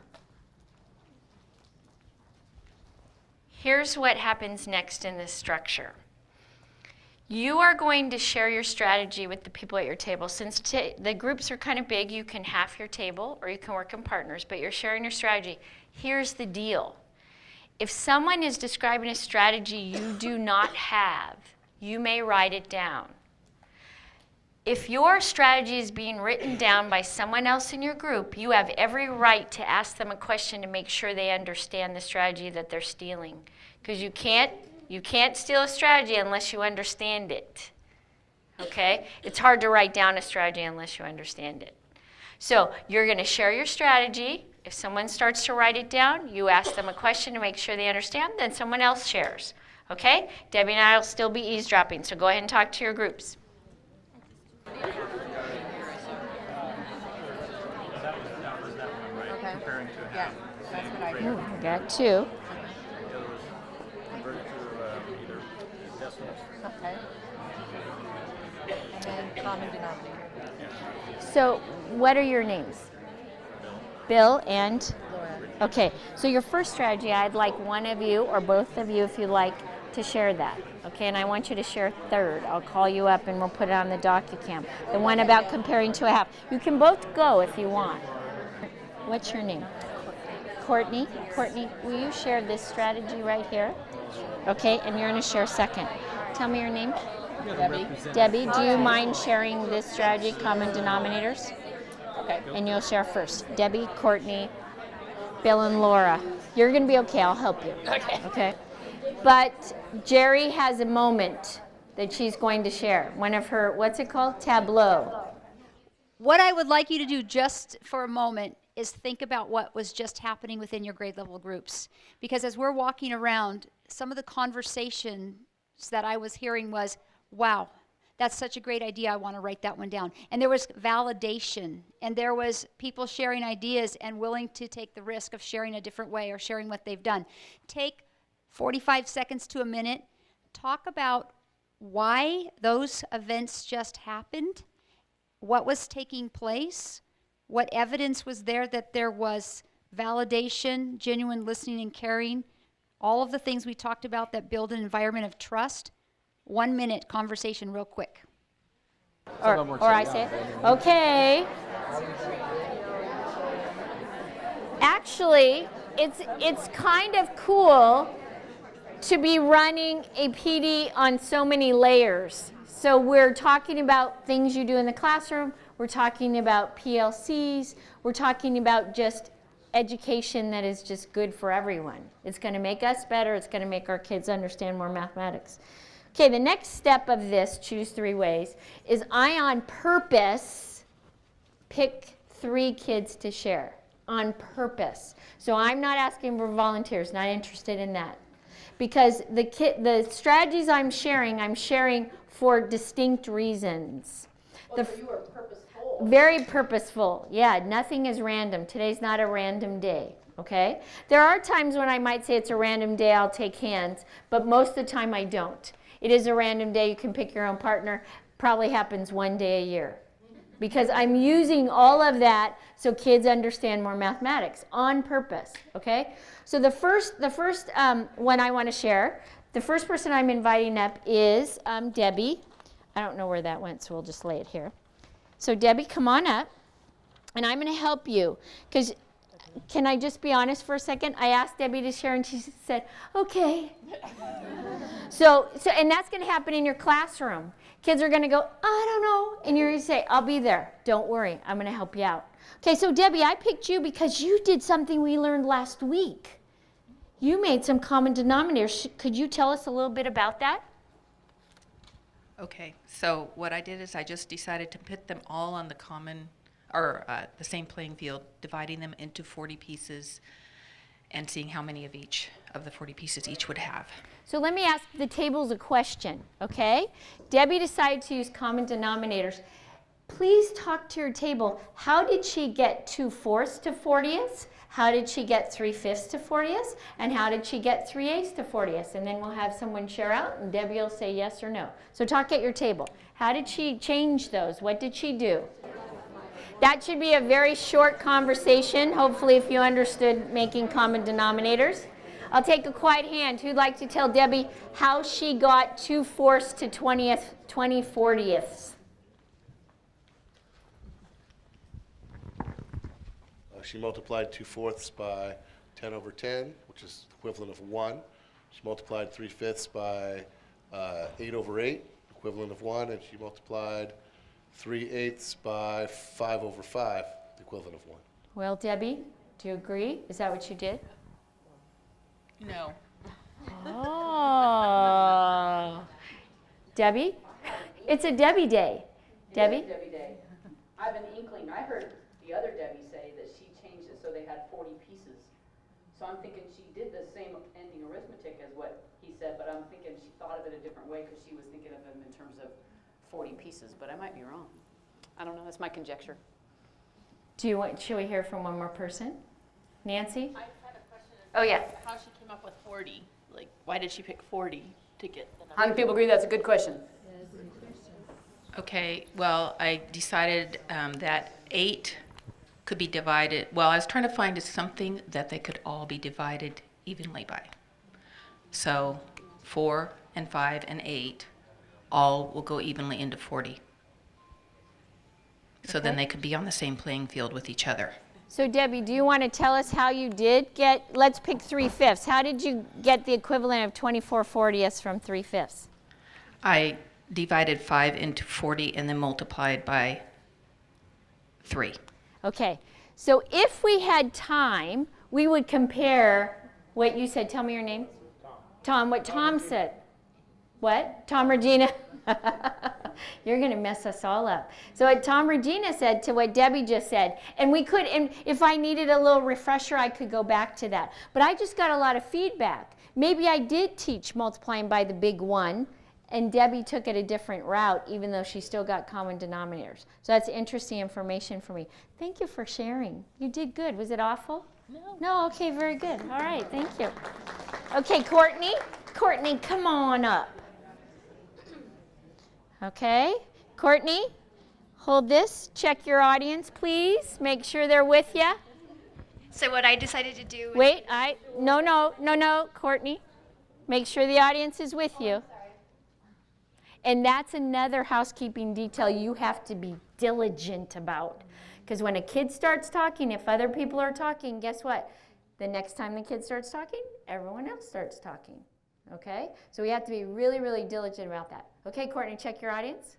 Here's what happens next in this structure. You are going to share your strategy with the people at your table. Since the groups are kind of big, you can half your table or you can work in partners, but you're sharing your strategy. Here's the deal. If someone is describing a strategy you do not have, you may write it down. If your strategy is being written down by someone else in your group, you have every right to ask them a question to make sure they understand the strategy that they're stealing. Because you can't steal a strategy unless you understand it. Okay? It's hard to write down a strategy unless you understand it. So you're going to share your strategy. If someone starts to write it down, you ask them a question to make sure they understand, then someone else shares. Okay? Debbie and I will still be eavesdropping, so go ahead and talk to your groups. Okay. Comparing to a half. That's what I do. Got 2. Okay. And then common denominator. So what are your names? Bill and? Laura. Okay, so your first strategy, I'd like one of you or both of you, if you like, to share that. Okay, and I want you to share third. I'll call you up and we'll put it on the DocuCam. The one about comparing to a half. You can both go if you want. What's your name? Courtney. Courtney, will you share this strategy right here? Okay, and you're going to share second. Tell me your name. Debbie. Debbie, do you mind sharing this strategy, common denominators? Okay. And you'll share first. Debbie, Courtney, Bill, and Laura. You're going to be okay. I'll help you. Okay. Okay. But Geri has a moment that she's going to share. One of her, what's it called? Tableau. What I would like you to do just for a moment is think about what was just happening within your grade level groups. Because as we're walking around, some of the conversations that I was hearing was, wow, that's such a great idea, I want to write that one down. And there was validation, and there was people sharing ideas and willing to take the risk of sharing a different way or sharing what they've done. Take 45 seconds to a minute, talk about why those events just happened, what was taking place, what evidence was there that there was validation, genuine listening and caring, all of the things we talked about that build an environment of trust. 1 minute conversation real quick. Or I say it. Okay. Actually, it's kind of cool to be running a PD on so many layers. So we're talking about things you do in the classroom, we're talking about PLCs, we're talking about just education that is just good for everyone. It's going to make us better, it's going to make our kids understand more mathematics. Okay, the next step of this, choose 3 ways, is I on purpose pick 3 kids to share. On purpose. So I'm not asking for volunteers, not interested in that. Because the strategies I'm sharing for distinct reasons. So you were purposeful. Very purposeful. Yeah, nothing is random. Today's not a random day, okay? There are times when I might say it's a random day, I'll take hands, but most of the time I don't. It is a random day, you can pick your own partner. Probably happens 1 day a year. Because I'm using all of that so kids understand more mathematics on purpose, okay? So the first one I want to share, the first person I'm inviting up is Debbie. I don't know where that went, so we'll just lay it here. So Debbie, come on up, and I'm going to help you. Because can I just be honest for a second? I asked Debbie to share, and she said, okay. So and that's going to happen in your classroom. Kids are going to go, I don't know. And you're going to say, I'll be there. Don't worry. I'm going to help you out. Okay, so Debbie, I picked you because you did something we learned last week. You made some common denominators. Could you tell us a little bit about that? Okay, so what I did is I just decided to put them all on the common, or the same playing field, dividing them into 40 pieces and seeing how many of each of the 40 pieces each would have. So let me ask the tables a question, okay? Debbie decided to use common denominators. Please talk to your table. How did she get 2/4 to 40ths? How did she get 3/5 to 40ths? And how did she get 3/8 to 40ths? And then we'll have someone share out, and Debbie will say yes or no. So talk at your table. How did she change those? What did she do? That should be a very short conversation, hopefully, if you understood making common denominators. I'll take a quiet hand. Who'd like to tell Debbie how she got 2/4 to 20 40ths? She multiplied 2/4 by 10 over 10, which is equivalent of 1. She multiplied 3/5 by 8 over 8, equivalent of 1. And she multiplied 3/8 by 5 over 5, the equivalent of 1. Well, Debbie, do you agree? Is that what you did? No. Oh. Debbie? It's a Debbie day. Debbie? Debbie Day. I have an inkling. I heard the other Debbie say that she changed it so they had 40 pieces. So I'm thinking she did the same ending arithmetic as what he said, but I'm thinking she thought of it a different way because she was thinking of them in terms of 40 pieces, but I might be wrong. I don't know. That's my conjecture. Should we hear from one more person? Nancy? I had a question. Oh, yeah. How she came up with 40? Like, why did she pick 40 to get the number? How many people agree that's a good question? Okay, well, I decided that 8 could be divided. Well, I was trying to find something that they could all be divided evenly by. So 4 and 5 and 8 all will go evenly into 40. So then they could be on the same playing field with each other. So Debbie, do you want to tell us how you did get, let's pick 3/5. How did you get the equivalent of 24 40ths from 3/5? I divided 5 into 40 and then multiplied by 3. Okay, so if we had time, we would compare what you said. Tell me your name. Tom, what Tom said. What? Tom Regina. You're going to mess us all up. So what Tom Regina said to what Debbie just said, and we could, and if I needed a little refresher, I could go back to that. But I just got a lot of feedback. Maybe I did teach multiplying by the big 1, and Debbie took it a different route, even though she still got common denominators. So that's interesting information for me. Thank you for sharing. You did good. Was it awful? No. No, okay, very good. All right, thank you. Okay, Courtney. Courtney, come on up. Okay, Courtney, hold this. Check your audience, please. Make sure they're with you. So what I decided to do... Wait, no, Courtney. Make sure the audience is with you. And that's another housekeeping detail you have to be diligent about. Because when a kid starts talking, if other people are talking, guess what? The next time the kid starts talking, everyone else starts talking. Okay? So we have to be really, really diligent about that. Okay, Courtney, check your audience.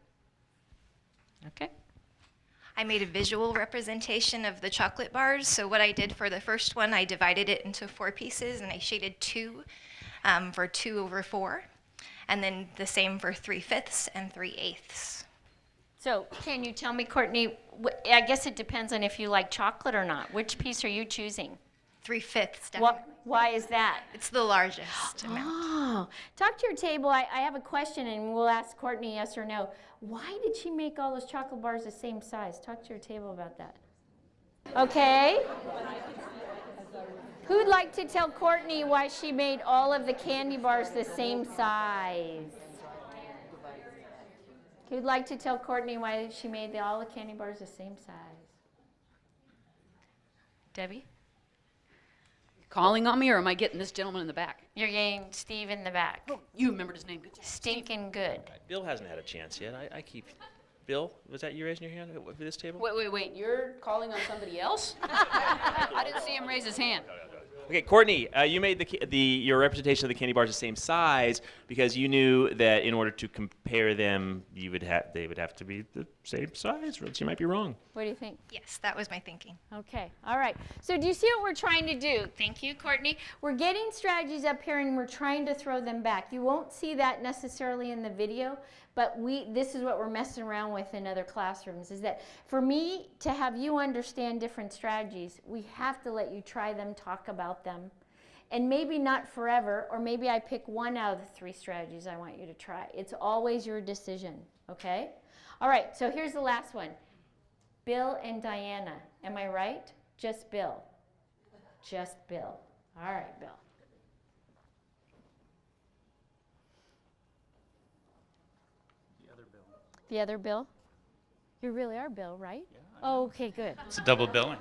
Okay. I made a visual representation of the chocolate bars. So what I did for the first one, I divided it into 4 pieces, and I shaded 2 for 2/4. And then the same for 3/5 and 3/8. So can you tell me, Courtney, I guess it depends on if you like chocolate or not. Which piece are you choosing? 3/5, definitely. Why is that? It's the largest amount. Oh, talk to your table. I have a question, and we'll ask Courtney yes or no. Why did she make all those chocolate bars the same size? Talk to your table about that. Okay. Who'd like to tell Courtney why she made all of the candy bars the same size? Who'd like to tell Courtney why she made all the candy bars the same size? Debbie? Calling on me, or am I getting this gentleman in the back? You're getting Steve in the back. Oh, you remembered his name. Good job. Stinking good. Bill hasn't had a chance yet. I keep... Bill, was that you raising your hand for this table? Wait. You're calling on somebody else? I didn't see him raise his hand. Okay, Courtney, you made your representation of the candy bars the same size because you knew that in order to compare them, they would have to be the same size, or else you might be wrong. What do you think? Yes, that was my thinking. Okay, all right. So do you see what we're trying to do? Thank you, Courtney. We're getting strategies up here, and we're trying to throw them back. You won't see that necessarily in the video, but this is what we're messing around with in other classrooms, is that for me to have you understand different strategies, we have to let you try them, talk about them, and maybe not forever, or maybe I pick 1 out of the 3 strategies I want you to try. It's always your decision, okay? All right, so here's the last one. Bill and Diana, am I right? Just Bill. Just Bill. All right, Bill. The other Bill? You really are Bill, right? Yeah. Oh, okay, good. It's a double billing.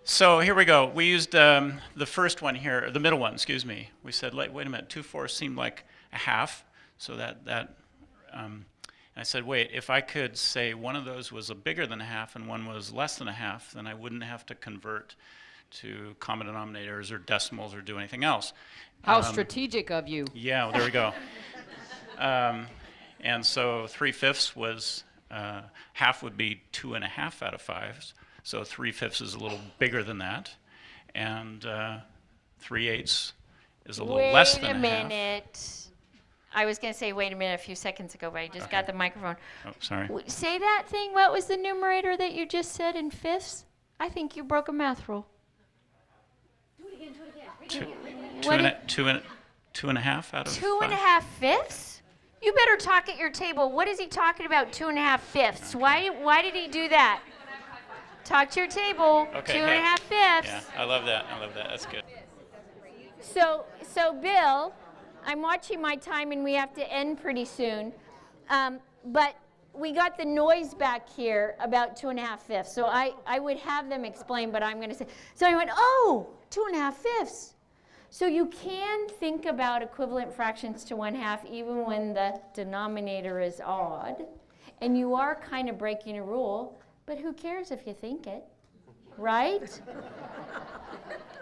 So here we go. We used the first one here, the middle one, excuse me. We said, wait a minute, 2/4 seemed like a half. So and I said, wait, if I could say one of those was a bigger than a half and one was less than a half, then I wouldn't have to convert to common denominators or decimals or do anything else. How strategic of you. Yeah, well, there we go. And so 3/5 was, half would be 2.5 out of 5. So 3/5 is a little bigger than that. And 3/8 is a little less than a half. Wait a minute. I was going to say wait a minute a few seconds ago, but I just got the microphone. Oh, sorry. Say that thing. What was the numerator that you just said in fifths? I think you broke a math rule. Do it again. 2.5 out of 5. 2.5 fifths? You better talk at your table. What is he talking about, 2.5 fifths? Why did he do that? Talk to your table. Okay, 2.5 fifths. Yeah, I love that. That's good. So Bill, I'm watching my time and we have to end pretty soon. But we got the noise back here about 2.5 fifths. So I would have them explain, but I'm going to say. So I went, 2.5 fifths. So you can think about equivalent fractions to 1/2 even when the denominator is odd. And you are kind of breaking a rule, but who cares if you think it, right?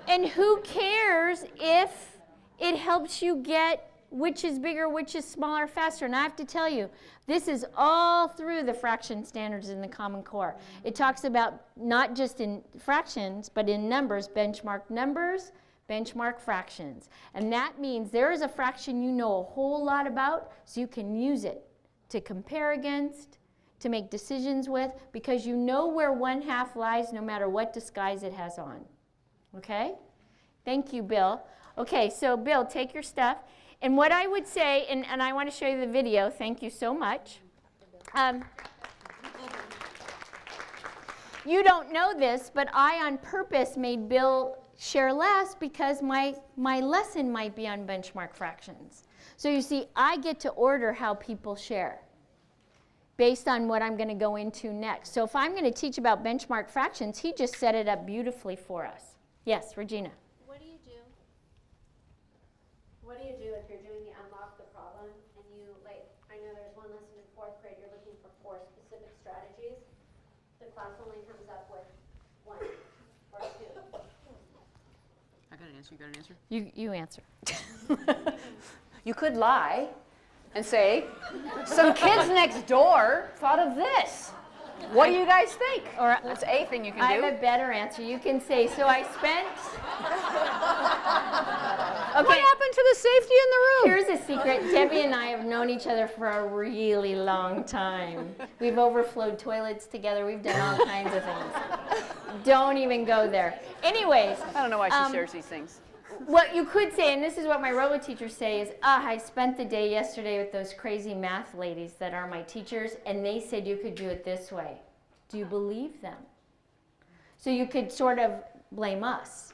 And who cares if it helps you get which is bigger, which is smaller, faster. And I have to tell you, this is all through the fraction standards in the Common Core. It talks about not just in fractions, but in numbers, benchmark fractions. And that means there is a fraction you know a whole lot about, so you can use it to compare against, to make decisions with, because you know where one half lies no matter what disguise it has on. Okay? Thank you, Bill. Okay, so Bill, take your stuff. And what I would say, and I want to show you the video, thank you so much. You don't know this, but I on purpose made Bill share less because my lesson might be on benchmark fractions. So you see, I get to order how people share based on what I'm going to go into next. So if I'm going to teach about benchmark fractions, he just set it up beautifully for us. Yes, Regina. What do you do? What do you do if you're doing the unlock the problem and you, like, I know there's one lesson in 4th grade, you're looking for 4 specific strategies. The class only comes up with 1 or 2. I got an answer. You got an answer? You answer. You could lie and say, some kids next door thought of this. What do you guys think? Or that's a thing you can do. I have a better answer. You can say, so I spent... Okay. What happened to the safety in the room? Here's a secret. Debbie and I have known each other for a really long time. We've overflowed toilets together. We've done all kinds of things. Don't even go there. Anyways. I don't know why she shares these things. What you could say, and this is what my robo teachers say, is, I spent the day yesterday with those crazy math ladies that are my teachers, and they said you could do it this way. Do you believe them? So you could sort of blame us.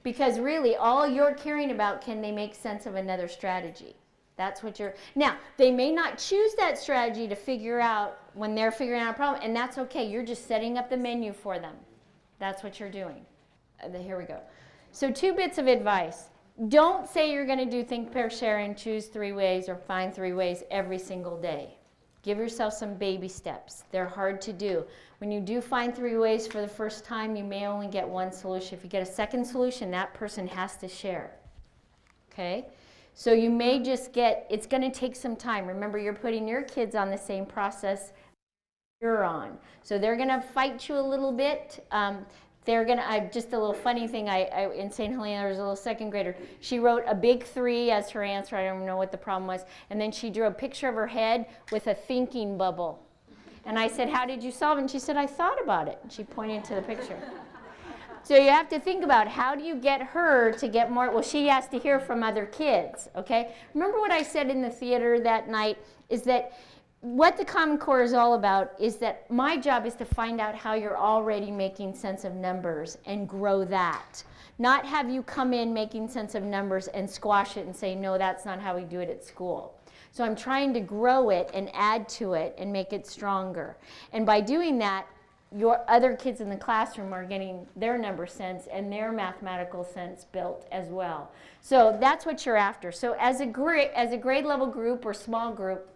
Because really, all you're caring about, can they make sense of another strategy? That's what you're... Now, they may not choose that strategy to figure out when they're figuring out a problem, and that's okay. You're just setting up the menu for them. That's what you're doing. Here we go. So 2 bits of advice. Don't say you're going to do think, pair, share, and choose 3 ways or find 3 ways every single day. Give yourself some baby steps. They're hard to do. When you do find 3 ways for the first time, you may only get 1 solution. If you get a second solution, that person has to share. Okay? So you may just get, it's going to take some time. Remember, you're putting your kids on the same process you're on. So they're going to fight you a little bit. They're going to, just a little funny thing, in St. Helena, there was a little 2nd grader. She wrote a big 3 as her answer. I don't even know what the problem was. And then she drew a picture of her head with a thinking bubble. And I said, how did you solve it? And she said, I thought about it. And she pointed to the picture. So you have to think about, how do you get her to get more? Well, she has to hear from other kids, okay? Remember what I said in the theater that night, is that what the Common Core is all about is that my job is to find out how you're already making sense of numbers and grow that. Not have you come in making sense of numbers and squash it and say, no, that's not how we do it at school. So I'm trying to grow it and add to it and make it stronger. And by doing that, your other kids in the classroom are getting their number sense and their mathematical sense built as well. So that's what you're after. So as a grade level group or small group,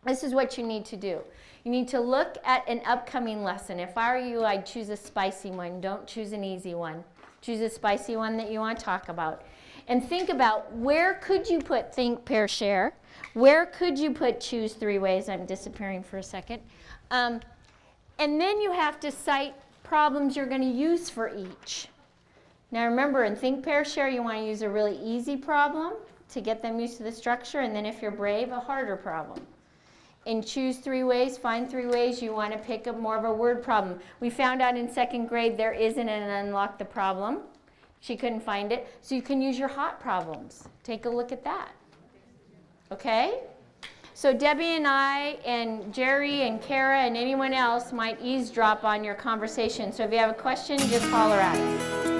this is what you need to do. You need to look at an upcoming lesson. If I were you, I'd choose a spicy one. Don't choose an easy one. Choose a spicy one that you want to talk about. And think about, where could you put think, pair, share? Where could you put choose 3 ways? I'm disappearing for a second. And then you have to cite problems you're going to use for each. Now remember, in think, pair, share, you want to use a really easy problem to get them used to the structure, and then if you're brave, a harder problem. In choose 3 ways, find 3 ways, you want to pick up more of a word problem. We found out in 2nd grade there isn't an unlock the problem. She couldn't find it. So you can use your hot problems. Take a look at that. Okay? So Debbie and I and Geri and Kara and anyone else might eavesdrop on your conversation. So if you have a question, just holler at us.